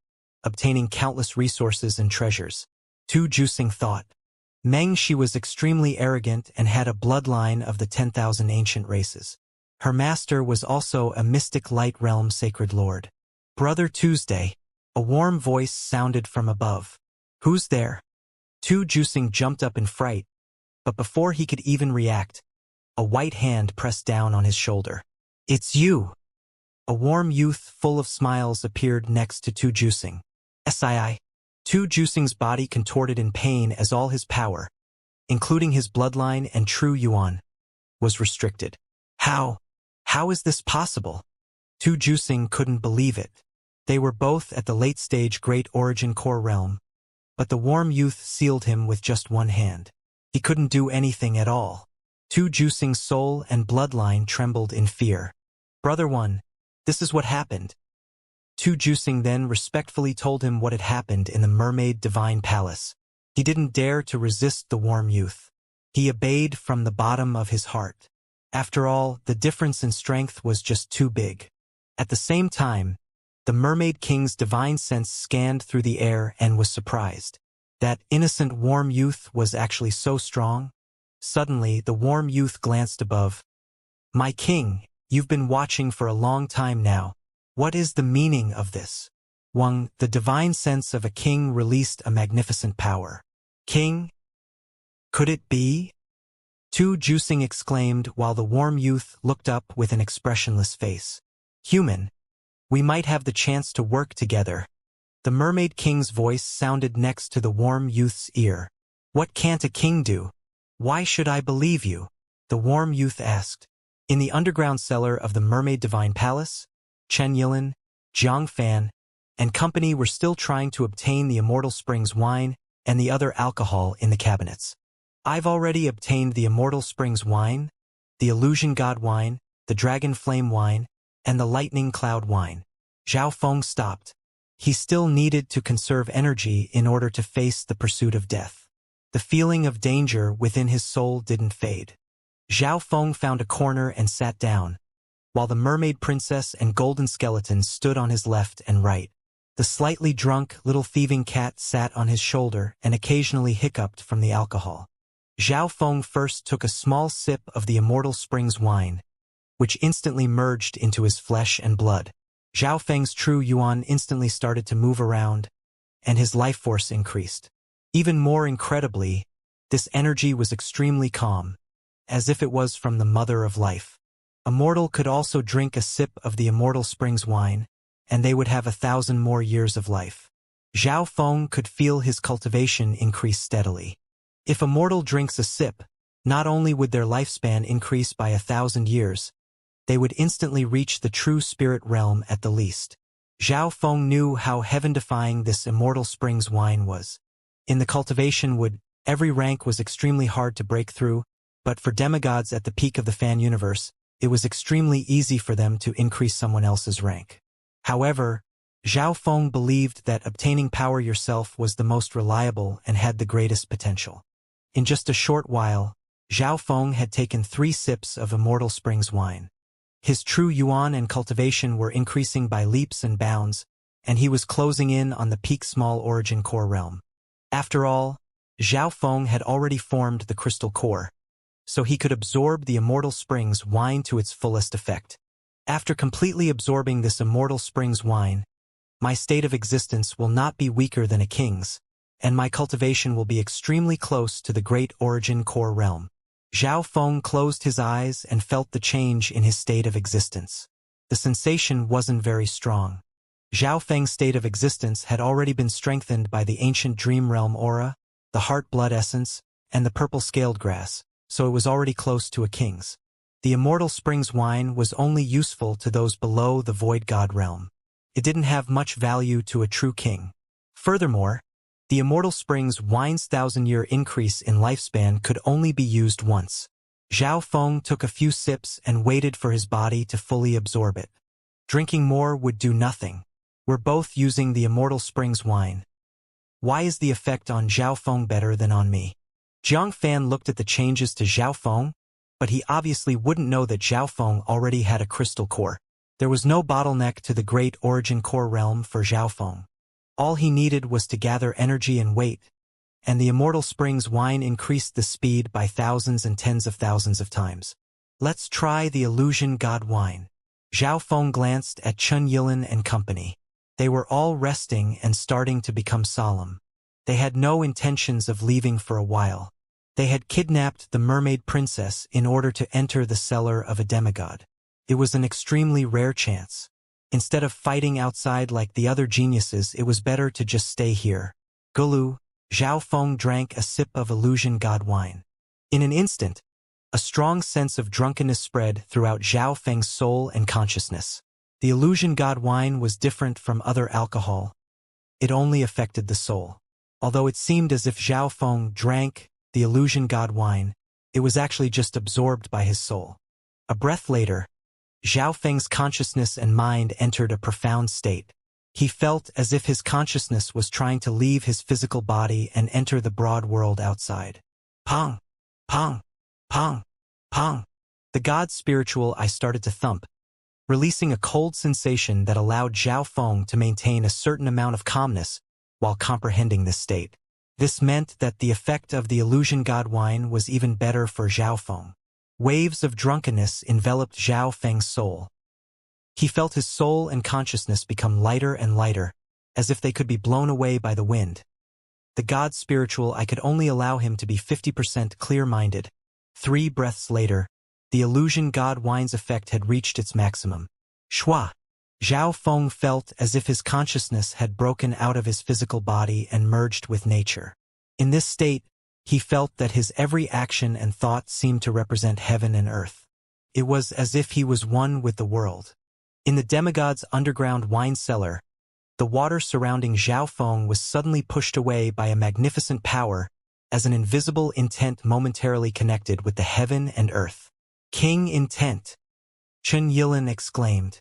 obtaining countless resources and treasures. Two Juicing thought. Mengxi was extremely arrogant and had a bloodline of the 10,000 ancient races. Her master was also a mystic light realm sacred lord. Brother Tuesday. A warm voice sounded from above. Who's there? Two Juicing jumped up in fright, but before he could even react, a white hand pressed down on his shoulder. It's you! A warm youth full of smiles appeared next to Two Juicing. Sii. Two Juicing's body contorted in pain as all his power, including his bloodline and true yuan, was restricted. How is this possible? Two Juicing couldn't believe it. They were both at the late-stage Great Origin Core realm, but the warm youth sealed him with just one hand. He couldn't do anything at all. Two Juicing's soul and bloodline trembled in fear. Brother One, this is what happened. Two Juicing then respectfully told him what had happened in the Mermaid Divine Palace. He didn't dare to resist the warm youth. He obeyed from the bottom of his heart. After all, the difference in strength was just too big. At the same time, the Mermaid King's divine sense scanned through the air and was surprised. That innocent warm youth was actually so strong. Suddenly, the warm youth glanced above. "My king, you've been watching for a long time now. What is the meaning of this?" Wang, the divine sense of a king, released a magnificent power. "King? Could it be?" Tu Juicing exclaimed while the warm youth looked up with an expressionless face. "Human, we might have the chance to work together." The Mermaid King's voice sounded next to the warm youth's ear. "What can't a king do? Why should I believe you?" the warm youth asked. In the underground cellar of the Mermaid Divine Palace, Chen Yilin, Jiang Fan, and company were still trying to obtain the Immortal Springs wine and the other alcohol in the cabinets. "I've already obtained the Immortal Springs wine, the Illusion God wine, the Dragon Flame wine, and the Lightning Cloud wine." Zhao Feng stopped. He still needed to conserve energy in order to face the pursuit of death. The feeling of danger within his soul didn't fade. Zhao Feng found a corner and sat down, while the Mermaid Princess and Golden Skeleton stood on his left and right. The slightly drunk little thieving cat sat on his shoulder and occasionally hiccuped from the alcohol. Zhao Feng first took a small sip of the Immortal Springs wine, which instantly merged into his flesh and blood. Zhao Feng's true yuan instantly started to move around, and his life force increased. Even more incredibly, this energy was extremely calm, as if it was from the mother of life. A mortal could also drink a sip of the Immortal Springs wine, and they would have 1,000 more years of life. Zhao Feng could feel his cultivation increase steadily. If a mortal drinks a sip, not only would their lifespan increase by 1,000 years, they would instantly reach the true spirit realm at the least. Zhao Feng knew how heaven-defying this Immortal Springs wine was. In the cultivation wood, every rank was extremely hard to break through, but for demigods at the peak of the fan universe, it was extremely easy for them to increase someone else's rank. However, Zhao Feng believed that obtaining power yourself was the most reliable and had the greatest potential. In just a short while, Zhao Feng had taken 3 sips of Immortal Springs wine. His true yuan and cultivation were increasing by leaps and bounds, and he was closing in on the peak small origin core realm. After all, Zhao Feng had already formed the crystal core, so he could absorb the Immortal Springs wine to its fullest effect. After completely absorbing this Immortal Springs wine, my state of existence will not be weaker than a king's, and my cultivation will be extremely close to the great origin core realm. Zhao Feng closed his eyes and felt the change in his state of existence. The sensation wasn't very strong. Zhao Feng's state of existence had already been strengthened by the ancient dream realm aura, the heart blood essence, and the purple scaled grass, so it was already close to a king's. The Immortal Springs wine was only useful to those below the void god realm. It didn't have much value to a true king. Furthermore, the Immortal Springs wine's 1,000-year increase in lifespan could only be used once. Zhao Feng took a few sips and waited for his body to fully absorb it. Drinking more would do nothing. We're both using the Immortal Springs wine. Why is the effect on Zhao Feng better than on me? Jiang Fan looked at the changes to Zhao Feng, but he obviously wouldn't know that Zhao Feng already had a crystal core. There was no bottleneck to the great origin core realm for Zhao Feng. All he needed was to gather energy and weight, and the Immortal Springs wine increased the speed by thousands and tens of thousands of times. Let's try the Illusion God wine. Zhao Feng glanced at Chen Yilin and company. They were all resting and starting to become solemn. They had no intentions of leaving for a while. They had kidnapped the Mermaid Princess in order to enter the cellar of a demigod. It was an extremely rare chance. Instead of fighting outside like the other geniuses, it was better to just stay here. Gulu, Zhao Feng drank a sip of Illusion God wine. In an instant, a strong sense of drunkenness spread throughout Zhao Feng's soul and consciousness. The Illusion God wine was different from other alcohol. It only affected the soul. Although it seemed as if Zhao Feng drank the Illusion God wine, it was actually just absorbed by his soul. A breath later, Zhao Feng's consciousness and mind entered a profound state. He felt as if his consciousness was trying to leave his physical body and enter the broad world outside. Pong! Pong! Pong! Pong! The god's spiritual eye started to thump, releasing a cold sensation that allowed Zhao Feng to maintain a certain amount of calmness while comprehending this state. This meant that the effect of the illusion god wine was even better for Zhao Feng. Waves of drunkenness enveloped Zhao Feng's soul. He felt his soul and consciousness become lighter and lighter, as if they could be blown away by the wind. The god spiritual I could only allow him to be 50% clear-minded. 3 breaths later, the illusion god wine's effect had reached its maximum. Shua! Zhao Feng felt as if his consciousness had broken out of his physical body and merged with nature. In this state, he felt that his every action and thought seemed to represent heaven and earth. It was as if he was one with the world. In the demigod's underground wine cellar, the water surrounding Zhao Feng was suddenly pushed away by a magnificent power, as an invisible intent momentarily connected with the heaven and earth. King Intent! Chen Yilin exclaimed.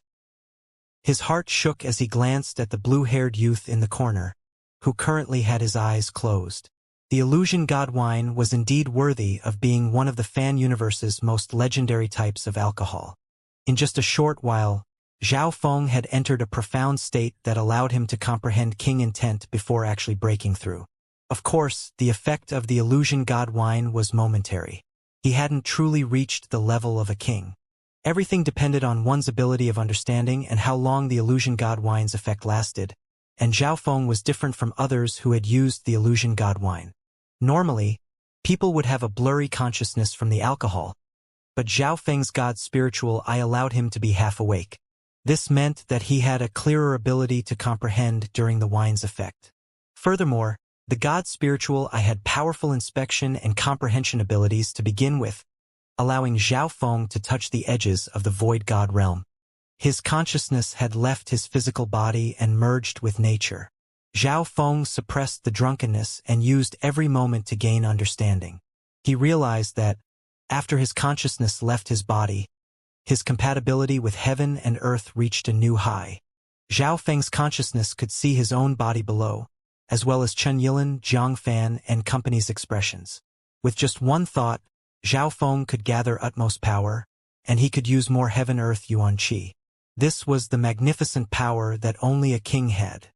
His heart shook as he glanced at the blue-haired youth in the corner, who currently had his eyes closed. The illusion god wine was indeed worthy of being one of the fan universe's most legendary types of alcohol. In just a short while, Zhao Feng had entered a profound state that allowed him to comprehend King Intent before actually breaking through. Of course, the effect of the illusion god wine was momentary. He hadn't truly reached the level of a king. Everything depended on one's ability of understanding and how long the illusion god wine's effect lasted, and Zhao Feng was different from others who had used the illusion god wine. Normally, people would have a blurry consciousness from the alcohol, but Zhao Feng's god spiritual I allowed him to be half awake. This meant that he had a clearer ability to comprehend during the wine's effect. Furthermore, the god spiritual I had powerful inspection and comprehension abilities to begin with, allowing Zhao Feng to touch the edges of the void god realm. His consciousness had left his physical body and merged with nature. Zhao Feng suppressed the drunkenness and used every moment to gain understanding. He realized that, after his consciousness left his body, his compatibility with heaven and earth reached a new high. Zhao Feng's consciousness could see his own body below, as well as Chen Yilin, Jiang Fan, and company's expressions. With just one thought, Zhao Feng could gather utmost power, and he could use more heaven-earth yuan qi. This was the magnificent power that only a king had.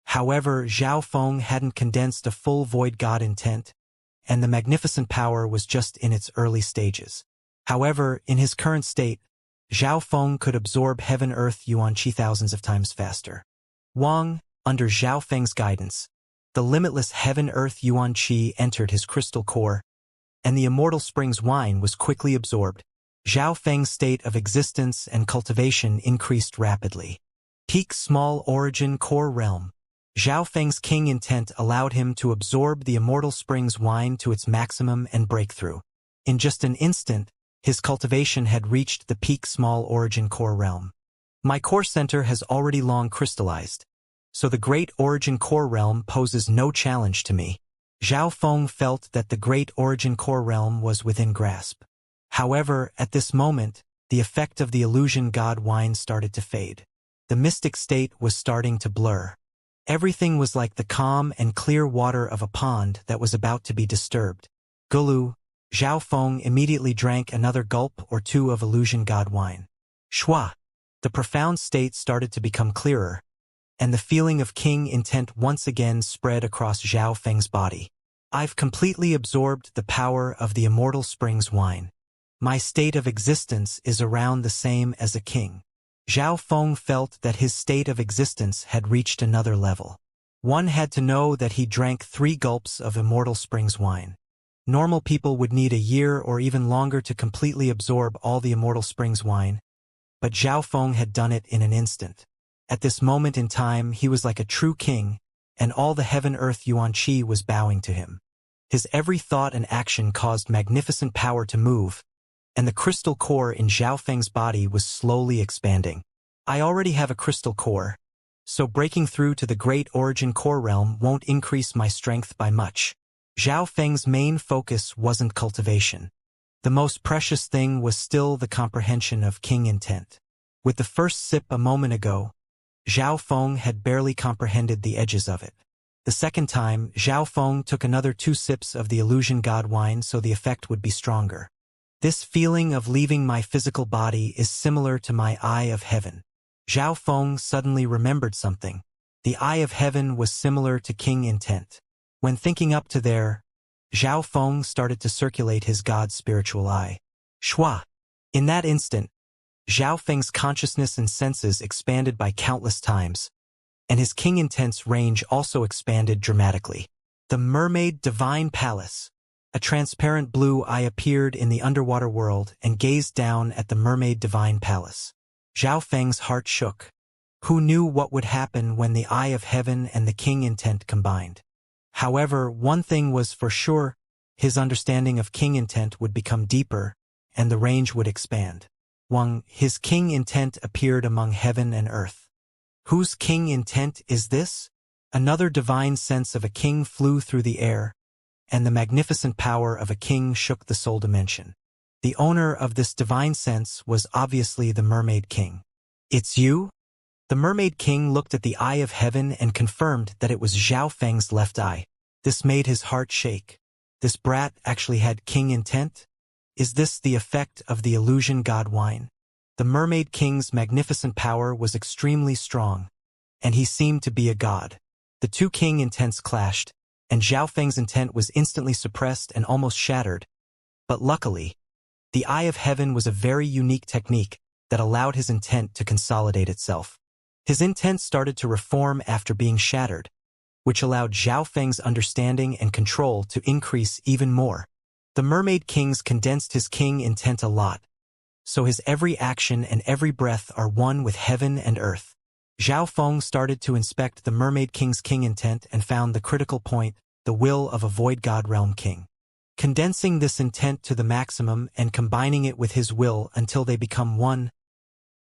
However, Zhao Feng hadn't condensed a full void god intent, and the magnificent power was just in its early stages. However, in his current state, Zhao Feng could absorb heaven-earth yuan qi thousands of times faster. Wang, under Zhao Feng's guidance, the limitless heaven-earth yuan qi entered his crystal core, and the Immortal Springs wine was quickly absorbed. Zhao Feng's state of existence and cultivation increased rapidly. Peak Small Origin Core Realm. Zhao Feng's king intent allowed him to absorb the Immortal Springs wine to its maximum and breakthrough. In just an instant, his cultivation had reached the peak Small Origin Core Realm. My core center has already long crystallized, so the Great Origin Core Realm poses no challenge to me. Zhao Feng felt that the Great Origin Core Realm was within grasp. However, at this moment, the effect of the illusion god wine started to fade. The mystic state was starting to blur. Everything was like the calm and clear water of a pond that was about to be disturbed. Gulu, Zhao Feng immediately drank another gulp or two of illusion god wine. Shua! The profound state started to become clearer, and the feeling of king intent once again spread across Zhao Feng's body. I've completely absorbed the power of the Immortal Springs wine. My state of existence is around the same as a king. Zhao Feng felt that his state of existence had reached another level. One had to know that he drank 3 gulps of Immortal Springs wine. Normal people would need a year or even longer to completely absorb all the Immortal Springs wine, but Zhao Feng had done it in an instant. At this moment in time, he was like a true king, and all the heaven-earth yuan qi was bowing to him. His every thought and action caused magnificent power to move, and the crystal core in Zhao Feng's body was slowly expanding. I already have a crystal core, so breaking through to the Great Origin Core Realm won't increase my strength by much. Zhao Feng's main focus wasn't cultivation. The most precious thing was still the comprehension of king intent. With the first sip a moment ago, Zhao Feng had barely comprehended the edges of it. The second time, Zhao Feng took another 2 sips of the illusion god wine so the effect would be stronger. This feeling of leaving my physical body is similar to my eye of heaven. Zhao Feng suddenly remembered something. The eye of heaven was similar to King Intent. When thinking up to there, Zhao Feng started to circulate his god's spiritual eye. Shua! In that instant, Zhao Feng's consciousness and senses expanded by countless times, and his King Intent's range also expanded dramatically. The Mermaid Divine Palace. A transparent blue eye appeared in the underwater world and gazed down at the Mermaid Divine Palace. Zhao Feng's heart shook. Who knew what would happen when the Eye of Heaven and the King Intent combined? However, one thing was for sure, his understanding of King Intent would become deeper, and the range would expand. His King Intent appeared among heaven and earth. Whose King Intent is this? Another divine sense of a king flew through the air, and the magnificent power of a king shook the soul dimension. The owner of this divine sense was obviously the Mermaid King. It's you? The Mermaid King looked at the Eye of Heaven and confirmed that it was Zhao Feng's left eye. This made his heart shake. This brat actually had King Intent? Is this the effect of the illusion god wine? The Mermaid King's magnificent power was extremely strong, and he seemed to be a god. The two King Intents clashed, and Zhao Feng's intent was instantly suppressed and almost shattered. But luckily, the Eye of Heaven was a very unique technique that allowed his intent to consolidate itself. His intent started to reform after being shattered, which allowed Zhao Feng's understanding and control to increase even more. The Mermaid King's condensed his King Intent a lot, so his every action and every breath are one with heaven and earth. Zhao Feng started to inspect the Mermaid King's King Intent and found the critical point, the will of a Void God Realm King. Condensing this intent to the maximum and combining it with his will until they become one,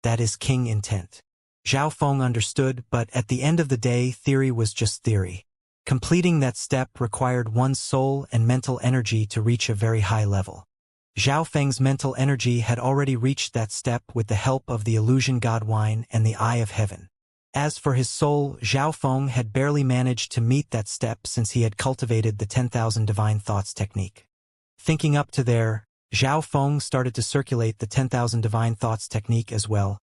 that is King Intent. Zhao Feng understood, but at the end of the day, theory was just theory. Completing that step required one's soul and mental energy to reach a very high level. Zhao Feng's mental energy had already reached that step with the help of the illusion god wine and the Eye of Heaven. As for his soul, Zhao Feng had barely managed to meet that step since he had cultivated the 10,000 divine thoughts technique. Thinking up to there, Zhao Feng started to circulate the 10,000 divine thoughts technique as well,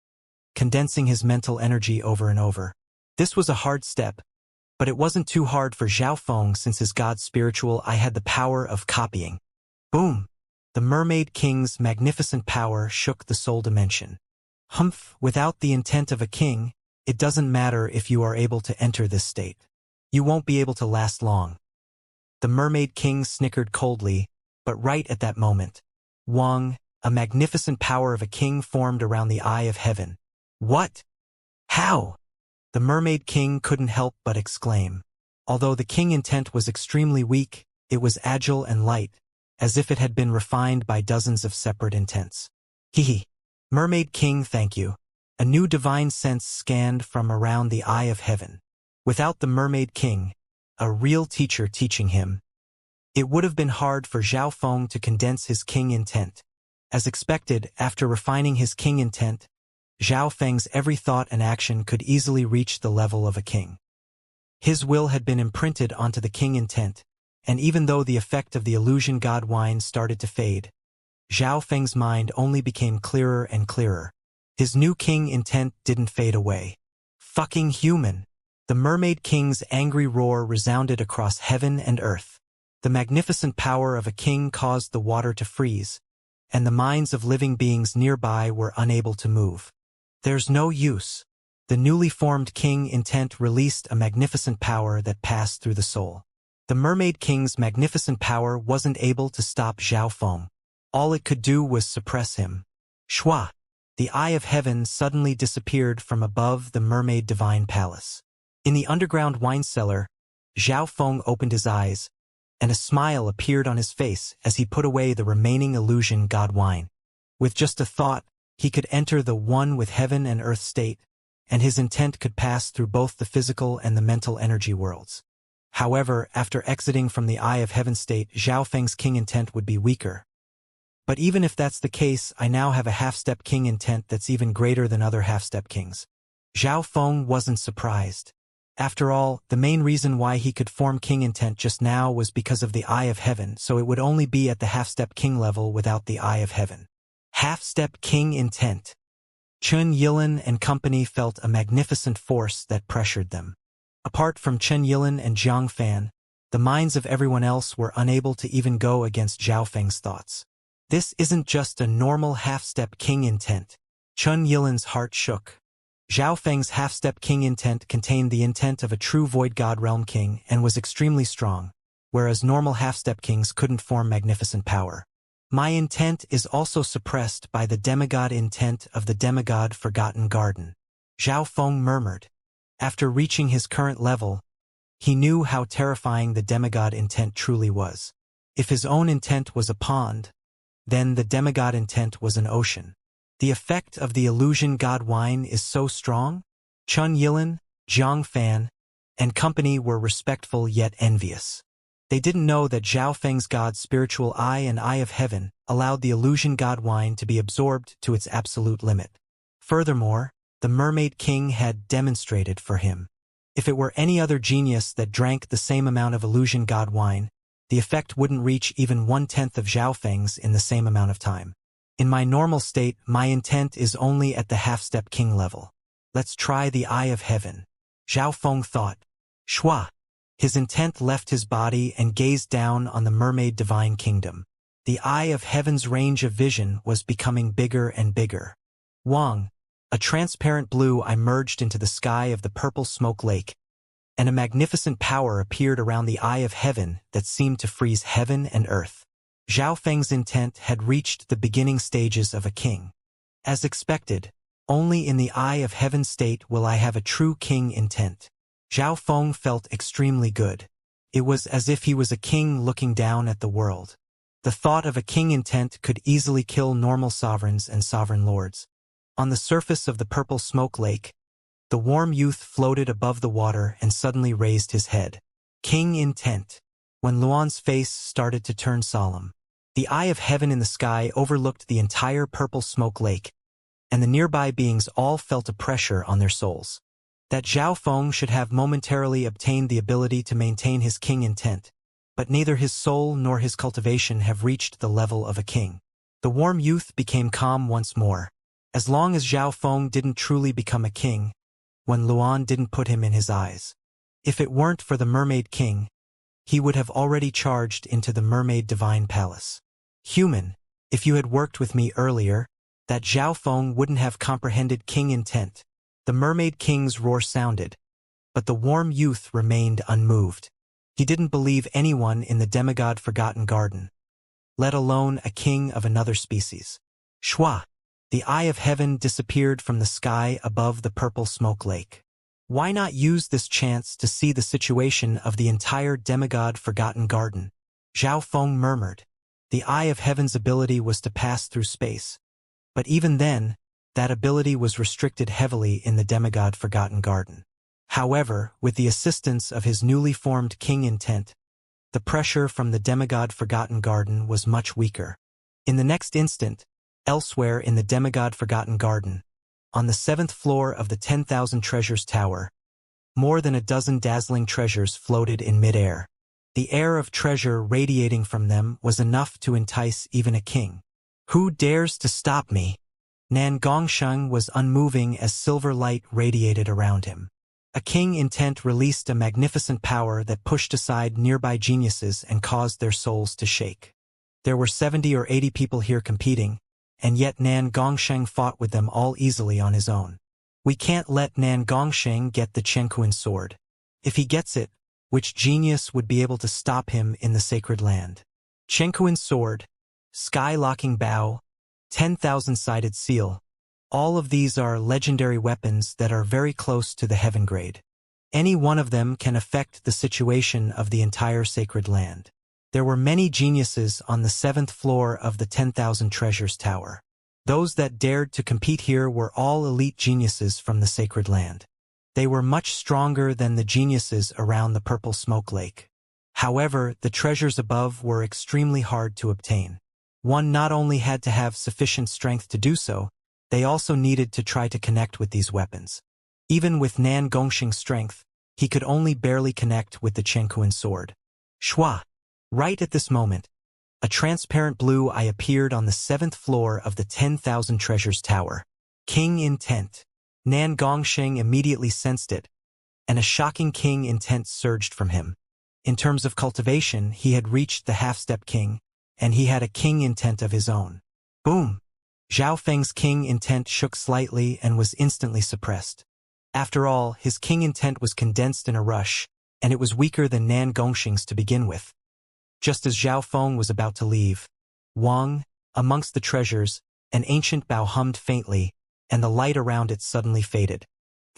condensing his mental energy over and over. This was a hard step, but it wasn't too hard for Zhao Feng since his god's spiritual eye had the power of copying. Boom! The Mermaid King's magnificent power shook the soul dimension. Without the intent of a king, it doesn't matter if you are able to enter this state. You won't be able to last long. The Mermaid King snickered coldly, but right at that moment, a magnificent power of a king formed around the Eye of Heaven. What? How? The Mermaid King couldn't help but exclaim. Although the King Intent was extremely weak, it was agile and light, as if it had been refined by dozens of separate intents. Mermaid King, thank you. A new divine sense scanned from around the Eye of Heaven. Without the Mermaid King, a real teacher teaching him, it would have been hard for Zhao Feng to condense his King Intent. As expected, after refining his King Intent, Zhao Feng's every thought and action could easily reach the level of a king. His will had been imprinted onto the King Intent, and even though the effect of the illusion god wine started to fade, Zhao Feng's mind only became clearer and clearer. His new King Intent didn't fade away. Fucking human! The Mermaid King's angry roar resounded across heaven and earth. The magnificent power of a king caused the water to freeze, and the minds of living beings nearby were unable to move. There's no use. The newly formed King Intent released a magnificent power that passed through the soul. The Mermaid King's magnificent power wasn't able to stop Zhao Feng. All it could do was suppress him. Shua! The Eye of Heaven suddenly disappeared from above the Mermaid Divine Palace. In the underground wine cellar, Zhao Feng opened his eyes, and a smile appeared on his face as he put away the remaining illusion god wine. With just a thought, he could enter the one with heaven and earth state, and his intent could pass through both the physical and the mental energy worlds. However, after exiting from the Eye of Heaven state, Zhao Feng's King Intent would be weaker. But even if that's the case, I now have a half-step King Intent that's even greater than other half-step kings. Zhao Feng wasn't surprised. After all, the main reason why he could form king intent just now was because of the Eye of Heaven, so it would only be at the half-step king level without the Eye of Heaven. Half-step king intent. Chen Yilin and company felt a magnificent force that pressured them. Apart from Chen Yilin and Jiang Fan, the minds of everyone else were unable to even go against Zhao Feng's thoughts. This isn't just a normal half-step king intent. Chen Yilin's heart shook. Zhao Feng's half-step king intent contained the intent of a true Void God Realm king and was extremely strong, whereas normal half-step kings couldn't form magnificent power. My intent is also suppressed by the demigod intent of the demigod Forgotten Garden, Zhao Feng murmured. After reaching his current level, he knew how terrifying the demigod intent truly was. If his own intent was a pond, then the demigod intent was an ocean. The effect of the illusion god wine is so strong? Chen Yilin, Jiang Fan, and company were respectful yet envious. They didn't know that Zhao Feng's god's spiritual eye and Eye of Heaven allowed the illusion god wine to be absorbed to its absolute limit. Furthermore, the Mermaid King had demonstrated for him. If it were any other genius that drank the same amount of illusion god wine, the effect wouldn't reach even 1/10 of Zhao Feng's in the same amount of time. In my normal state, my intent is only at the half-step king level. Let's try the Eye of Heaven. Zhao Feng thought. Shua. His intent left his body and gazed down on the Mermaid Divine Kingdom. The Eye of Heaven's range of vision was becoming bigger and bigger. Wang. A transparent blue emerged into the sky of the purple smoke lake, and a magnificent power appeared around the Eye of Heaven that seemed to freeze heaven and earth. Zhao Feng's intent had reached the beginning stages of a king. As expected, only in the Eye of Heaven state will I have a true king intent. Zhao Feng felt extremely good. It was as if he was a king looking down at the world. The thought of a king intent could easily kill normal sovereigns and sovereign lords. On the surface of the purple smoke lake, the warm youth floated above the water and suddenly raised his head. King intent. When Luan's face started to turn solemn, the Eye of Heaven in the sky overlooked the entire purple smoke lake, and the nearby beings all felt a pressure on their souls. That Zhao Feng should have momentarily obtained the ability to maintain his king intent, but neither his soul nor his cultivation have reached the level of a king. The warm youth became calm once more. As long as Zhao Feng didn't truly become a king, when Luan didn't put him in his eyes. If it weren't for the Mermaid King, he would have already charged into the Mermaid Divine Palace. Human, if you had worked with me earlier, that Zhao Feng wouldn't have comprehended king intent. The Mermaid King's roar sounded, but the warm youth remained unmoved. He didn't believe anyone in the demigod Forgotten Garden, let alone a king of another species. Shua. The Eye of Heaven disappeared from the sky above the purple smoke lake. Why not use this chance to see the situation of the entire demigod Forgotten Garden? Zhao Feng murmured. The Eye of Heaven's ability was to pass through space. But even then, that ability was restricted heavily in the demigod Forgotten Garden. However, with the assistance of his newly formed king intent, the pressure from the demigod Forgotten Garden was much weaker. In the next instant, elsewhere in the demigod Forgotten Garden, on the 7th floor of the 10,000 Treasures Tower, more than a dozen dazzling treasures floated in midair. The air of treasure radiating from them was enough to entice even a king. Who dares to stop me? Nan Gongsheng was unmoving as silver light radiated around him. A king intent released a magnificent power that pushed aside nearby geniuses and caused their souls to shake. There were 70 or 80 people here competing, and yet Nan Gongsheng fought with them all easily on his own. We can't let Nan Gongsheng get the Chenkuan sword. If he gets it, which genius would be able to stop him in the sacred land? Chenkuan sword, sky-locking bow, 10,000-sided seal. All of these are legendary weapons that are very close to the heaven grade. Any one of them can affect the situation of the entire sacred land. There were many geniuses on the 7th floor of the 10,000 Treasures Tower. Those that dared to compete here were all elite geniuses from the sacred land. They were much stronger than the geniuses around the purple smoke lake. However, the treasures above were extremely hard to obtain. One not only had to have sufficient strength to do so, they also needed to try to connect with these weapons. Even with Nan Gongsheng's strength, He could only barely connect with the Chenkuan sword. Shua! Right at this moment, a transparent blue eye appeared on the 7th floor of the 10,000 Treasures Tower. King Intent. Nan Gongsheng immediately sensed it, and a shocking king intent surged from him. In terms of cultivation, he had reached the half-step king, and he had a king intent of his own. Boom! Zhao Feng's king intent shook slightly and was instantly suppressed. After all, his king intent was condensed in a rush, and it was weaker than Nan Gongsheng's to begin with. Just as Zhao Feng was about to leave, Wang, amongst the treasures, an ancient bow hummed faintly, and the light around it suddenly faded.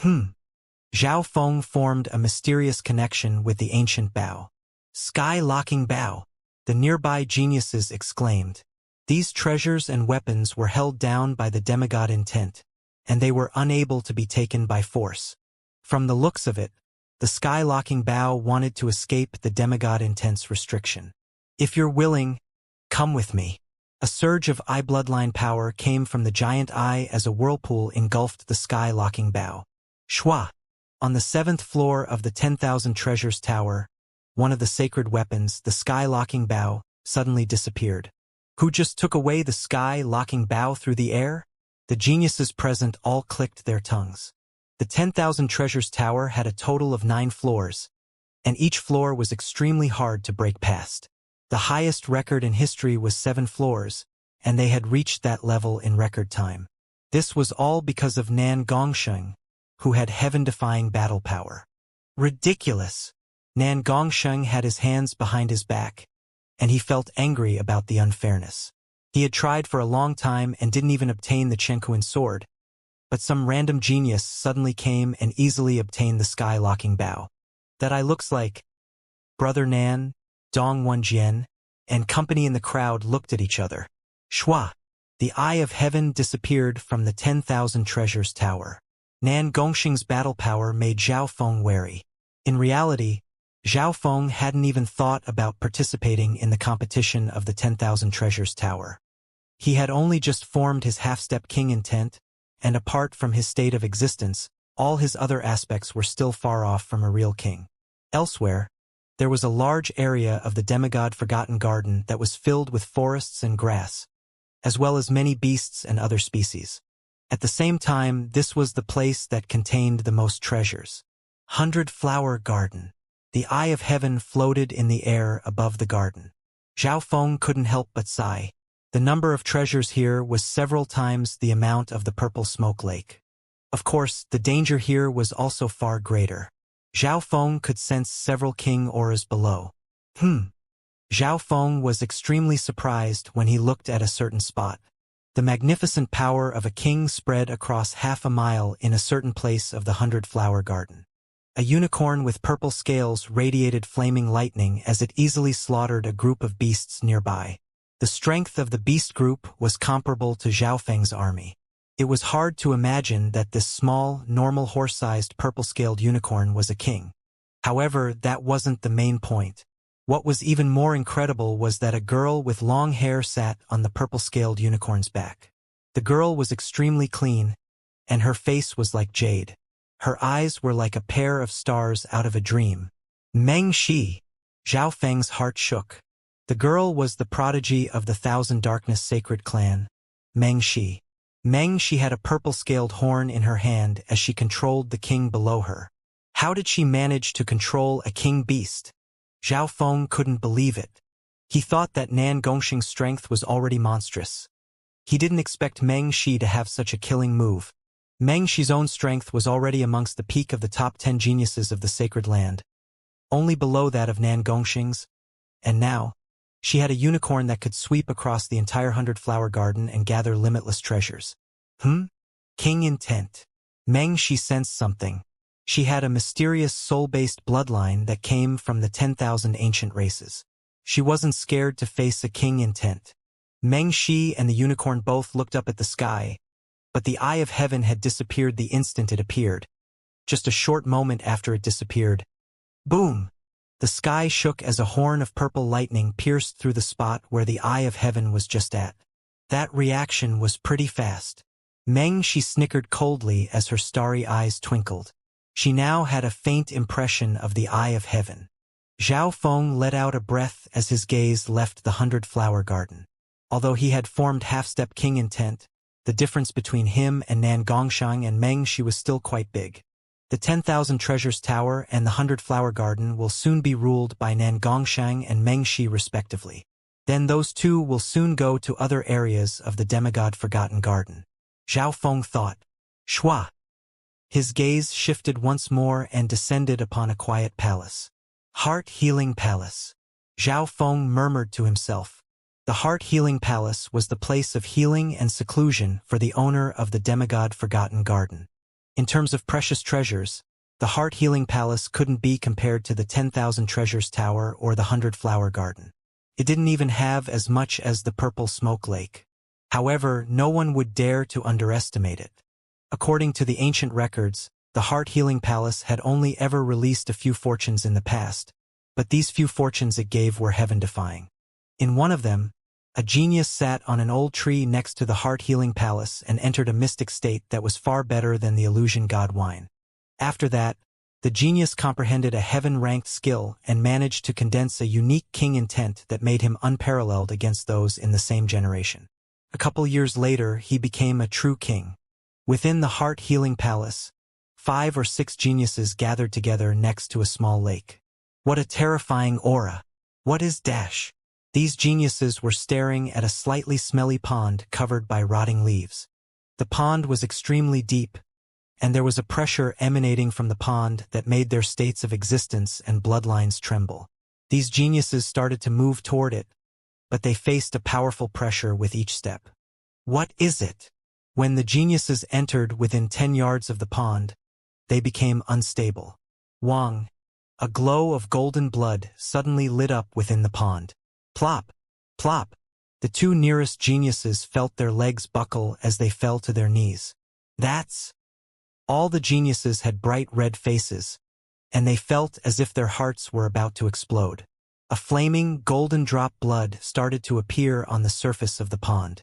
Zhao Feng formed a mysterious connection with the ancient bow. Sky-locking bow, the nearby geniuses exclaimed. These treasures and weapons were held down by the demigod intent, and they were unable to be taken by force. From the looks of it, the sky-locking bow wanted to escape the demigod intent's restriction. If you're willing, come with me. A surge of eye bloodline power came from the giant eye as a whirlpool engulfed the sky-locking bow. Shua! On the 7th floor of the 10,000 Treasures Tower, one of the sacred weapons, the sky-locking bow, suddenly disappeared. Who just took away the sky-locking bow through the air? The geniuses present all clicked their tongues. The 10,000 Treasures Tower had a total of 9 floors, and each floor was extremely hard to break past. The highest record in history was 7 floors, and they had reached that level in record time. This was all because of Nan Gongsheng, who had heaven-defying battle power. Ridiculous! Nan Gongsheng had his hands behind his back, and he felt angry about the unfairness. He had tried for a long time and didn't even obtain the Chenkuan sword, but some random genius suddenly came and easily obtained the sky-locking bow. That eye looks like... Brother Nan, Dong Wenjian, and company in the crowd looked at each other. Shua! The eye of heaven disappeared from the 10,000 Treasures Tower. Nan Gongsheng's battle power made Zhao Feng wary. In reality, Zhao Feng hadn't even thought about participating in the competition of the 10,000 Treasures Tower. He had only just formed his half-step king intent, and apart from his state of existence, all his other aspects were still far off from a real king. Elsewhere, there was a large area of the demigod Forgotten Garden that was filled with forests and grass, as well as many beasts and other species. At the same time, this was the place that contained the most treasures. 100-Flower Garden. The eye of heaven floated in the air above the garden. Zhao Feng couldn't help but sigh. The number of treasures here was several times the amount of the purple smoke lake. Of course, the danger here was also far greater. Zhao Feng could sense several king auras below. Zhao Feng was extremely surprised when he looked at a certain spot. The magnificent power of a king spread across half a mile in a certain place of the 100-Flower Garden. A unicorn with purple scales radiated flaming lightning as it easily slaughtered a group of beasts nearby. The strength of the beast group was comparable to Zhao Feng's army. It was hard to imagine that this small, normal horse-sized purple-scaled unicorn was a king. However, that wasn't the main point. What was even more incredible was that a girl with long hair sat on the purple-scaled unicorn's back. The girl was extremely clean, and her face was like jade. Her eyes were like a pair of stars out of a dream. Meng Shi! Zhao Feng's heart shook. The girl was the prodigy of the Thousand Darkness sacred clan, Meng Shi. Meng Shi had a purple-scaled horn in her hand as she controlled the king below her. How did she manage to control a king beast? Zhao Feng couldn't believe it. He thought that Nan Gongsheng's strength was already monstrous. He didn't expect Meng Shi to have such a killing move. Meng Shi's own strength was already amongst the peak of the top 10 geniuses of the sacred land, only below that of Nan Gongsheng's, and now, she had a unicorn that could sweep across the entire 100-Flower Garden and gather limitless treasures. King intent. Meng Shi sensed something. She had a mysterious soul-based bloodline that came from the 10,000 ancient races. She wasn't scared to face a king intent. Meng Shi and the unicorn both looked up at the sky, but the eye of heaven had disappeared the instant it appeared. Just a short moment after it disappeared. Boom! The sky shook as a horn of purple lightning pierced through the spot where the eye of heaven was just at. That reaction was pretty fast. Meng Shi snickered coldly as her starry eyes twinkled. She now had a faint impression of the eye of heaven. Zhao Feng let out a breath as his gaze left the 100-flower garden. Although he had formed half-step king intent, the difference between him and Nan Gongshang and Meng Shi was still quite big. The 10,000 Treasures Tower and the 100-flower garden will soon be ruled by Nan Gongshang and Meng Shi respectively. Then those two will soon go to other areas of the demigod Forgotten Garden. Zhao Feng thought. Shua. His gaze shifted once more and descended upon a quiet palace. Heart-healing palace. Zhao Feng murmured to himself. The heart-healing palace was the place of healing and seclusion for the owner of the demigod Forgotten Garden. In terms of precious treasures, the heart-healing palace couldn't be compared to the 10,000 Treasures Tower or the 100-flower garden. It didn't even have as much as the purple smoke lake. However, no one would dare to underestimate it. According to the ancient records, the heart-healing palace had only ever released a few fortunes in the past, but these few fortunes it gave were heaven-defying. In one of them, a genius sat on an old tree next to the heart-healing palace and entered a mystic state that was far better than the illusion god wine. After that, the genius comprehended a heaven-ranked skill and managed to condense a unique king intent that made him unparalleled against those in the same generation. A couple years later, he became a true king. Within the heart-healing palace, 5 or 6 geniuses gathered together next to a small lake. What a terrifying aura! What is dash? These geniuses were staring at a slightly smelly pond covered by rotting leaves. The pond was extremely deep, and there was a pressure emanating from the pond that made their states of existence and bloodlines tremble. These geniuses started to move toward it, but they faced a powerful pressure with each step. What is it? When the geniuses entered within 10 yards of the pond, they became unstable. Wang, a glow of golden blood suddenly lit up within the pond. Plop! Plop! The 2 nearest geniuses felt their legs buckle as they fell to their knees. That's... All the geniuses had bright red faces, and they felt as if their hearts were about to explode. A flaming, golden drop blood started to appear on the surface of the pond.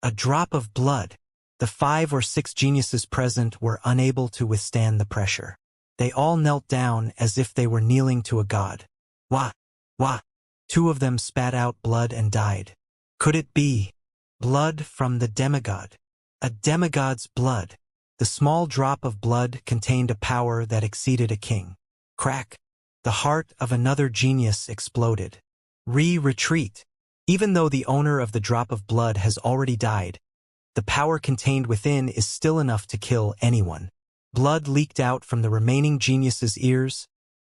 A drop of blood! The 5 or 6 geniuses present were unable to withstand the pressure. They all knelt down as if they were kneeling to a god. Wah! Wah! 2 of them spat out blood and died. Could it be blood from the demigod? A demigod's blood. The small drop of blood contained a power that exceeded a king. Crack! The heart of another genius exploded. Retreat! Even though the owner of the drop of blood has already died, the power contained within is still enough to kill anyone. Blood leaked out from the remaining geniuses' ears,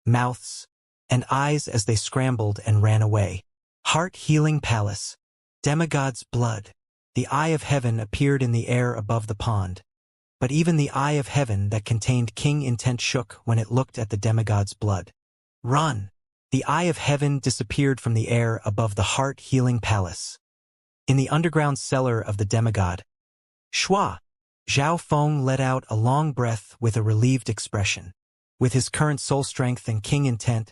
mouths, and eyes as they scrambled and ran away. Heart-healing palace. Demigod's blood. The eye of heaven appeared in the air above the pond. But even the eye of heaven that contained king intent shook when it looked at the demigod's blood. Run! The eye of heaven disappeared from the air above the heart-healing palace. In the underground cellar of the demigod, Shua! Zhao Feng let out a long breath with a relieved expression. With his current soul strength and king intent,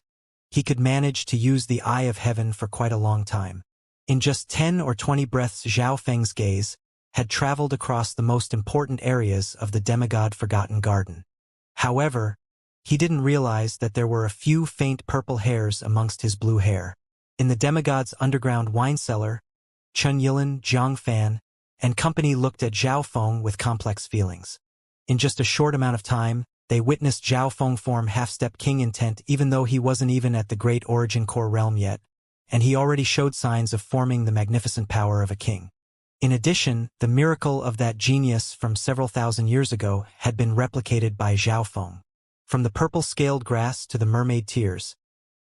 he could manage to use the eye of heaven for quite a long time. In just 10 or 20 breaths, Zhao Feng's gaze had traveled across the most important areas of the demigod Forgotten Garden. However, he didn't realize that there were a few faint purple hairs amongst his blue hair. In the demigod's underground wine cellar, Chun Yilin, Jiang Fan, and company looked at Zhao Feng with complex feelings. In just a short amount of time, they witnessed Zhao Feng form half-step king intent even though he wasn't even at the great origin core realm yet, and he already showed signs of forming the magnificent power of a king. In addition, the miracle of that genius from several thousand years ago had been replicated by Zhao Feng. From the purple scaled grass to the mermaid tears,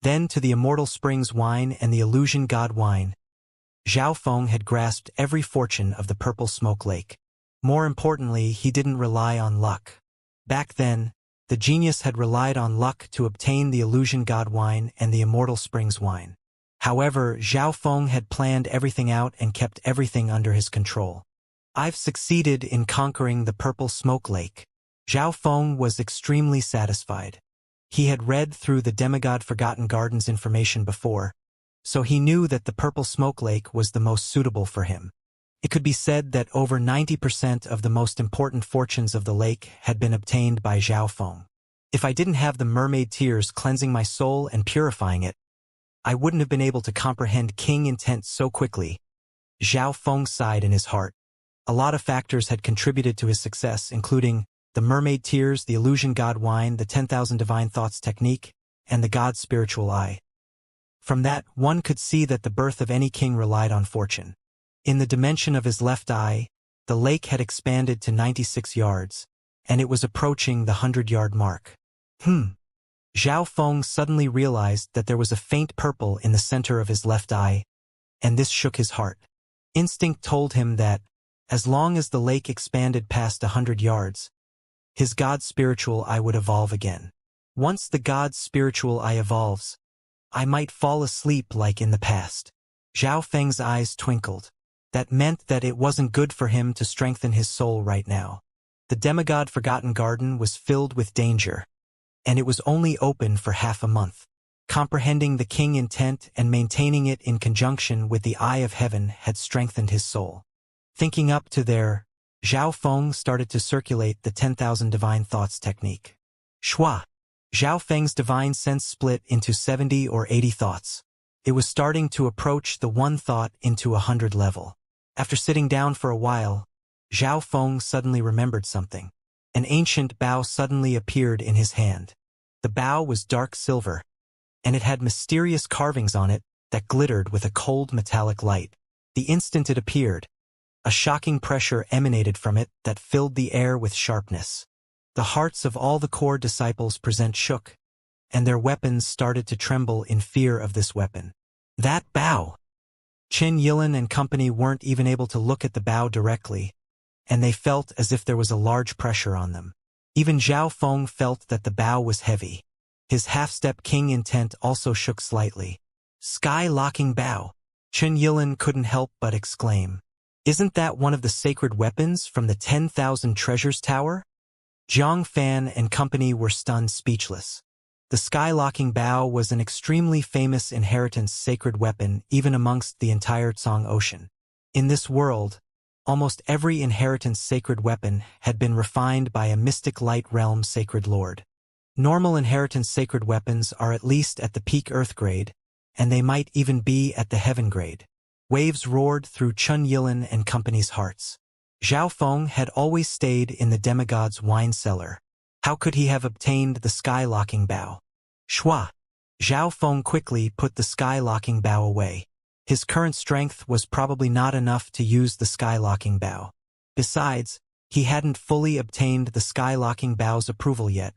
then to the immortal springs wine and the illusion god wine, Zhao Feng had grasped every fortune of the purple smoke lake. More importantly, he didn't rely on luck. Back then, the genius had relied on luck to obtain the illusion god wine and the immortal springs wine. However, Zhao Feng had planned everything out and kept everything under his control. I've succeeded in conquering the purple smoke lake. Zhao Feng was extremely satisfied. He had read through the demigod Forgotten Garden's information before, so he knew that the purple smoke lake was the most suitable for him. It could be said that over 90% of the most important fortunes of the lake had been obtained by Zhao Feng. If I didn't have the mermaid tears cleansing my soul and purifying it, I wouldn't have been able to comprehend king intent so quickly. Zhao Feng sighed in his heart. A lot of factors had contributed to his success, including the mermaid tears, the illusion god wine, the 10,000 divine thoughts technique, and the god's spiritual eye. From that, one could see that the birth of any king relied on fortune. In the dimension of his left eye, the lake had expanded to 96 yards, and it was approaching the 100-yard mark. Zhao Feng suddenly realized that there was a faint purple in the center of his left eye, and this shook his heart. Instinct told him that, as long as the lake expanded past 100 yards, his god's spiritual eye would evolve again. Once the god's spiritual eye evolves, I might fall asleep like in the past. Zhao Feng's eyes twinkled. That meant that it wasn't good for him to strengthen his soul right now. The demigod Forgotten Garden was filled with danger, and it was only open for half a month. Comprehending the king intent and maintaining it in conjunction with the eye of heaven had strengthened his soul. Thinking up to there, Zhao Feng started to circulate the 10,000 divine thoughts technique. Shua! Zhao Feng's divine sense split into 70 or 80 thoughts. It was starting to approach the one thought into 100 level. After sitting down for a while, Zhao Feng suddenly remembered something. An ancient bow suddenly appeared in his hand. The bow was dark silver, and it had mysterious carvings on it that glittered with a cold metallic light. The instant it appeared, a shocking pressure emanated from it that filled the air with sharpness. The hearts of all the core disciples present shook, and their weapons started to tremble in fear of this weapon. That bow! Qin Yilin and company weren't even able to look at the bow directly, and they felt as if there was a large pressure on them. Even Zhao Feng felt that the bow was heavy. His half-step king intent also shook slightly. Sky-locking bow! Qin Yilin couldn't help but exclaim. Isn't that one of the sacred weapons from the 10,000 Treasures Tower? Zhang Fan and company were stunned speechless. The sky-locking bow was an extremely famous inheritance sacred weapon even amongst the entire Tsang Ocean. In this world, almost every inheritance sacred weapon had been refined by a mystic light realm sacred lord. Normal inheritance sacred weapons are at least at the peak earth grade, and they might even be at the heaven grade. Waves roared through Chun Yilin and company's hearts. Zhao Feng had always stayed in the demigod's wine cellar. How could he have obtained the sky-locking bow? Shua! Zhao Feng quickly put the sky-locking bow away. His current strength was probably not enough to use the sky-locking bow. Besides, he hadn't fully obtained the sky-locking bow's approval yet,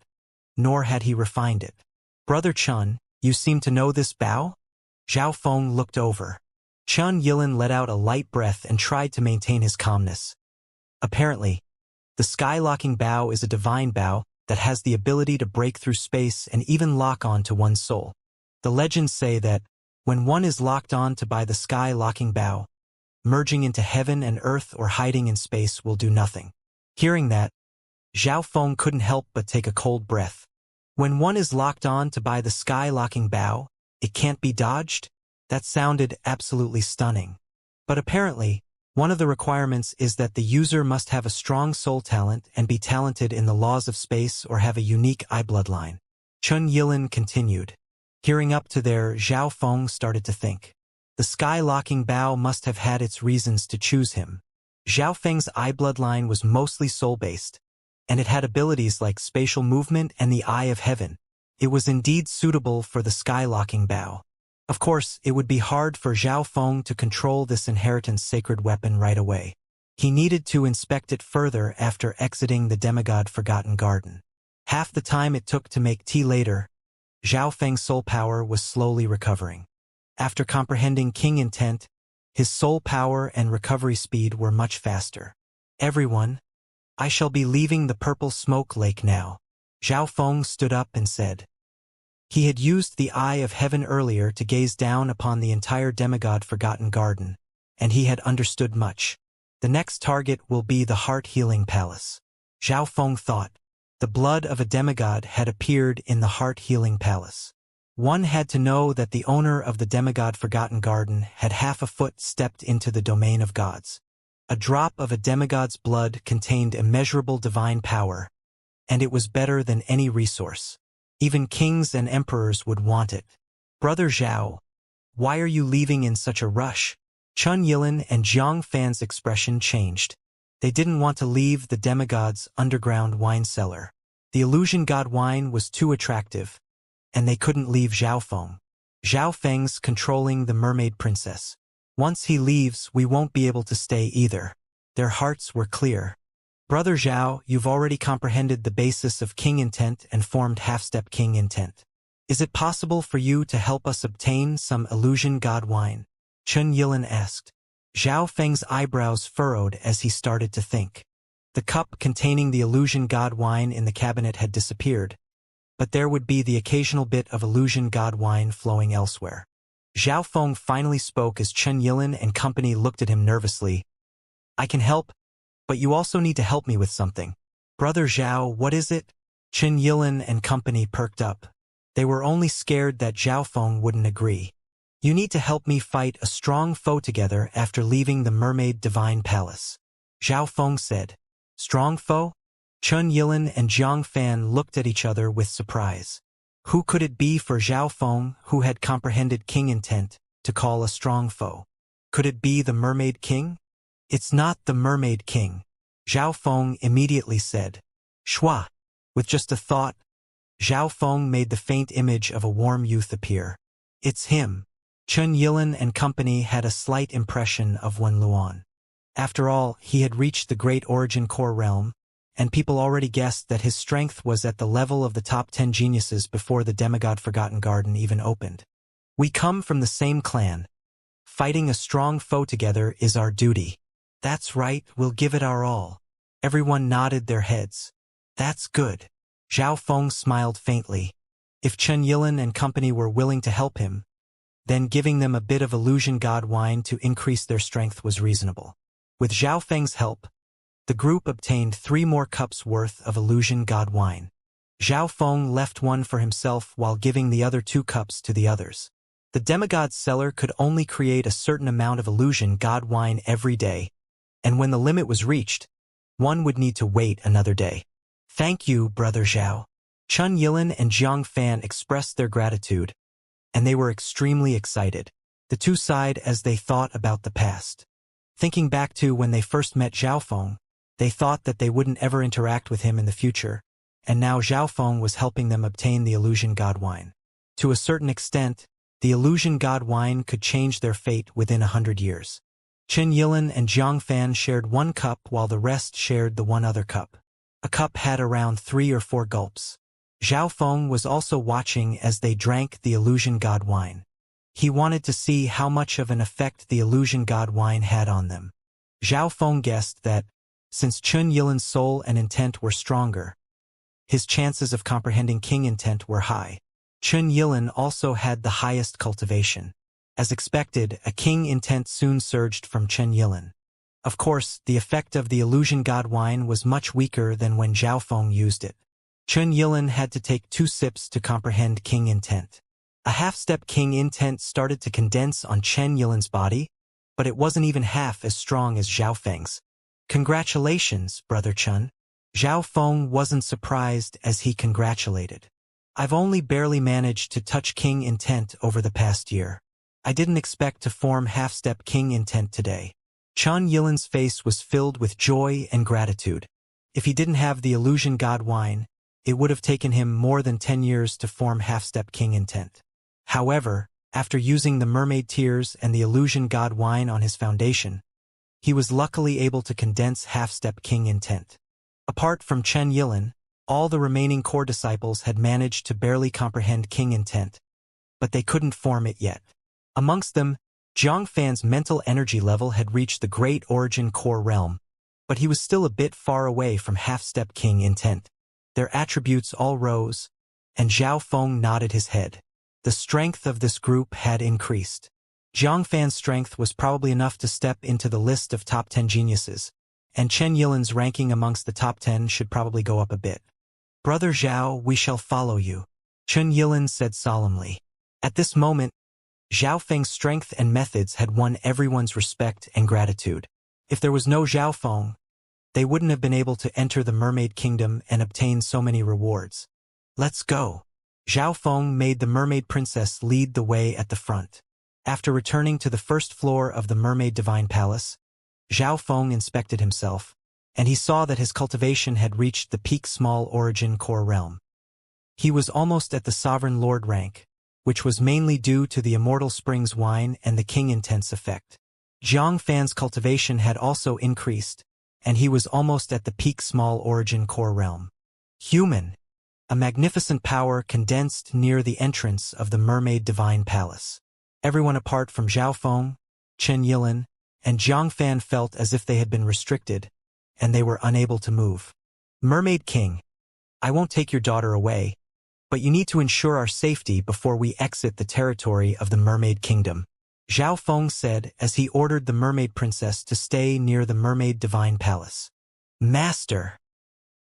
nor had he refined it. Brother Chun, you seem to know this bow? Zhao Feng looked over. Chun Yilin let out a light breath and tried to maintain his calmness. Apparently, the sky-locking bow is a divine bow that has the ability to break through space and even lock on to one's soul. The legends say that, when one is locked on to by the sky-locking bow, merging into heaven and earth or hiding in space will do nothing. Hearing that, Zhao Feng couldn't help but take a cold breath. When one is locked on to by the sky-locking bow, it can't be dodged? That sounded absolutely stunning. But apparently, one of the requirements is that the user must have a strong soul talent and be talented in the laws of space or have a unique eye bloodline. Chun Yilin continued. Hearing up to there, Zhao Feng started to think. The sky-locking bow must have had its reasons to choose him. Zhao Feng's eye bloodline was mostly soul-based, and it had abilities like spatial movement and the eye of heaven. It was indeed suitable for the sky-locking bow. Of course, it would be hard for Zhao Feng to control this inheritance sacred weapon right away. He needed to inspect it further after exiting the demigod Forgotten Garden. Half the time it took to make tea later, Zhao Feng's soul power was slowly recovering. After comprehending king intent, his soul power and recovery speed were much faster. Everyone, I shall be leaving the purple smoke lake now. Zhao Feng stood up and said. He had used the eye of heaven earlier to gaze down upon the entire demigod Forgotten Garden, and he had understood much. The next target will be the heart-healing palace. Zhao Feng thought. The blood of a demigod had appeared in the heart-healing palace. One had to know that the owner of the demigod Forgotten Garden had half a foot stepped into the domain of gods. A drop of a demigod's blood contained immeasurable divine power, and it was better than any resource. Even kings and emperors would want it. Brother Zhao, why are you leaving in such a rush? Chun Yilin and Jiang Fan's expression changed. They didn't want to leave the demigod's underground wine cellar. The illusion god wine was too attractive, and they couldn't leave Zhao Feng. Zhao Feng's controlling the mermaid princess. Once he leaves, we won't be able to stay either. Their hearts were clear. Brother Zhao, you've already comprehended the basis of king intent and formed half-step king intent. Is it possible for you to help us obtain some illusion god wine? Chun Yilin asked. Zhao Feng's eyebrows furrowed as he started to think. The cup containing the illusion god wine in the cabinet had disappeared, but there would be the occasional bit of illusion god wine flowing elsewhere. Zhao Feng finally spoke as Chun Yilin and company looked at him nervously. I can help, but you also need to help me with something. Brother Zhao, what is it? Chun Yilin and company perked up. They were only scared that Zhao Feng wouldn't agree. You need to help me fight a strong foe together after leaving the Mermaid Divine Palace. Zhao Feng said. Strong foe? Chun Yilin and Jiang Fan looked at each other with surprise. Who could it be for Zhao Feng, who had comprehended king intent, to call a strong foe? Could it be the Mermaid King? It's not the Mermaid King, Zhao Feng immediately said. Shua. With just a thought, Zhao Feng made the faint image of a warm youth appear. It's him. Chun Yilin and company had a slight impression of Wen Luan. After all, he had reached the great origin core realm, and people already guessed that his strength was at the level of the top 10 geniuses before the demigod Forgotten Garden even opened. We come from the same clan. Fighting a strong foe together is our duty. That's right, we'll give it our all. Everyone nodded their heads. That's good. Zhao Feng smiled faintly. If Chun Yilin and company were willing to help him, then giving them a bit of illusion god wine to increase their strength was reasonable. With Zhao Feng's help, the group obtained 3 more cups worth of illusion god wine. Zhao Feng left one for himself while giving the other 2 cups to the others. The demigod's cellar could only create a certain amount of illusion god wine every day, and when the limit was reached, one would need to wait another day. Thank you, Brother Zhao. Chun Yilin and Jiang Fan expressed their gratitude, and they were extremely excited. The two sighed as they thought about the past. Thinking back to when they first met Zhao Feng, they thought that they wouldn't ever interact with him in the future, and now Zhao Feng was helping them obtain the illusion god wine. To a certain extent, the illusion god wine could change their fate within 100 years. Chun Yilin and Jiang Fan shared 1 cup while the rest shared the 1 other cup. A cup had around 3 or 4 gulps. Zhao Feng was also watching as they drank the illusion god wine. He wanted to see how much of an effect the illusion god wine had on them. Zhao Feng guessed that, since Chun Yilin's soul and intent were stronger, his chances of comprehending king intent were high. Chun Yilin also had the highest cultivation. As expected, a king intent soon surged from Chun Yilin. Of course, the effect of the illusion god wine was much weaker than when Zhao Feng used it. Chun Yilin had to take 2 sips to comprehend king intent. A half-step king intent started to condense on Chun Yilin's body, but it wasn't even half as strong as Zhao Feng's. Congratulations, Brother Chun. Zhao Feng wasn't surprised as he congratulated. I've only barely managed to touch king intent over the past year. I didn't expect to form half-step king intent today. Chun Yilin's face was filled with joy and gratitude. If he didn't have the illusion god wine, it would have taken him more than 10 years to form half-step king intent. However, after using the mermaid tears and the illusion god wine on his foundation, he was luckily able to condense half-step king intent. Apart from Chun Yilin, all the remaining core disciples had managed to barely comprehend king intent, but they couldn't form it yet. Amongst them, Jiang Fan's mental energy level had reached the great origin core realm, but he was still a bit far away from half-step king intent. Their attributes all rose, and Zhao Feng nodded his head. The strength of this group had increased. Jiang Fan's strength was probably enough to step into the list of top 10 geniuses, and Chun Yilin's ranking amongst the top 10 should probably go up a bit. Brother Zhao, we shall follow you, Chun Yilin said solemnly. At this moment, Zhao Feng's strength and methods had won everyone's respect and gratitude. If there was no Zhao Feng, they wouldn't have been able to enter the mermaid kingdom and obtain so many rewards. Let's go. Zhao Feng made the mermaid princess lead the way at the front. After returning to the first floor of the mermaid divine palace, Zhao Feng inspected himself, and he saw that his cultivation had reached the peak small origin core realm. He was almost at the sovereign lord rank, which was mainly due to the immortal springs wine and the king intense effect. Zhang Fan's cultivation had also increased, and he was almost at the peak small origin core realm. Human, a magnificent power condensed near the entrance of the mermaid divine palace. Everyone apart from Zhao Feng, Chen Yilin, and Zhang Fan felt as if they had been restricted, and they were unable to move. Mermaid King, I won't take your daughter away, but you need to ensure our safety before we exit the territory of the Mermaid Kingdom, Zhao Feng said as he ordered the mermaid princess to stay near the mermaid divine palace. Master!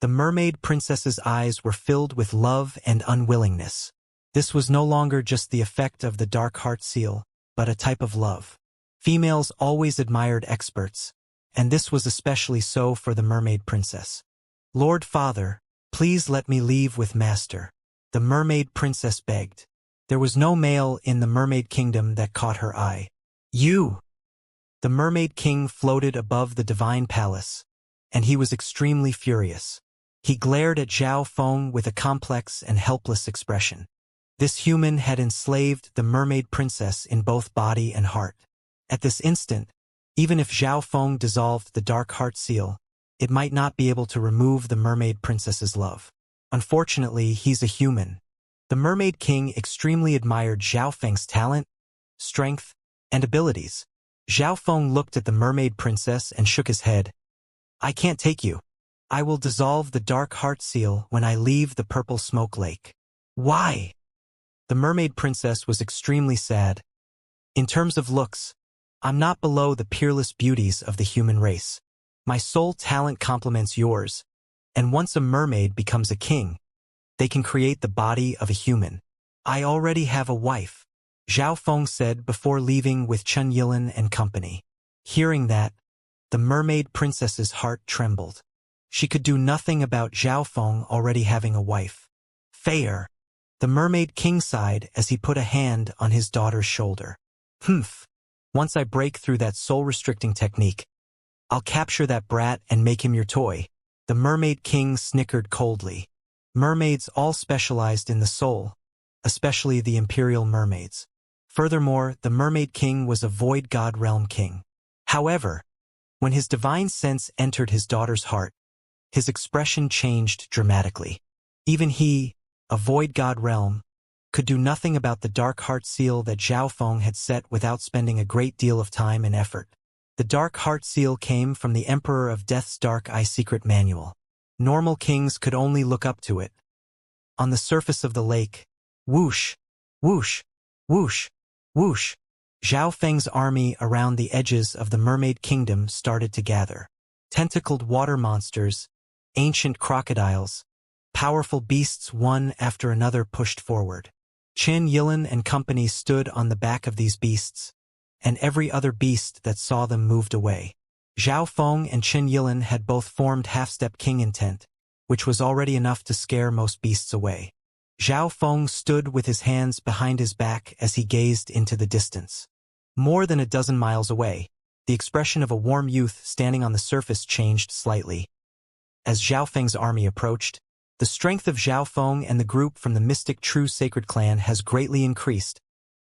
The mermaid princess's eyes were filled with love and unwillingness. This was no longer just the effect of the dark heart seal, but a type of love. Females always admired experts, and this was especially so for the mermaid princess. Lord Father, please let me leave with Master, the mermaid princess begged. There was no male in the mermaid kingdom that caught her eye. You! The mermaid king floated above the divine palace, and he was extremely furious. He glared at Zhao Feng with a complex and helpless expression. This human had enslaved the mermaid princess in both body and heart. At this instant, even if Zhao Feng dissolved the dark heart seal, it might not be able to remove the mermaid princess's love. Unfortunately, he's a human. The mermaid king extremely admired Zhao Feng's talent, strength, and abilities. Zhao Feng looked at the mermaid princess and shook his head. I can't take you. I will dissolve the dark heart seal when I leave the purple smoke lake. Why? The mermaid princess was extremely sad. In terms of looks, I'm not below the peerless beauties of the human race. My soul talent complements yours, and once a mermaid becomes a king, they can create the body of a human. I already have a wife, Zhao Feng said before leaving with Chen Yilin and company. Hearing that, the mermaid princess's heart trembled. She could do nothing about Zhao Feng already having a wife. Fair. The mermaid king sighed as he put a hand on his daughter's shoulder. Humph. Once I break through that soul-restricting technique, I'll capture that brat and make him your toy. The mermaid king snickered coldly. Mermaids all specialized in the soul, especially the imperial mermaids. Furthermore, the mermaid king was a void god realm king. However, when his divine sense entered his daughter's heart, his expression changed dramatically. Even he, a void god realm, could do nothing about the dark heart seal that Zhao Feng had set without spending a great deal of time and effort. The dark heart seal came from the Emperor of Death's Dark Eye secret manual. Normal kings could only look up to it. On the surface of the lake, whoosh, whoosh, whoosh, whoosh, Zhao Feng's army around the edges of the mermaid kingdom started to gather. Tentacled water monsters, ancient crocodiles, powerful beasts one after another pushed forward. Chen Yilin and company stood on the back of these beasts, and every other beast that saw them moved away. Zhao Feng and Chen Yilin had both formed half-step king intent, which was already enough to scare most beasts away. Zhao Feng stood with his hands behind his back as he gazed into the distance. More than a dozen miles away, the expression of a warm youth standing on the surface changed slightly. As Zhao Feng's army approached, the strength of Zhao Feng and the group from the mystic true sacred clan has greatly increased,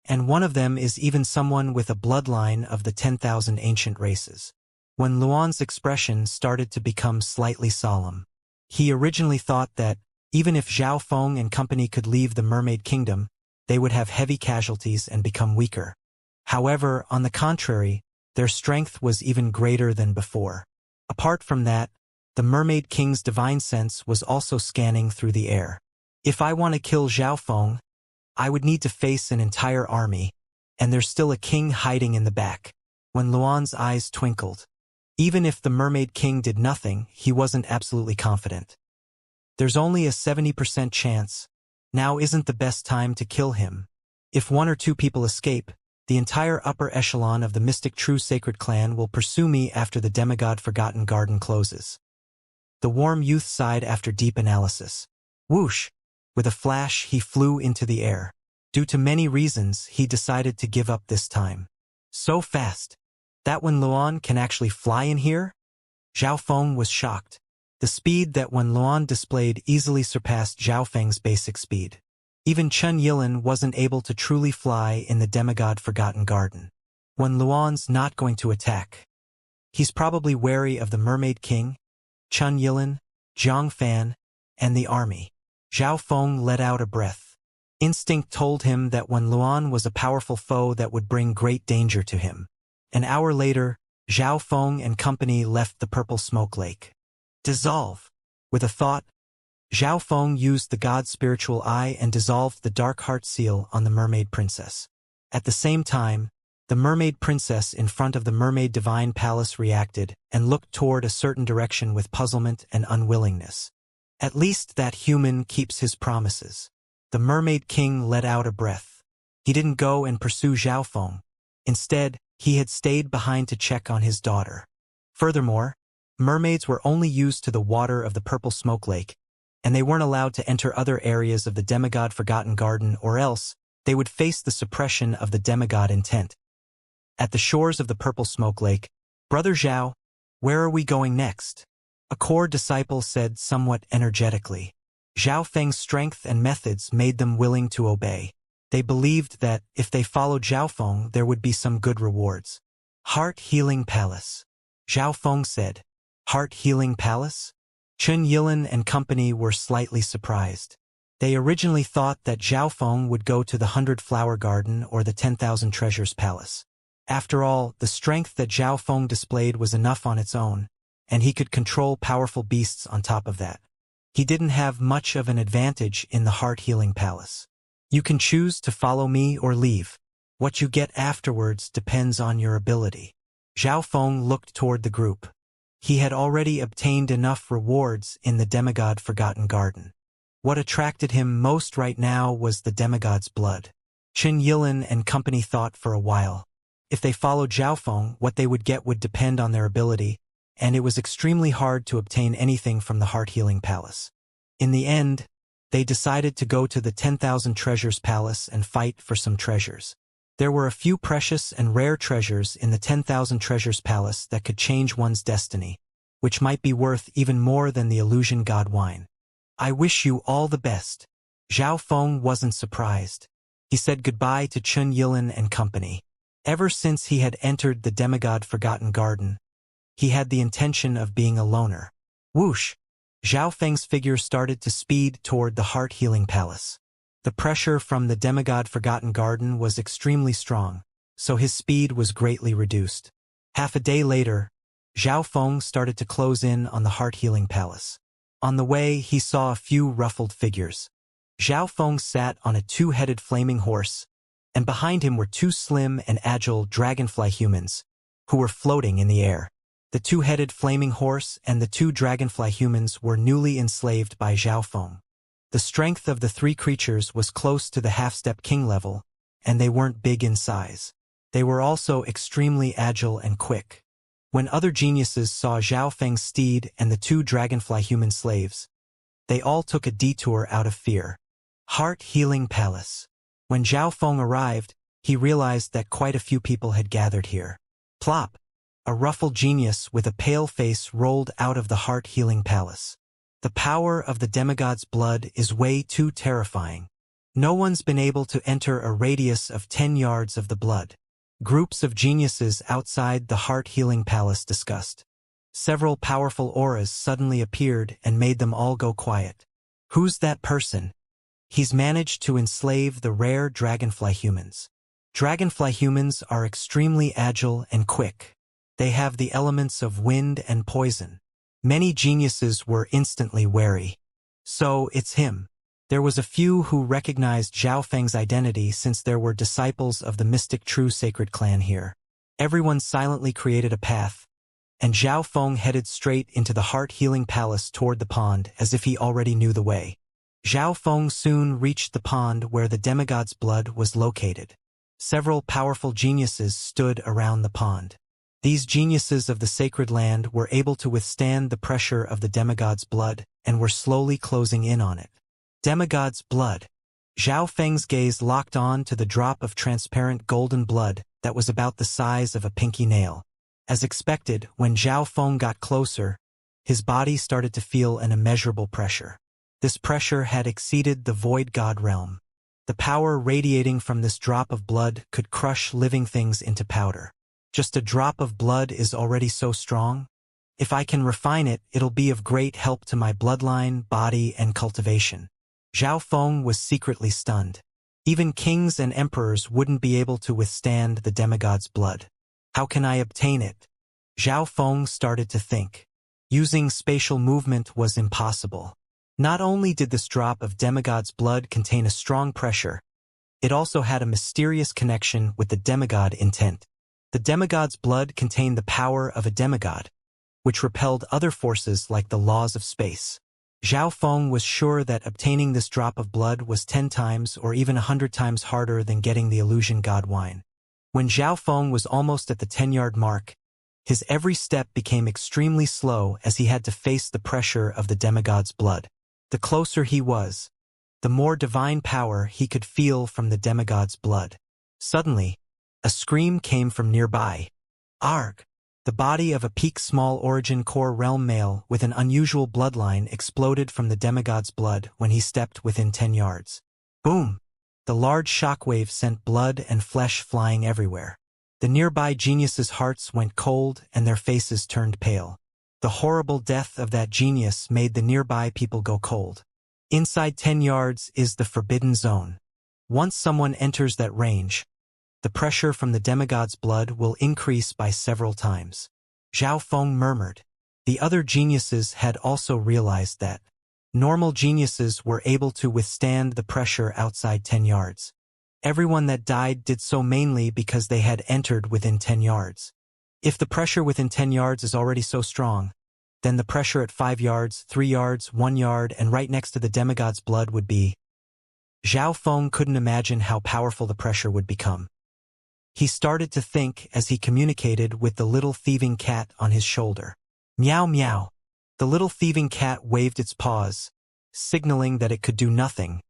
and one of them is even someone with a bloodline of the 10,000 ancient races. When Luan's expression started to become slightly solemn, he originally thought that, even if Zhao Feng and company could leave the mermaid kingdom, they would have heavy casualties and become weaker. However, on the contrary, their strength was even greater than before. Apart from that, the mermaid king's divine sense was also scanning through the air. If I want to kill Zhao Feng, I would need to face an entire army, and there's still a king hiding in the back. When Luan's eyes twinkled. Even if the mermaid king did nothing, he wasn't absolutely confident. There's only a 70% chance. Now isn't the best time to kill him. If one or two people escape, the entire upper echelon of the mystic true sacred clan will pursue me after the demigod Forgotten Garden closes. The warm youth sighed after deep analysis. Whoosh! With a flash, he flew into the air. Due to many reasons, he decided to give up this time. So fast. That Wen Luan can actually fly in here? Zhao Feng was shocked. The speed that Wen Luan displayed easily surpassed Zhao Feng's basic speed. Even Chen Yilin wasn't able to truly fly in the demigod Forgotten Garden. Wen Luan's not going to attack. He's probably wary of the Mermaid King, Chen Yilin, Zhang Fan, and the army. Zhao Feng let out a breath. Instinct told him that Wen Luan was a powerful foe that would bring great danger to him. An hour later, Zhao Feng and company left the purple smoke lake. Dissolve. With a thought, Zhao Feng used the god's spiritual eye and dissolved the dark heart seal on the mermaid princess. At the same time, the mermaid princess in front of the mermaid divine palace reacted and looked toward a certain direction with puzzlement and unwillingness. At least that human keeps his promises. The mermaid king let out a breath. He didn't go and pursue Zhao Feng. Instead, he had stayed behind to check on his daughter. Furthermore, mermaids were only used to the water of the purple smoke lake, and they weren't allowed to enter other areas of the demigod Forgotten Garden, or else they would face the suppression of the demigod intent. At the shores of the purple smoke lake, Brother Zhao, where are we going next? A core disciple said somewhat energetically. Zhao Feng's strength and methods made them willing to obey. They believed that, if they followed Zhao Feng, there would be some good rewards. Heart Healing Palace. Zhao Feng said. Heart Healing Palace? Chen Yilin and company were slightly surprised. They originally thought that Zhao Feng would go to the 100-Flower Garden or the 10,000 Treasures Palace. After all, the strength that Zhao Feng displayed was enough on its own, and he could control powerful beasts on top of that. He didn't have much of an advantage in the Heart Healing Palace. You can choose to follow me or leave. What you get afterwards depends on your ability. Zhao Feng looked toward the group. He had already obtained enough rewards in the demigod Forgotten Garden. What attracted him most right now was the demigod's blood. Chen Yilin and company thought for a while. If they followed Zhao Feng, what they would get would depend on their ability, and it was extremely hard to obtain anything from the Heart Healing Palace. In the end, they decided to go to the 10,000 Treasures Palace and fight for some treasures. There were a few precious and rare treasures in the 10,000 Treasures Palace that could change one's destiny, which might be worth even more than the illusion god wine. I wish you all the best. Zhao Feng wasn't surprised. He said goodbye to Chen Yilin and company. Ever since he had entered the demigod Forgotten Garden, he had the intention of being a loner. Whoosh! Zhao Feng's figure started to speed toward the Heart Healing Palace. The pressure from the demigod Forgotten Garden was extremely strong, so his speed was greatly reduced. Half a day later, Zhao Feng started to close in on the Heart Healing Palace. On the way, he saw a few ruffled figures. Zhao Feng sat on a two-headed flaming horse, and behind him were two slim and agile dragonfly humans, who were floating in the air. The two-headed flaming horse and the two dragonfly humans were newly enslaved by Zhao Feng. The strength of the three creatures was close to the half-step king level, and they weren't big in size. They were also extremely agile and quick. When other geniuses saw Zhao Feng's steed and the two dragonfly human slaves, they all took a detour out of fear. Heart Healing Palace. When Zhao Feng arrived, he realized that quite a few people had gathered here. Plop! A ruffled genius with a pale face rolled out of the Heart Healing Palace. The power of the demigod's blood is way too terrifying. No one's been able to enter a radius of 10 yards of the blood. Groups of geniuses outside the Heart Healing Palace discussed. Several powerful auras suddenly appeared and made them all go quiet. Who's that person? He's managed to enslave the rare dragonfly humans. Dragonfly humans are extremely agile and quick. They have the elements of wind and poison. Many geniuses were instantly wary. So, it's him. There was a few who recognized Zhao Feng's identity since there were disciples of the mystic true sacred clan here. Everyone silently created a path, and Zhao Feng headed straight into the Heart Healing Palace toward the pond as if he already knew the way. Zhao Feng soon reached the pond where the demigod's blood was located. Several powerful geniuses stood around the pond. These geniuses of the sacred land were able to withstand the pressure of the demigod's blood and were slowly closing in on it. Demigod's blood. Zhao Feng's gaze locked on to the drop of transparent golden blood that was about the size of a pinky nail. As expected, when Zhao Feng got closer, his body started to feel an immeasurable pressure. This pressure had exceeded the void god realm. The power radiating from this drop of blood could crush living things into powder. Just a drop of blood is already so strong. If I can refine it, it'll be of great help to my bloodline, body, and cultivation. Zhao Feng was secretly stunned. Even kings and emperors wouldn't be able to withstand the demigod's blood. How can I obtain it? Zhao Feng started to think. Using spatial movement was impossible. Not only did this drop of demigod's blood contain a strong pressure, it also had a mysterious connection with the demigod intent. The demigod's blood contained the power of a demigod, which repelled other forces like the laws of space. Zhao Feng was sure that obtaining this drop of blood was 10 times or even 100 times harder than getting the illusion god wine. When Zhao Feng was almost at the 10-yard mark, his every step became extremely slow as he had to face the pressure of the demigod's blood. The closer he was, the more divine power he could feel from the demigod's blood. Suddenly, a scream came from nearby. Arg! The body of a peak small origin core realm male with an unusual bloodline exploded from the demigod's blood when he stepped within 10 yards. Boom! The large shockwave sent blood and flesh flying everywhere. The nearby geniuses' hearts went cold and their faces turned pale. The horrible death of that genius made the nearby people go cold. Inside 10 yards is the forbidden zone. Once someone enters that range, the pressure from the demigod's blood will increase by several times. Zhao Feng murmured. The other geniuses had also realized that. Normal geniuses were able to withstand the pressure outside 10 yards. Everyone that died did so mainly because they had entered within 10 yards. If the pressure within 10 yards is already so strong, then the pressure at 5 yards, 3 yards, 1 yard, and right next to the demigod's blood would be. Zhao Feng couldn't imagine how powerful the pressure would become. He started to think as he communicated with the little thieving cat on his shoulder. Meow meow. The little thieving cat waved its paws, signaling that it could do nothing,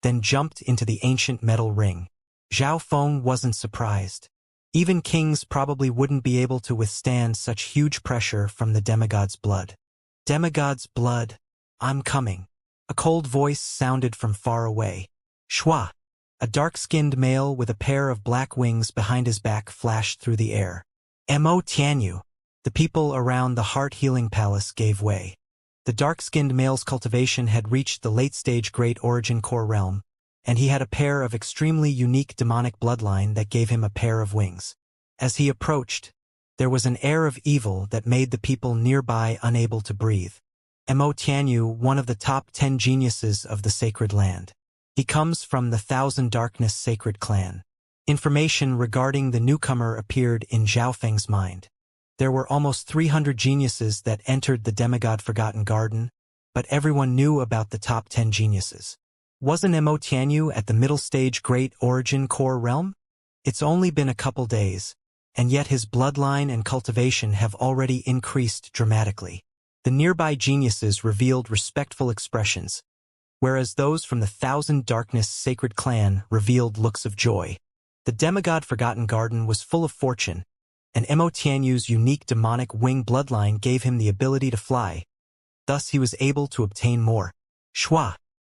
then jumped into the ancient metal ring. Zhao Feng wasn't surprised. Even kings probably wouldn't be able to withstand such huge pressure from the demigod's blood. Demigod's blood, I'm coming. A cold voice sounded from far away. Shua! A dark-skinned male with a pair of black wings behind his back flashed through the air. Mo Tianyu. The people around the heart-healing palace gave way. The dark-skinned male's cultivation had reached the late-stage Great Origin Core realm, and he had a pair of extremely unique demonic bloodline that gave him a pair of wings. As he approached, there was an air of evil that made the people nearby unable to breathe. Mo Tianyu, one of the top 10 geniuses of the sacred land. He comes from the Thousand Darkness sacred clan. Information regarding the newcomer appeared in Zhao Feng's mind. There were almost 300 geniuses that entered the demigod Forgotten Garden, but everyone knew about the top 10 geniuses. Wasn't Mo Tianyu at the middle stage Great Origin Core realm? It's only been a couple days, and yet his bloodline and cultivation have already increased dramatically. The nearby geniuses revealed respectful expressions, whereas those from the Thousand Darkness sacred clan revealed looks of joy. The demigod Forgotten Garden was full of fortune, and Mo Tianyu's unique demonic wing bloodline gave him the ability to fly. Thus he was able to obtain more. Shua!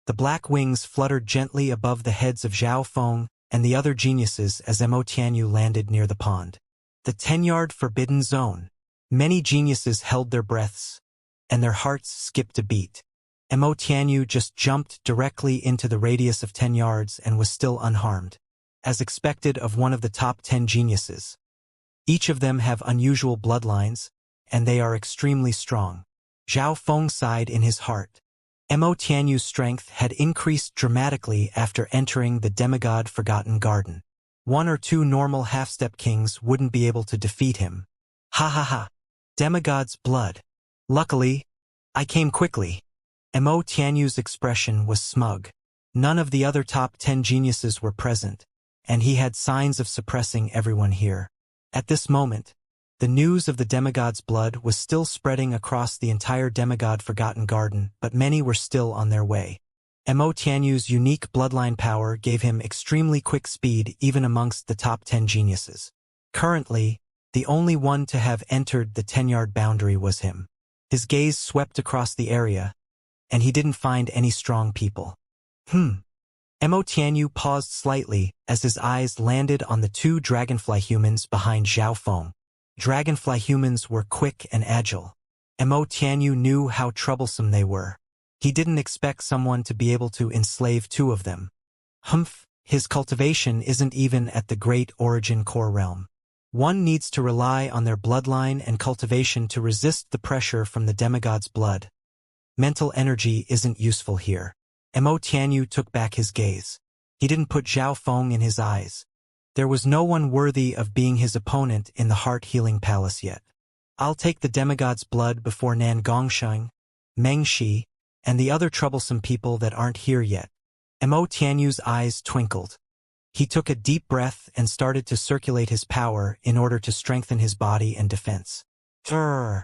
The black wings fluttered gently above the heads of Zhao Feng and the other geniuses as Mo Tianyu landed near the pond. The 10-yard forbidden zone. Many geniuses held their breaths, and their hearts skipped a beat. Mo Tianyu just jumped directly into the radius of 10 yards and was still unharmed, as expected of one of the top 10 geniuses. Each of them have unusual bloodlines, and they are extremely strong. Zhao Feng sighed in his heart. Mo Tianyu's strength had increased dramatically after entering the demigod Forgotten Garden. 1 or 2 normal half-step kings wouldn't be able to defeat him. Ha ha ha! Demigod's blood. Luckily, I came quickly. Mo Tianyu's expression was smug. None of the other top 10 geniuses were present, and he had signs of suppressing everyone here. At this moment, The news of the demigod's blood was still spreading across the entire demigod-forgotten garden, but many were still on their way. Mo Tianyu's unique bloodline power gave him extremely quick speed even amongst the top 10 geniuses. Currently, the only one to have entered the 10-yard boundary was him. His gaze swept across the area, and he didn't find any strong people. Mo Tianyu paused slightly as his eyes landed on the two dragonfly humans behind Zhao Feng. Dragonfly humans were quick and agile. Mo Tianyu knew how troublesome they were. He didn't expect someone to be able to enslave two of them. His cultivation isn't even at the great origin core realm. One needs to rely on their bloodline and cultivation to resist the pressure from the demigod's blood. Mental energy isn't useful here. Mo Tianyu took back his gaze. He didn't put Zhao Feng in his eyes. There was no one worthy of being his opponent in the heart-healing palace yet. I'll take the demigod's blood before Nan Gongsheng, Meng Shi, and the other troublesome people that aren't here yet. Mo Tianyu's eyes twinkled. He took a deep breath and started to circulate his power in order to strengthen his body and defense. Mo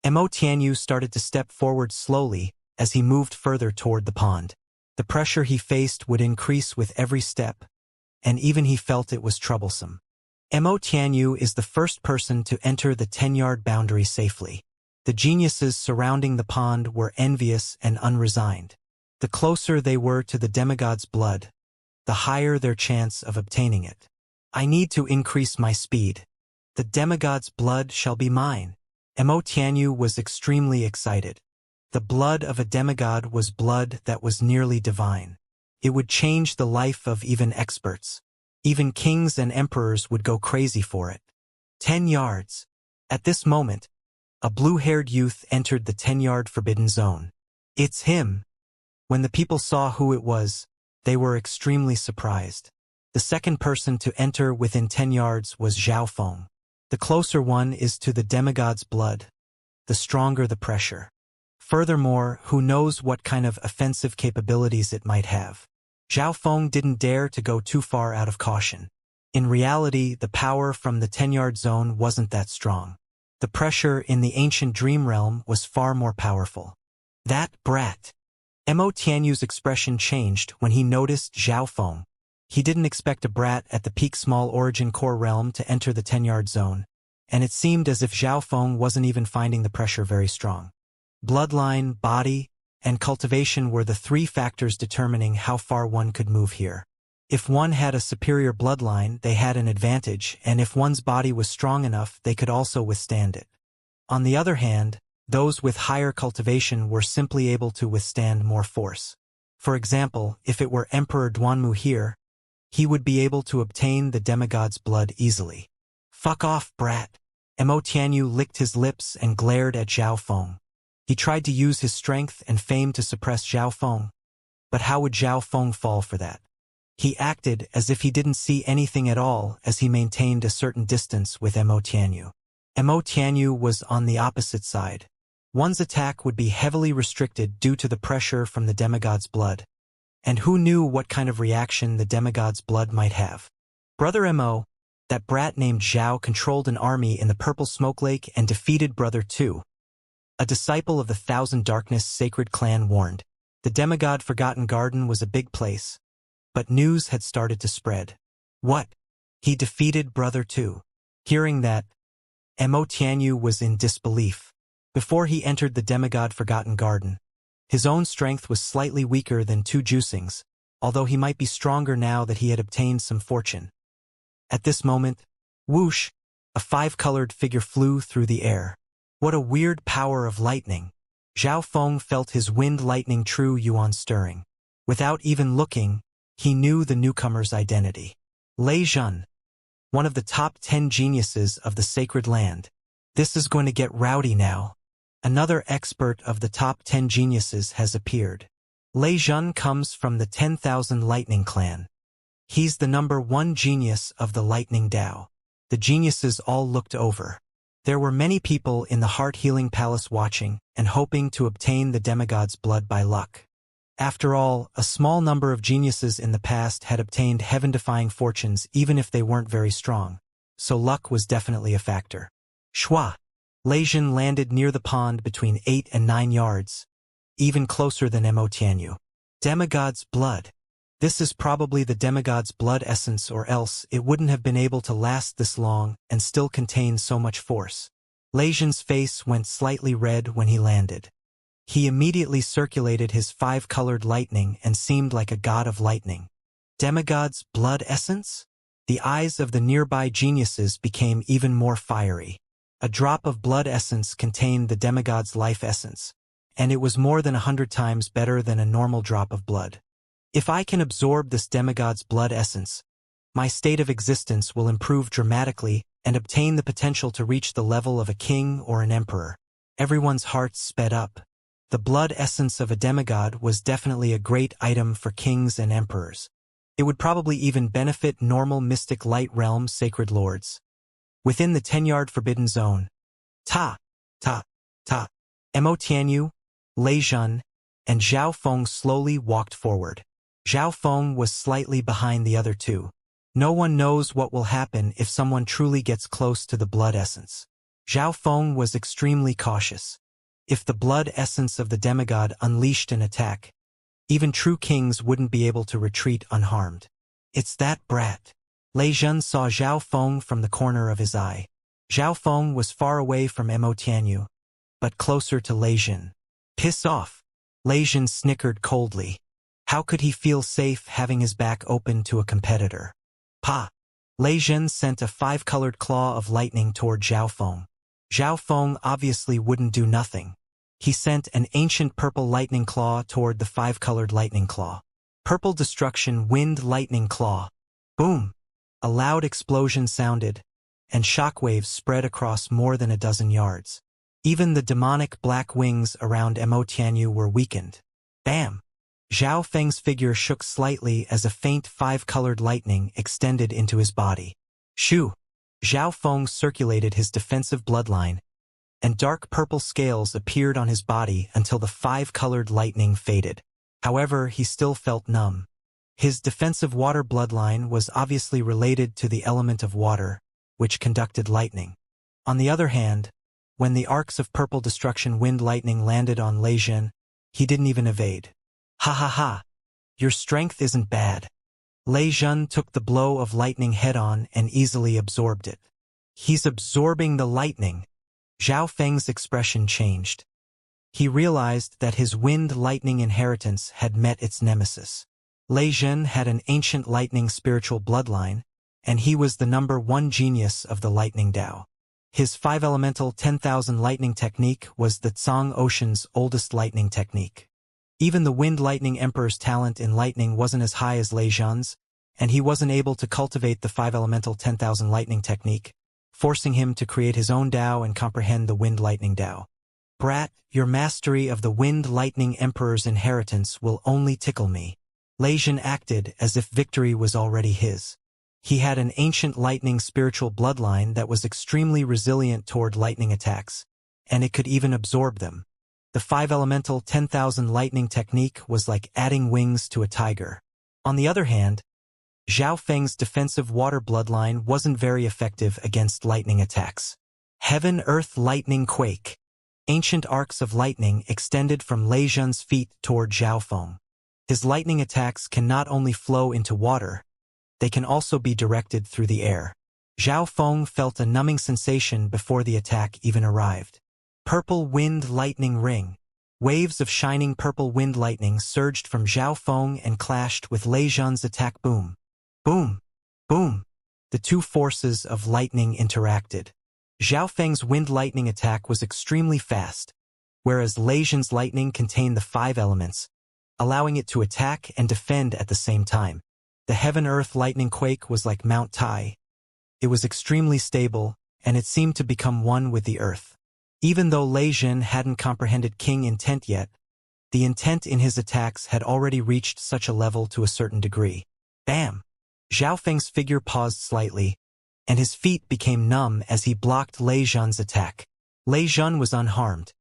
Tianyu started to step forward slowly as he moved further toward the pond. The pressure he faced would increase with every step, and even he felt it was troublesome. Mo Tianyu is the first person to enter the 10-yard boundary safely. The geniuses surrounding the pond were envious and unresigned. The closer they were to the demigod's blood, the higher their chance of obtaining it. I need to increase my speed. The demigod's blood shall be mine. Mo Tianyu was extremely excited. The blood of a demigod was blood that was nearly divine. It would change the life of even experts. Even kings and emperors would go crazy for it. 10 yards. At this moment, a blue-haired youth entered the 10-yard forbidden zone. It's him. When the people saw who it was, they were extremely surprised. The second person to enter within 10 yards was Zhao Feng. The closer one is to the demigod's blood, the stronger the pressure. Furthermore, who knows what kind of offensive capabilities it might have. Zhao Feng didn't dare to go too far out of caution. In reality, the power from the 10-yard zone wasn't that strong. The pressure in the ancient dream realm was far more powerful. That brat. Mo Tianyu's expression changed when he noticed Zhao Feng. He didn't expect a brat at the peak small origin core realm to enter the 10-yard zone, and it seemed as if Zhao Feng wasn't even finding the pressure very strong. Bloodline, body, and cultivation were the three factors determining how far one could move here. If one had a superior bloodline, they had an advantage, and if one's body was strong enough, they could also withstand it. On the other hand, those with higher cultivation were simply able to withstand more force. For example, if it were Emperor Duanmu here, he would be able to obtain the demigod's blood easily. Fuck off, brat. Mo Tianyu licked his lips and glared at Zhao Feng. He tried to use his strength and fame to suppress Zhao Feng, but how would Zhao Feng fall for that? He acted as if he didn't see anything at all as he maintained a certain distance with Mo Tianyu. Mo Tianyu was on the opposite side. One's attack would be heavily restricted due to the pressure from the demigod's blood. And who knew what kind of reaction the demigod's blood might have? Brother Mo, that brat named Zhao, controlled an army in the Purple Smoke Lake and defeated Brother 2. A disciple of the Thousand Darkness sacred clan warned. The demigod-forgotten garden was a big place, but news had started to spread. What? He defeated Brother 2. Hearing that, Mo Tianyu was in disbelief. Before he entered the demigod-forgotten garden, his own strength was slightly weaker than 2 juicings, although he might be stronger now that he had obtained some fortune. At this moment, whoosh, a 5-colored figure flew through the air. What a weird power of lightning. Zhao Feng felt his wind lightning true yuan stirring. Without even looking, he knew the newcomer's identity. Lei Zhen, one of the top 10 geniuses of the sacred land. This is going to get rowdy now. Another expert of the top 10 geniuses has appeared. Lei Zhen comes from the 10,000 Lightning Clan. He's the #1 genius of the Lightning Dao. The geniuses all looked over. There were many people in the heart-healing palace watching and hoping to obtain the demigod's blood by luck. After all, a small number of geniuses in the past had obtained heaven-defying fortunes even if they weren't very strong, so luck was definitely a factor. Shua. Lei Zhen landed near the pond between 8 and 9 yards, even closer than Mo Tianyu. Demigod's blood. This is probably the demigod's blood essence, or else it wouldn't have been able to last this long and still contain so much force. Lei Zhen's face went slightly red when he landed. He immediately circulated his 5-colored lightning and seemed like a god of lightning. Demigod's blood essence? The eyes of the nearby geniuses became even more fiery. A drop of blood essence contained the demigod's life essence, and it was more than 100 times better than a normal drop of blood. If I can absorb this demigod's blood essence, my state of existence will improve dramatically and obtain the potential to reach the level of a king or an emperor. Everyone's hearts sped up. The blood essence of a demigod was definitely a great item for kings and emperors. It would probably even benefit normal mystic light realm sacred lords. Within the 10-yard forbidden zone, Mo Tianyu, Lei Zhen, and Zhao Feng slowly walked forward. Zhao Feng was slightly behind the other two. No one knows what will happen if someone truly gets close to the blood essence. Zhao Feng was extremely cautious. If the blood essence of the demigod unleashed an attack, even true kings wouldn't be able to retreat unharmed. It's that brat. Lei Zhen saw Zhao Feng from the corner of his eye. Zhao Feng was far away from Mo Tianyu, but closer to Lei Zhen. Piss off. Lei Zhen snickered coldly. How could he feel safe having his back open to a competitor? Pa! Lei Zhen sent a 5-colored claw of lightning toward Zhao Feng. Zhao Feng obviously wouldn't do nothing. He sent an ancient purple lightning claw toward the 5-colored lightning claw. Purple destruction wind lightning claw. Boom! A loud explosion sounded, and shockwaves spread across more than a dozen yards. Even the demonic black wings around Mo Tianyu were weakened. Bam! Zhao Feng's figure shook slightly as a faint 5-colored lightning extended into his body. Shoo! Zhao Feng circulated his defensive bloodline, and dark purple scales appeared on his body until the 5-colored lightning faded. However, he still felt numb. His defensive water bloodline was obviously related to the element of water, which conducted lightning. On the other hand, when the arcs of purple destruction wind lightning landed on Lei Zhen, he didn't even evade. Ha ha ha! Your strength isn't bad. Lei Zhen took the blow of lightning head-on and easily absorbed it. He's absorbing the lightning. Zhao Feng's expression changed. He realized that his wind lightning inheritance had met its nemesis. Lei Zhen had an ancient lightning spiritual bloodline, and he was the #1 genius of the lightning Dao. His 5-elemental 10,000 lightning technique was the Tsang Ocean's oldest lightning technique. Even the wind lightning emperor's talent in lightning wasn't as high as Lei Zhen's, and he wasn't able to cultivate the 5-elemental 10,000 lightning technique, forcing him to create his own Dao and comprehend the wind lightning Dao. Brat, your mastery of the wind lightning emperor's inheritance will only tickle me. Lei Zhen acted as if victory was already his. He had an ancient lightning spiritual bloodline that was extremely resilient toward lightning attacks, and it could even absorb them. The 5-elemental 10,000 lightning technique was like adding wings to a tiger. On the other hand, Zhao Feng's defensive water bloodline wasn't very effective against lightning attacks. Heaven, earth, lightning, quake. Ancient arcs of lightning extended from Lei Zhen's feet toward Zhao Feng. His lightning attacks can not only flow into water, they can also be directed through the air. Zhao Feng felt a numbing sensation before the attack even arrived. Purple wind lightning ring. Waves of shining purple wind lightning surged from Zhao Feng and clashed with Lei Zhen's attack. Boom! Boom! Boom! The two forces of lightning interacted. Zhao Feng's wind lightning attack was extremely fast, whereas Lei Zhen's lightning contained the 5 elements, allowing it to attack and defend at the same time. The heaven-earth lightning quake was like Mount Tai. It was extremely stable, and it seemed to become one with the earth. Even though Lei Zhen hadn't comprehended king intent yet, the intent in his attacks had already reached such a level to a certain degree. Bam! Zhao Feng's figure paused slightly, and his feet became numb as he blocked Lei Zhen's attack. Lei Zhen was unharmed,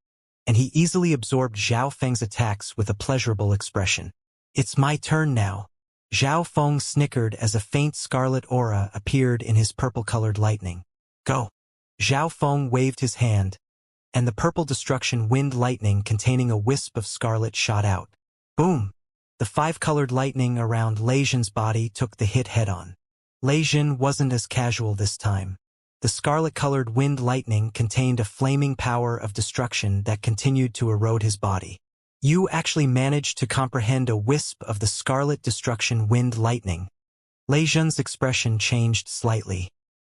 and he easily absorbed Zhao Feng's attacks with a pleasurable expression. It's my turn now. Zhao Feng snickered as a faint scarlet aura appeared in his purple-colored lightning. Go! Zhao Feng waved his hand, and the purple destruction wind lightning containing a wisp of scarlet shot out. Boom! The five-colored lightning around Lei Zhen's body took the hit head-on. Lei Zhen wasn't as casual this time. The scarlet-colored wind lightning contained a flaming power of destruction that continued to erode his body. You actually managed to comprehend a wisp of the scarlet destruction wind lightning. Lei Zhen's expression changed slightly.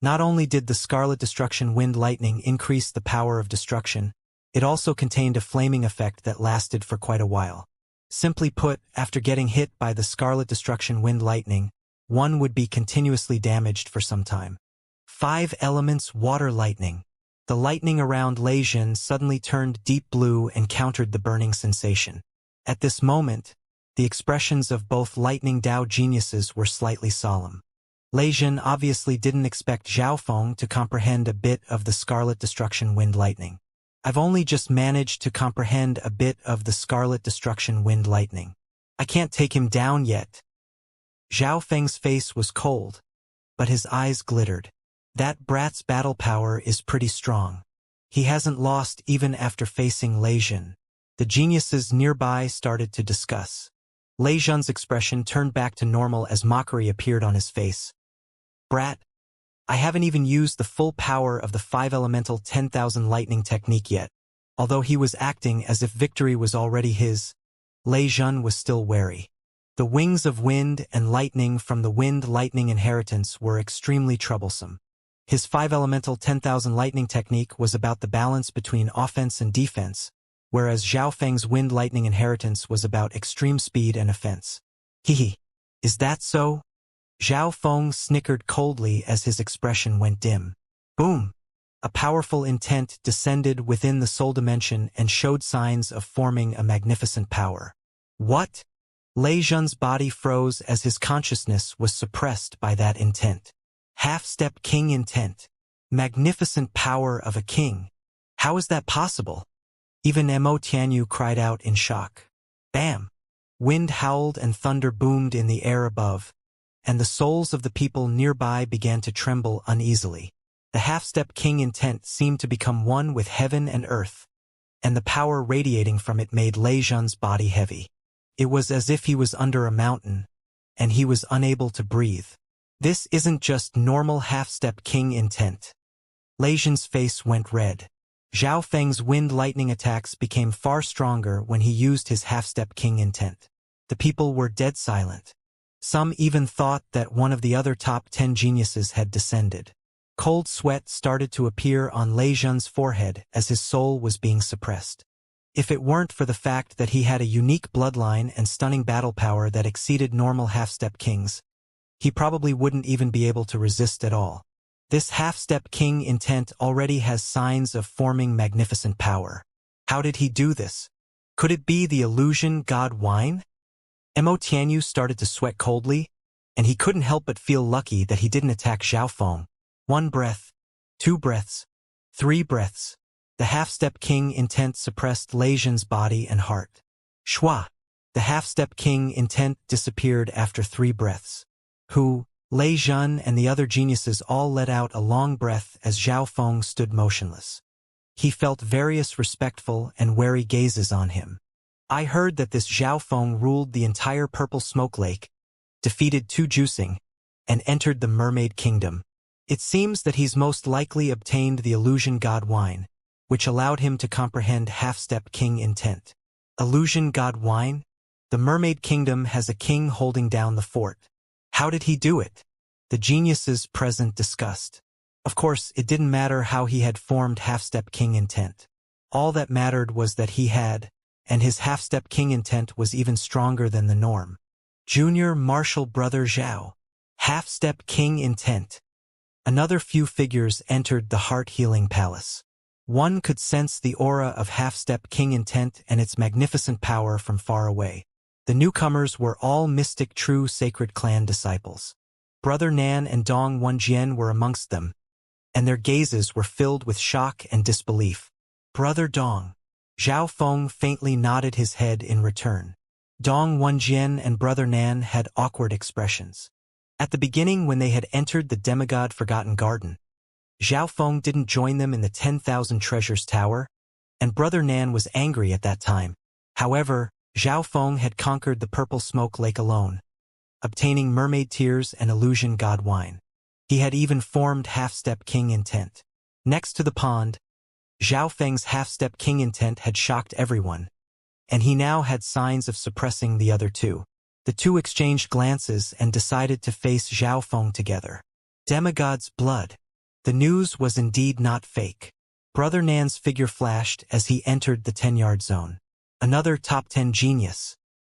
Not only did the scarlet destruction wind lightning increase the power of destruction, it also contained a flaming effect that lasted for quite a while. Simply put, after getting hit by the scarlet destruction wind lightning, one would be continuously damaged for some time. 5 elements water lightning. The lightning around Lei Zhen suddenly turned deep blue and countered the burning sensation. At this moment, the expressions of both lightning Dao geniuses were slightly solemn. Lei Zhen obviously didn't expect Zhao Feng to comprehend a bit of the scarlet destruction wind lightning. I've only just managed to comprehend a bit of the scarlet destruction wind lightning. I can't take him down yet. Zhao Feng's face was cold, but his eyes glittered. That brat's battle power is pretty strong. He hasn't lost even after facing Lei Zhen. The geniuses nearby started to discuss. Lei Zhen's expression turned back to normal as mockery appeared on his face. Brat, I haven't even used the full power of the 5-elemental 10,000 lightning technique yet. Although he was acting as if victory was already his, Lei Zhen was still wary. The wings of wind and lightning from the wind-lightning inheritance were extremely troublesome. His 5-elemental 10,000 lightning technique was about the balance between offense and defense, whereas Zhao Feng's wind-lightning inheritance was about extreme speed and offense. Hehe, is that so? Zhao Feng snickered coldly as his expression went dim. Boom! A powerful intent descended within the soul dimension and showed signs of forming a magnificent power. What? Lei Zhen's body froze as his consciousness was suppressed by that intent. Half-step king intent. Magnificent power of a king. How is that possible? Even Mo Tianyu cried out in shock. Bam! Wind howled and thunder boomed in the air above, and the souls of the people nearby began to tremble uneasily. The half-step king intent seemed to become one with heaven and earth, and the power radiating from it made Lei Zhen's body heavy. It was as if he was under a mountain, and he was unable to breathe. This isn't just normal half-step king intent. Lei Zhen's face went red. Zhao Feng's wind-lightning attacks became far stronger when he used his half-step king intent. The people were dead silent. Some even thought that one of the other top 10 geniuses had descended. Cold sweat started to appear on Lei Zhen's forehead as his soul was being suppressed. If it weren't for the fact that he had a unique bloodline and stunning battle power that exceeded normal half-step kings, he probably wouldn't even be able to resist at all. This half-step king intent already has signs of forming magnificent power. How did he do this? Could it be the illusion god wine? Mo Tianyu started to sweat coldly, and he couldn't help but feel lucky that he didn't attack Zhao Feng. 1 breath, 2 breaths, 3 breaths. The half-step king intent suppressed Lei Zhen's body and heart. Shwa! The half-step king intent disappeared after 3 breaths. Lei Zhen and the other geniuses all let out a long breath as Zhao Feng stood motionless. He felt various respectful and wary gazes on him. I heard that this Zhao Feng ruled the entire Purple Smoke Lake, defeated 2 juicing, and entered the Mermaid Kingdom. It seems that he's most likely obtained the illusion god wine, which allowed him to comprehend half-step king intent. Illusion god wine? The Mermaid Kingdom has a king holding down the fort. How did he do it? The geniuses present discussed. Of course, it didn't matter how he had formed half-step king intent. All that mattered was that he had, and his half-step king intent was even stronger than the norm. Junior Marshal Brother Zhao. Half-step king intent. Another few figures entered the heart-healing palace. One could sense the aura of half-step king intent and its magnificent power from far away. The newcomers were all mystic true sacred clan disciples. Brother Nan and Dong Wenjian were amongst them, and their gazes were filled with shock and disbelief. Brother Dong. Zhao Feng faintly nodded his head in return. Dong Wenjian and Brother Nan had awkward expressions. At the beginning when they had entered the demigod Forgotten Garden, Zhao Feng didn't join them in the 10,000 treasures tower, and Brother Nan was angry at that time. However, Zhao Feng had conquered the purple smoke lake alone, obtaining mermaid tears and illusion god wine. He had even formed half-step king intent. Next to the pond, Zhao Feng's half-step king intent had shocked everyone, and he now had signs of suppressing the other two. The two exchanged glances and decided to face Zhao Feng together. Demigod's blood. The news was indeed not fake. Brother Nan's figure flashed as he entered the 10-yard zone. Another top 10 genius.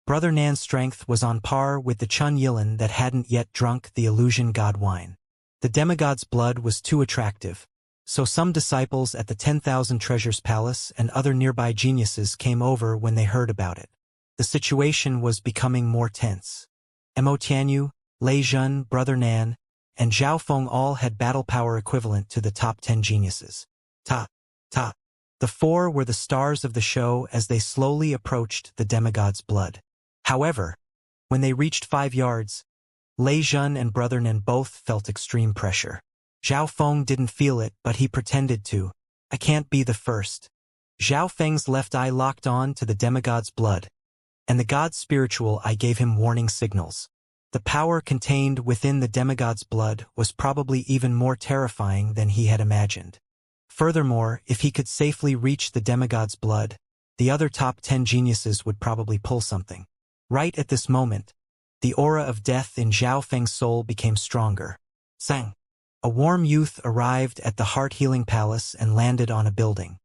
Brother Nan's strength was on par with the Chun Yilin that hadn't yet drunk the illusion god wine. The demigod's blood was too attractive, so some disciples at the 10,000 Treasures Palace and other nearby geniuses came over when they heard about it. The situation was becoming more tense. Mo Tianyu, Lei Jun, Brother Nan, and Zhao Feng all had battle power equivalent to the top 10 geniuses. Top. The four were the stars of the show as they slowly approached the demigod's blood. However, when they reached 5 yards, Lei Jun and Brother Nan both felt extreme pressure. Zhao Feng didn't feel it, but he pretended to. I can't be the first. Zhao Feng's left eye locked on to the demigod's blood, and the god's spiritual eye gave him warning signals. The power contained within the demigod's blood was probably even more terrifying than he had imagined. Furthermore, if he could safely reach the demigod's blood, the other top 10 geniuses would probably pull something. Right at this moment, the aura of death in Zhao Feng's soul became stronger. Sang. A warm youth arrived at the heart-healing palace and landed on a building.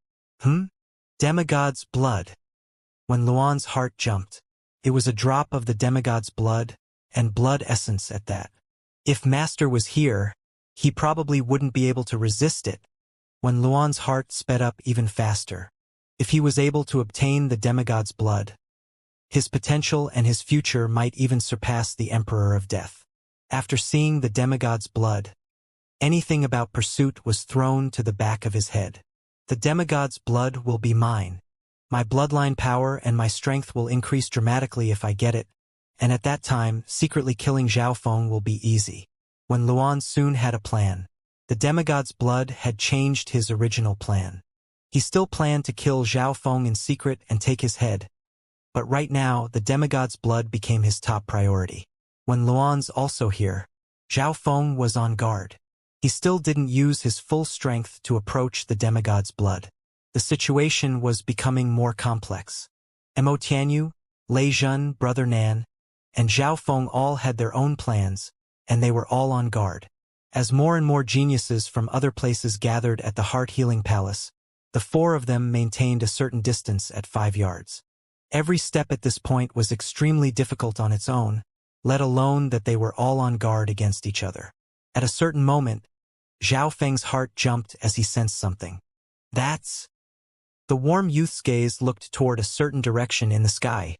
Demigod's blood. When Luan's heart jumped, it was a drop of the demigod's blood, and blood essence at that. If Master was here, he probably wouldn't be able to resist it. When Luan's heart sped up even faster. If he was able to obtain the demigod's blood, his potential and his future might even surpass the Emperor of Death. After seeing the demigod's blood, anything about pursuit was thrown to the back of his head. The demigod's blood will be mine. My bloodline power and my strength will increase dramatically if I get it, and at that time, secretly killing Zhao Feng will be easy. When Luan soon had a plan. The demigod's blood had changed his original plan. He still planned to kill Zhao Feng in secret and take his head, but right now the demigod's blood became his top priority. When Luan's also here, Zhao Feng was on guard. He still didn't use his full strength to approach the demigod's blood. The situation was becoming more complex. Mo Tianyu, Lei Jun, Brother Nan, and Zhao Feng all had their own plans, and they were all on guard. As more and more geniuses from other places gathered at the heart-healing palace, the four of them maintained a certain distance at 5 yards. Every step at this point was extremely difficult on its own, let alone that they were all on guard against each other. At a certain moment, Zhao Feng's heart jumped as he sensed something. That's... The warm youth's gaze looked toward a certain direction in the sky.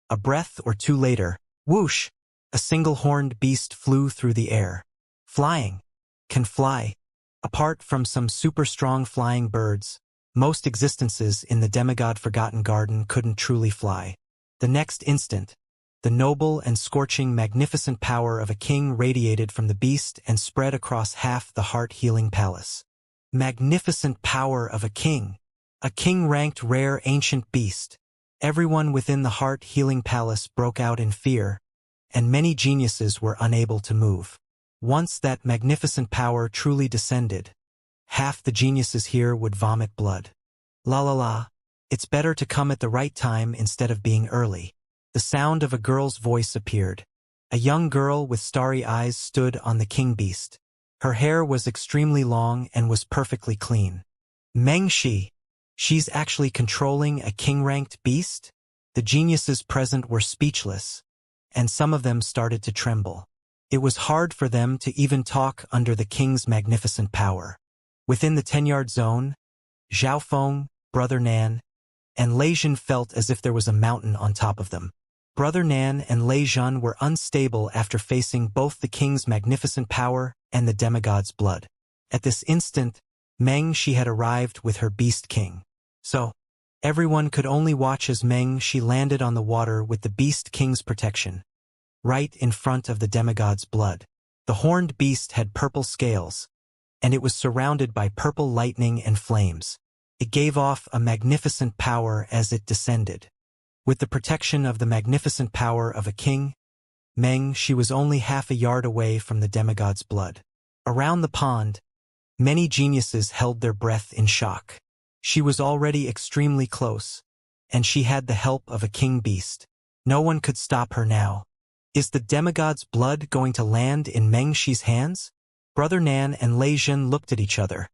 A breath or two later, whoosh, a single-horned beast flew through the air. Flying. Can fly. Apart from some super-strong flying birds, most existences in the demigod-forgotten garden couldn't truly fly. The next instant, the noble and scorching magnificent power of a king radiated from the beast and spread across half the heart-healing palace. Magnificent power of a king. A king-ranked rare ancient beast. Everyone within the heart-healing palace broke out in fear, and many geniuses were unable to move. Once that magnificent power truly descended, half the geniuses here would vomit blood. La la la, it's better to come at the right time instead of being early. The sound of a girl's voice appeared. A young girl with starry eyes stood on the king beast. Her hair was extremely long and was perfectly clean. Meng Shi. She's actually controlling a king-ranked beast? The geniuses present were speechless, and some of them started to tremble. It was hard for them to even talk under the king's magnificent power. Within the 10-yard zone, Zhao Feng, Brother Nan, and Lei Jun felt as if there was a mountain on top of them. Brother Nan and Lei Jun were unstable after facing both the king's magnificent power and the demigod's blood. At this instant, Meng Shi had arrived with her beast king. So, everyone could only watch as Meng Shi landed on the water with the beast king's protection, right in front of the demigod's blood. The horned beast had purple scales, and it was surrounded by purple lightning and flames. It gave off a magnificent power as it descended. With the protection of the magnificent power of a king, Meng, she was only half a yard away from the demigod's blood. Around the pond, many geniuses held their breath in shock. She was already extremely close, and she had the help of a king beast. No one could stop her now. Is the demigod's blood going to land in Meng Shi's hands? Brother Nan and Lei Jin looked at each other,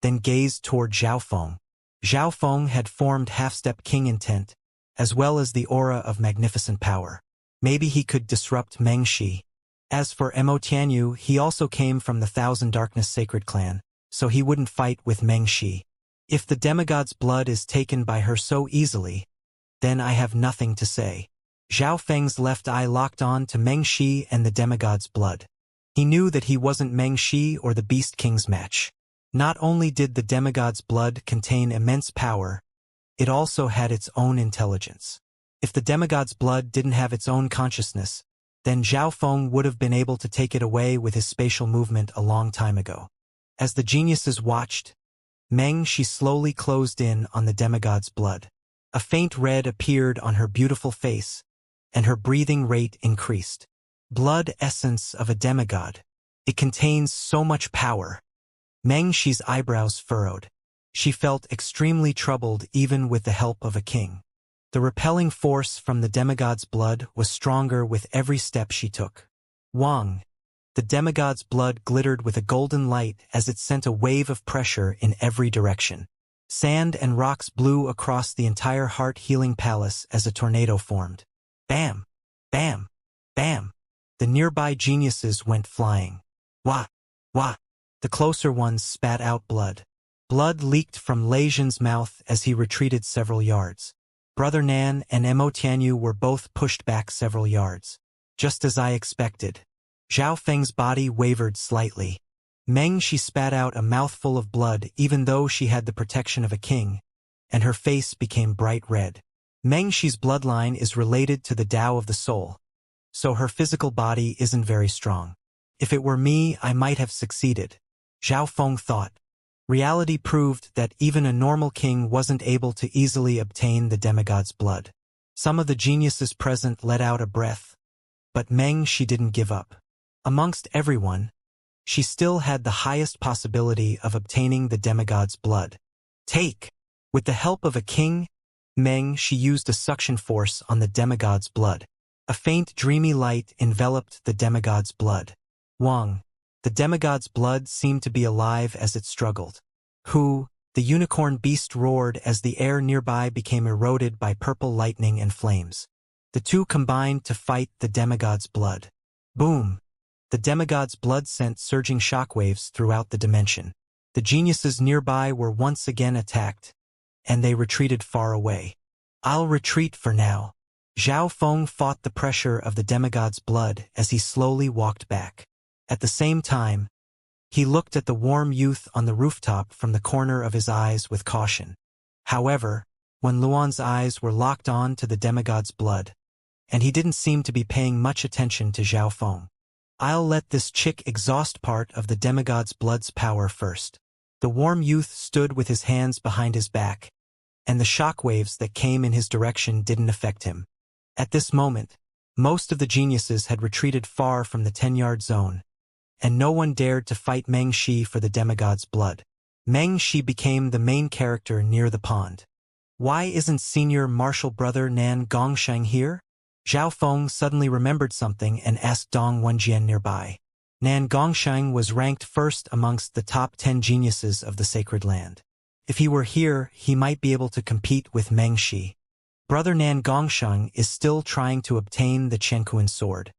then gazed toward Zhao Feng. Zhao Feng had formed half-step king intent, as well as the aura of magnificent power. Maybe he could disrupt Meng Shi. As for Mo Tianyu, he also came from the Thousand Darkness Sacred Clan, so he wouldn't fight with Meng Shi. If the demigod's blood is taken by her so easily, then I have nothing to say. Zhao Feng's left eye locked on to Meng Shi and the demigod's blood. He knew that he wasn't Meng Shi or the Beast King's match. Not only did the demigod's blood contain immense power, it also had its own intelligence. If the demigod's blood didn't have its own consciousness, then Zhao Feng would have been able to take it away with his spatial movement a long time ago. As the geniuses watched, Meng Shi slowly closed in on the demigod's blood. A faint red appeared on her beautiful face, and her breathing rate increased. Blood essence of a demigod. It contains so much power. Meng Shi's eyebrows furrowed. She felt extremely troubled even with the help of a king. The repelling force from the demigod's blood was stronger with every step she took. Wang. The demigod's blood glittered with a golden light as it sent a wave of pressure in every direction. Sand and rocks blew across the entire heart-healing palace as a tornado formed. Bam! Bam! Bam! The nearby geniuses went flying. Wah! Wah! The closer ones spat out blood. Blood leaked from Lei Jin's mouth as he retreated several yards. Brother Nan and Mo Tianyu were both pushed back several yards. Just as I expected. Zhao Feng's body wavered slightly. Meng Shi spat out a mouthful of blood even though she had the protection of a king, and her face became bright red. Meng Shi's bloodline is related to the Tao of the soul, so her physical body isn't very strong. If it were me, I might have succeeded. Zhao Feng thought. Reality proved that even a normal king wasn't able to easily obtain the demigod's blood. Some of the geniuses present let out a breath, but Meng Shi didn't give up. Amongst everyone, she still had the highest possibility of obtaining the demigod's blood. Take! With the help of a king, Meng Shi used a suction force on the demigod's blood. A faint dreamy light enveloped the demigod's blood. Wang. The demigod's blood seemed to be alive as it struggled. Hu, the unicorn beast roared as the air nearby became eroded by purple lightning and flames. The two combined to fight the demigod's blood. Boom! The demigod's blood sent surging shockwaves throughout the dimension. The geniuses nearby were once again attacked, and they retreated far away. I'll retreat for now. Zhao Feng fought the pressure of the demigod's blood as he slowly walked back. At the same time, he looked at the warm youth on the rooftop from the corner of his eyes with caution. However, when Luan's eyes were locked on to the demigod's blood, and he didn't seem to be paying much attention to Zhao Feng. I'll let this chick exhaust part of the demigod's blood's power first. The warm youth stood with his hands behind his back, and the shockwaves that came in his direction didn't affect him. At this moment, most of the geniuses had retreated far from the 10-yard zone, and no one dared to fight Meng Shi for the demigod's blood. Meng Shi became the main character near the pond. Why isn't senior martial brother Nan Gongsheng here? Zhao Feng suddenly remembered something and asked Dong Wenjian nearby. Nan Gongsheng was ranked first amongst the top 10 geniuses of the sacred land. If he were here, he might be able to compete with Meng Shi. Brother Nan Gongsheng is still trying to obtain the Chenkuan sword.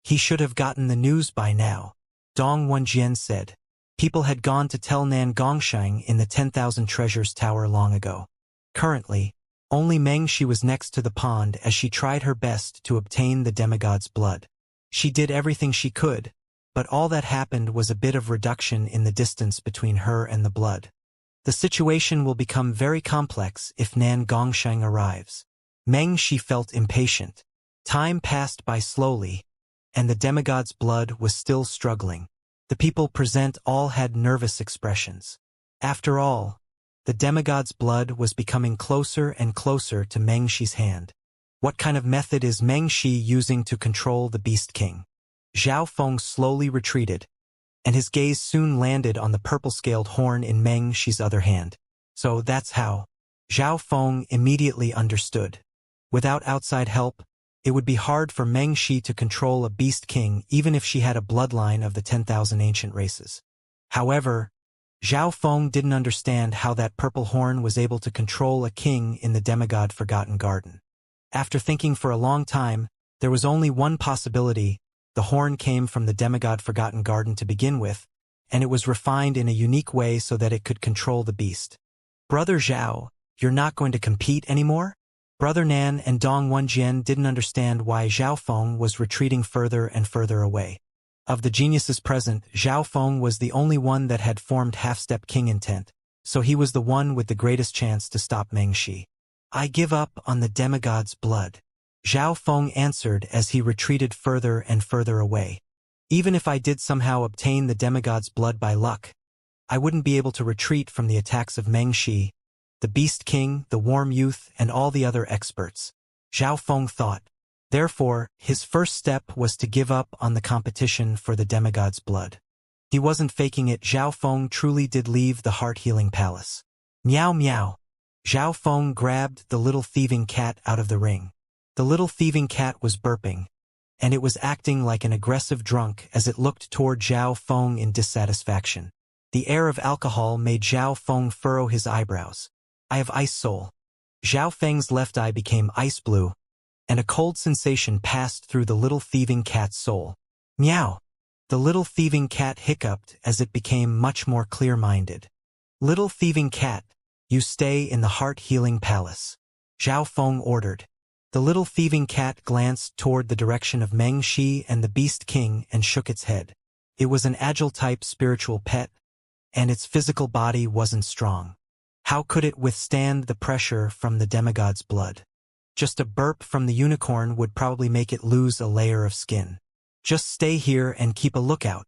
He should have gotten the news by now, Dong Wenjian said. People had gone to tell Nan Gongsheng in the 10,000 Treasures Tower long ago. Currently, only Meng Shi was next to the pond as she tried her best to obtain the demigod's blood. She did everything she could, but all that happened was a bit of reduction in the distance between her and the blood. The situation will become very complex if Nan Gongsheng arrives. Meng Shi felt impatient. Time passed by slowly, and the demigod's blood was still struggling. The people present all had nervous expressions. After all, the demigod's blood was becoming closer and closer to Meng Shi's hand. What kind of method is Meng Shi using to control the Beast King? Zhao Feng slowly retreated, and his gaze soon landed on the purple-scaled horn in Meng Shi's other hand. So that's how. Zhao Feng immediately understood. Without outside help, it would be hard for Meng Shi to control a Beast King even if she had a bloodline of the 10,000 ancient races. However, Zhao Feng didn't understand how that purple horn was able to control a king in the demigod Forgotten Garden. After thinking for a long time, there was only one possibility. The horn came from the demigod Forgotten Garden to begin with, and it was refined in a unique way so that it could control the beast. Brother Zhao, you're not going to compete anymore? Brother Nan and Dong Wenjian didn't understand why Zhao Feng was retreating further and further away. Of the geniuses present, Zhao Feng was the only one that had formed half-step king intent, so he was the one with the greatest chance to stop Meng Shi. I give up on the demigod's blood. Zhao Feng answered as he retreated further and further away. Even if I did somehow obtain the demigod's blood by luck, I wouldn't be able to retreat from the attacks of Meng Shi, the Beast King, the Warm Youth, and all the other experts. Zhao Feng thought. Therefore, his first step was to give up on the competition for the demigod's blood. He wasn't faking it. Zhao Feng truly did leave the heart-healing palace. Meow meow. Zhao Feng grabbed the little thieving cat out of the ring. The little thieving cat was burping, and it was acting like an aggressive drunk as it looked toward Zhao Feng in dissatisfaction. The air of alcohol made Zhao Feng furrow his eyebrows. I have ice soul. Zhao Feng's left eye became ice blue, and a cold sensation passed through the little thieving cat's soul. Meow! The little thieving cat hiccuped as it became much more clear-minded. Little thieving cat, you stay in the heart-healing palace. Zhao Feng ordered. The little thieving cat glanced toward the direction of Meng Shi and the Beast King and shook its head. It was an agile-type spiritual pet, and its physical body wasn't strong. How could it withstand the pressure from the demigod's blood? Just a burp from the unicorn would probably make it lose a layer of skin. Just stay here and keep a lookout.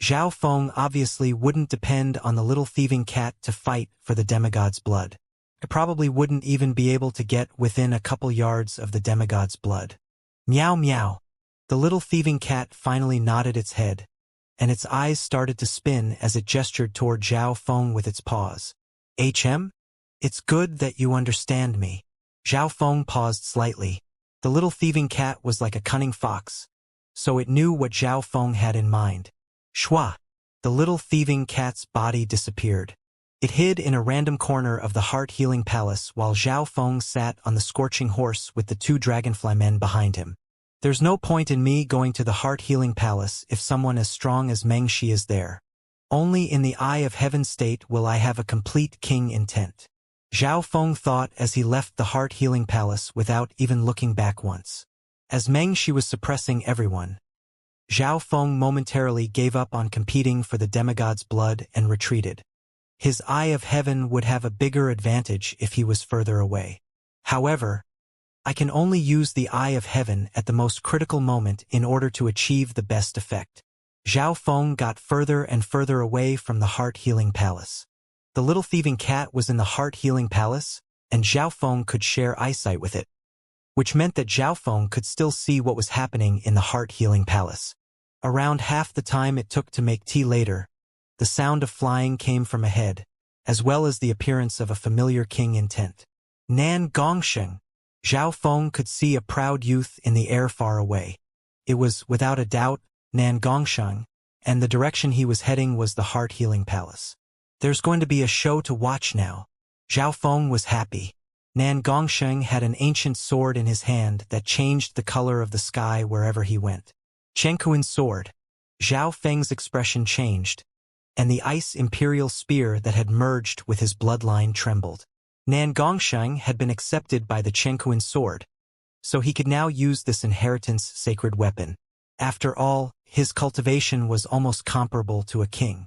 Zhao Feng obviously wouldn't depend on the little thieving cat to fight for the demigod's blood. It probably wouldn't even be able to get within a couple yards of the demigod's blood. Meow meow. The little thieving cat finally nodded its head, and its eyes started to spin as it gestured toward Zhao Feng with its paws. It's good that you understand me. Zhao Feng paused slightly. The little thieving cat was like a cunning fox, so it knew what Zhao Feng had in mind. Shwa! The little thieving cat's body disappeared. It hid in a random corner of the heart-healing palace while Zhao Feng sat on the scorching horse with the two dragonfly men behind him. There's no point in me going to the heart-healing palace if someone as strong as Meng Shi is there. Only in the Eye of Heaven state will I have a complete king intent. Zhao Feng thought as he left the heart-healing palace without even looking back once. As Meng Shi was suppressing everyone, Zhao Feng momentarily gave up on competing for the demigod's blood and retreated. His Eye of Heaven would have a bigger advantage if he was further away. However, I can only use the Eye of Heaven at the most critical moment in order to achieve the best effect. Zhao Feng got further and further away from the heart-healing palace. The little thieving cat was in the heart-healing palace, and Zhao Feng could share eyesight with it, which meant that Zhao Feng could still see what was happening in the heart-healing palace. Around half the time it took to make tea later, the sound of flying came from ahead, as well as the appearance of a familiar king intent. Nan Gongsheng. Zhao Feng could see a proud youth in the air far away. It was, without a doubt, Nan Gongsheng, and the direction he was heading was the heart-healing palace. There's going to be a show to watch now. Zhao Feng was happy. Nan Gongsheng had an ancient sword in his hand that changed the color of the sky wherever he went. Chengkuin's sword. Zhao Feng's expression changed, and the ice imperial spear that had merged with his bloodline trembled. Nan Gongsheng had been accepted by the Chengkuin sword, so he could now use this inheritance sacred weapon. After all, his cultivation was almost comparable to a king.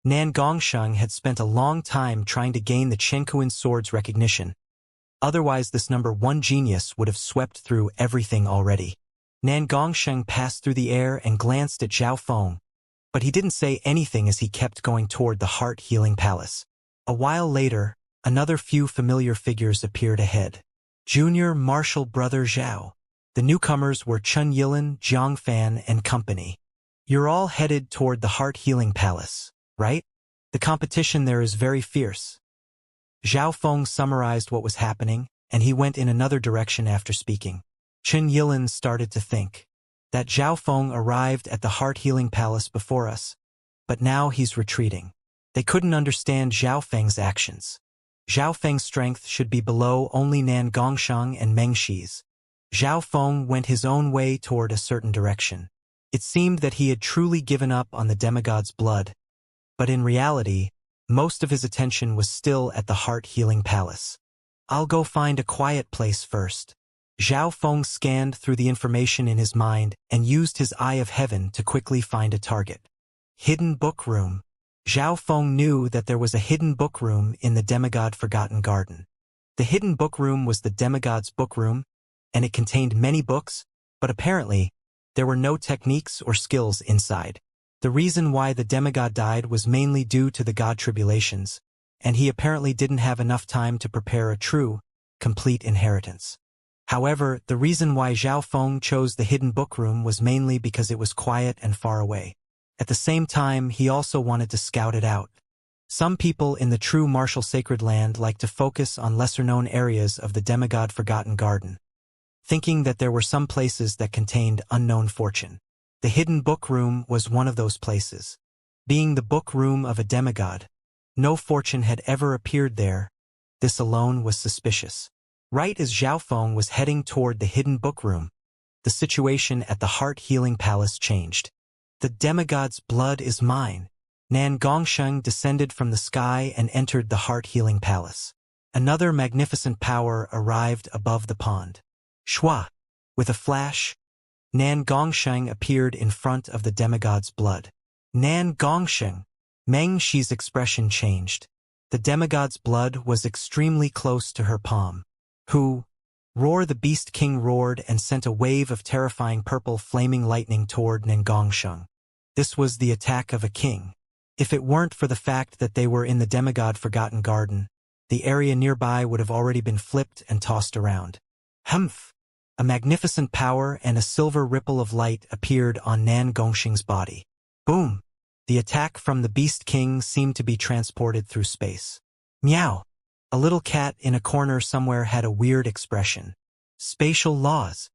Nan Gongsheng had spent a long time trying to gain the Chengkuin sword's recognition. Otherwise, this number one genius would have swept through everything already. Nan Gongsheng passed through the air and glanced at Zhao Feng, But he didn't say anything as he kept going toward the heart-healing palace. A while later, another few familiar figures appeared ahead. Junior Marshal Brother Zhao. The newcomers were Chun Yilin, Jiang Fan, and company. You're all headed toward the heart-healing palace, right? The competition there is very fierce. Zhao Feng summarized what was happening, and he went in another direction after speaking. Chun Yilin started to think that Zhao Feng arrived at the heart-healing palace before us, but now he's retreating. They couldn't understand Zhao Feng's actions. Zhao Feng's strength should be below only Nan Gongshang and Meng Shi's. Zhao Feng went his own way toward a certain direction. It seemed that he had truly given up on the demigod's blood, but in reality, most of his attention was still at the heart-healing palace. I'll go find a quiet place first. Zhao Feng scanned through the information in his mind and used his Eye of Heaven to quickly find a target. Hidden book room. Zhao Feng knew that there was a hidden book room in the demigod Forgotten Garden. The hidden book room was the demigod's book room, and it contained many books, but apparently, there were no techniques or skills inside. The reason why the demigod died was mainly due to the god tribulations, and he apparently didn't have enough time to prepare a true, complete inheritance. However, the reason why Zhao Feng chose the hidden book room was mainly because it was quiet and far away. At the same time, he also wanted to scout it out. Some people in the true martial sacred land like to focus on lesser-known areas of the demigod Forgotten Garden, thinking that there were some places that contained unknown fortune. The hidden book room was one of those places. Being the book room of a demigod, no fortune had ever appeared there. This alone was suspicious. Right as Zhao Feng was heading toward the hidden book room, the situation at the heart-healing palace changed. The demigod's blood is mine. Nan Gongsheng descended from the sky and entered the heart-healing palace. Another magnificent power arrived above the pond. Shua! With a flash, Nan Gongsheng appeared in front of the demigod's blood. Nan Gongsheng! Meng Shi's expression changed. The demigod's blood was extremely close to her palm. Who? Roar! The Beast King roared and sent a wave of terrifying purple flaming lightning toward Nan Gongsheng. This was the attack of a king. If it weren't for the fact that they were in the demigod Forgotten Garden, the area nearby would have already been flipped and tossed around. Humph! A magnificent power and a silver ripple of light appeared on Nan Gongsheng's body. Boom! The attack from the Beast King seemed to be transported through space. Meow! A little cat in a corner somewhere had a weird expression. Spatial laws.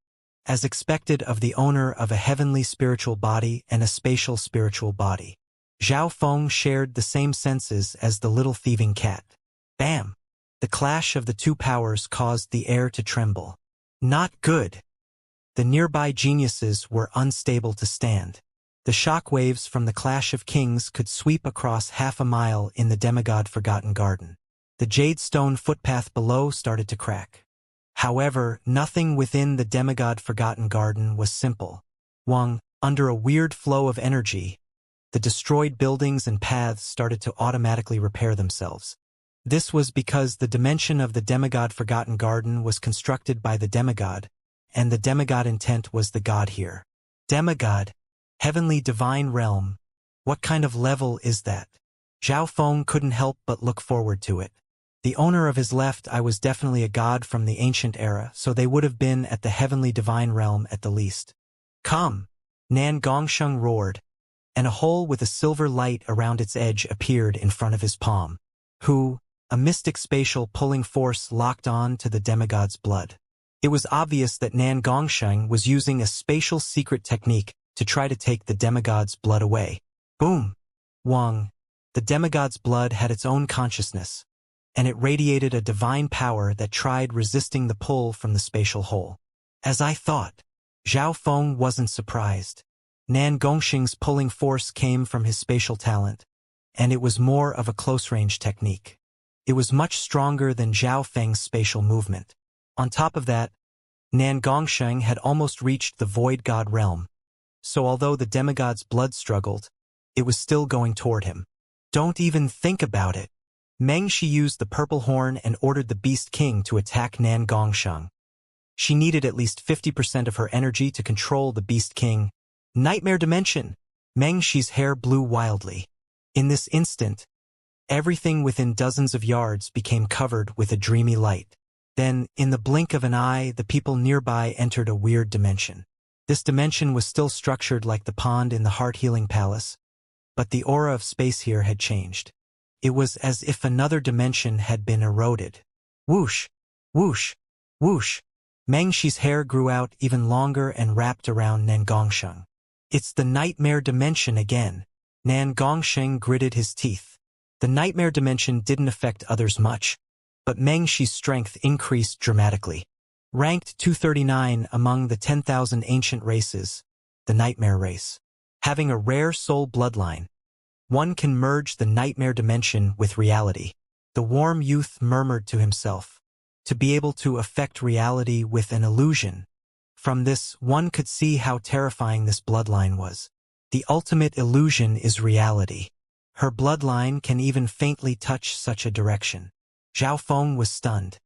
As expected of the owner of a heavenly spiritual body and a spatial spiritual body. Zhao Feng shared the same senses as the little thieving cat. Bam! The clash of the two powers caused the air to tremble. Not good. The nearby geniuses were unstable to stand. The shock waves from the clash of kings could sweep across half a mile in the demigod Forgotten Garden. The jade stone footpath below started to crack. However, nothing within the demigod Forgotten Garden was simple. Under a weird flow of energy, the destroyed buildings and paths started to automatically repair themselves. This was because the dimension of the demigod Forgotten Garden was constructed by the demigod, and the demigod intent was the god here. Demigod, heavenly divine realm, what kind of level is that? Zhao Feng couldn't help but look forward to it. The owner of his left eye was definitely a god from the ancient era, so they would have been at the heavenly divine realm at the least. Come! Nan Gongsheng roared, and a hole with a silver light around its edge appeared in front of his palm. Who? A mystic spatial pulling force locked on to the demigod's blood. It was obvious that Nan Gongsheng was using a spatial secret technique to try to take the demigod's blood away. Boom! The demigod's blood had its own consciousness, and it radiated a divine power that tried resisting the pull from the spatial hole. As I thought, Zhao Feng wasn't surprised. Nan Gongsheng's pulling force came from his spatial talent, and it was more of a close-range technique. It was much stronger than Zhao Feng's spatial movement. On top of that, Nan Gongsheng had almost reached the void god realm, so although the demigod's blood struggled, it was still going toward him. Don't even think about it. Meng Shi used the purple horn and ordered the Beast King to attack Nan Gongsheng. She needed at least 50% of her energy to control the Beast King. Nightmare Dimension! Meng Shi's hair blew wildly. In this instant, everything within dozens of yards became covered with a dreamy light. Then, in the blink of an eye, the people nearby entered a weird dimension. This dimension was still structured like the pond in the heart-healing palace, but the aura of space here had changed. It was as if another dimension had been eroded. Whoosh! Whoosh! Whoosh! Meng Shi's hair grew out even longer and wrapped around Nan Gongsheng. It's the nightmare dimension again. Nan Gongsheng gritted his teeth. The nightmare dimension didn't affect others much, but Meng Shi's strength increased dramatically. Ranked 239 among the 10,000 ancient races, the nightmare race. Having a rare soul bloodline, one can merge the nightmare dimension with reality. The warm youth murmured to himself, to be able to affect reality with an illusion. From this, one could see how terrifying this bloodline was. The ultimate illusion is reality. Her bloodline can even faintly touch such a direction. Zhao Feng was stunned.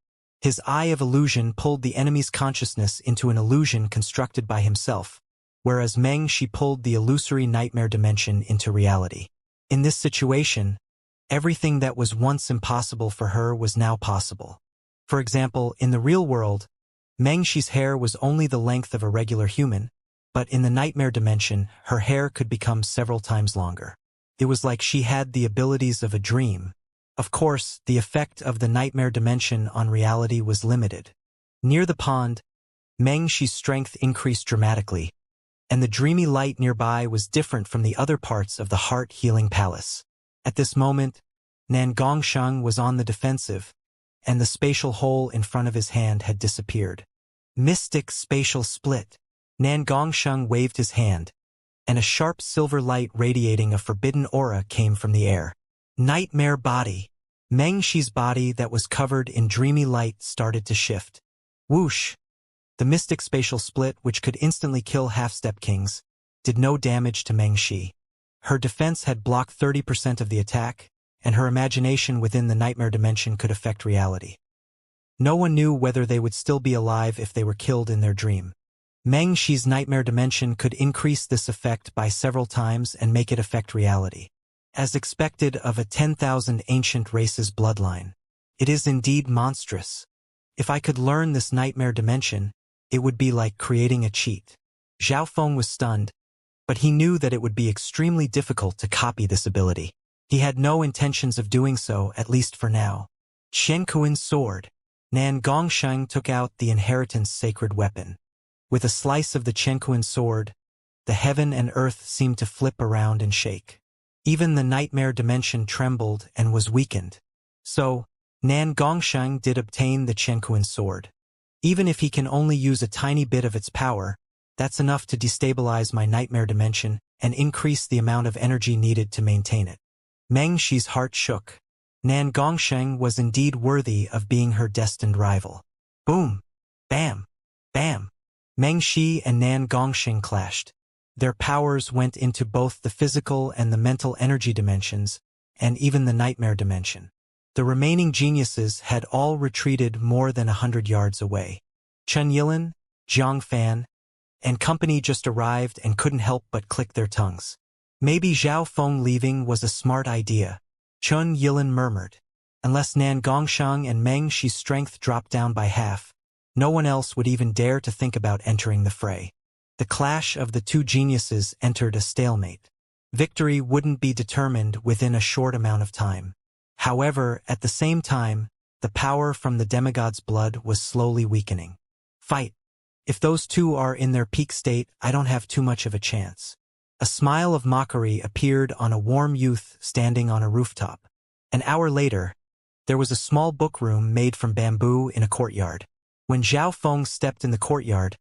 His eye of illusion pulled the enemy's consciousness into an illusion constructed by himself, whereas Meng Shi pulled the illusory nightmare dimension into reality. In this situation, everything that was once impossible for her was now possible. For example, in the real world, Meng Shi's hair was only the length of a regular human, but in the nightmare dimension, her hair could become several times longer. It was like she had the abilities of a dream. Of course, the effect of the nightmare dimension on reality was limited. Near the pond, Meng Shi's strength increased dramatically, and the dreamy light nearby was different from the other parts of the heart-healing palace. At this moment, Nan Gongsheng was on the defensive, and the spatial hole in front of his hand had disappeared. Mystic spatial split. Nan Gongsheng waved his hand, and a sharp silver light radiating a forbidden aura came from the air. Nightmare body. Meng Shi's body that was covered in dreamy light started to shift. Whoosh! The mystic spatial split, which could instantly kill half-step kings, did no damage to Meng Shi. Her defense had blocked 30% of the attack, and her imagination within the nightmare dimension could affect reality. No one knew whether they would still be alive if they were killed in their dream. Meng Shi's nightmare dimension could increase this effect by several times and make it affect reality. As expected of a 10,000 ancient races bloodline, it is indeed monstrous. If I could learn this nightmare dimension, it would be like creating a cheat. Zhao Feng was stunned, but he knew that it would be extremely difficult to copy this ability. He had no intentions of doing so, at least for now. Qiankuan's sword. Nan Gongsheng took out the inheritance sacred weapon. With a slice of the Qiankuan sword, the heaven and earth seemed to flip around and shake. Even the nightmare dimension trembled and was weakened. So, Nan Gongsheng did obtain the Qiankuan sword. Even if he can only use a tiny bit of its power, that's enough to destabilize my nightmare dimension and increase the amount of energy needed to maintain it. Meng Shi's heart shook. Nan Gongsheng was indeed worthy of being her destined rival. Boom! Bam! Bam! Meng Shi and Nan Gongsheng clashed. Their powers went into both the physical and the mental energy dimensions, and even the nightmare dimension. The remaining geniuses had all retreated more than 100 yards away. Chen Yilin, Jiang Fan, and company just arrived and couldn't help but click their tongues. Maybe Zhao Feng leaving was a smart idea, Chen Yilin murmured. Unless Nan Gongsheng and Meng Shi's strength dropped down by half, no one else would even dare to think about entering the fray. The clash of the two geniuses entered a stalemate. Victory wouldn't be determined within a short amount of time. However, at the same time, the power from the demigod's blood was slowly weakening. Fight. If those two are in their peak state, I don't have too much of a chance. A smile of mockery appeared on a warm youth standing on a rooftop. An hour later, there was a small book room made from bamboo in a courtyard. When Zhao Feng stepped in the courtyard,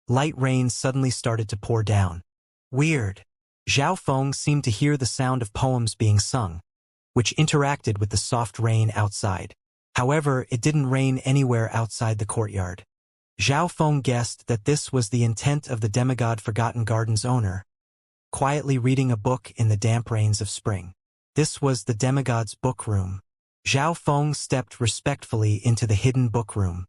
light rain suddenly started to pour down. Weird. Zhao Feng seemed to hear the sound of poems being sung, which interacted with the soft rain outside. However, it didn't rain anywhere outside the courtyard. Zhao Feng guessed that this was the intent of the demigod Forgotten Garden's owner, quietly reading a book in the damp rains of spring. This was the demigod's book room. Zhao Feng stepped respectfully into the hidden book room.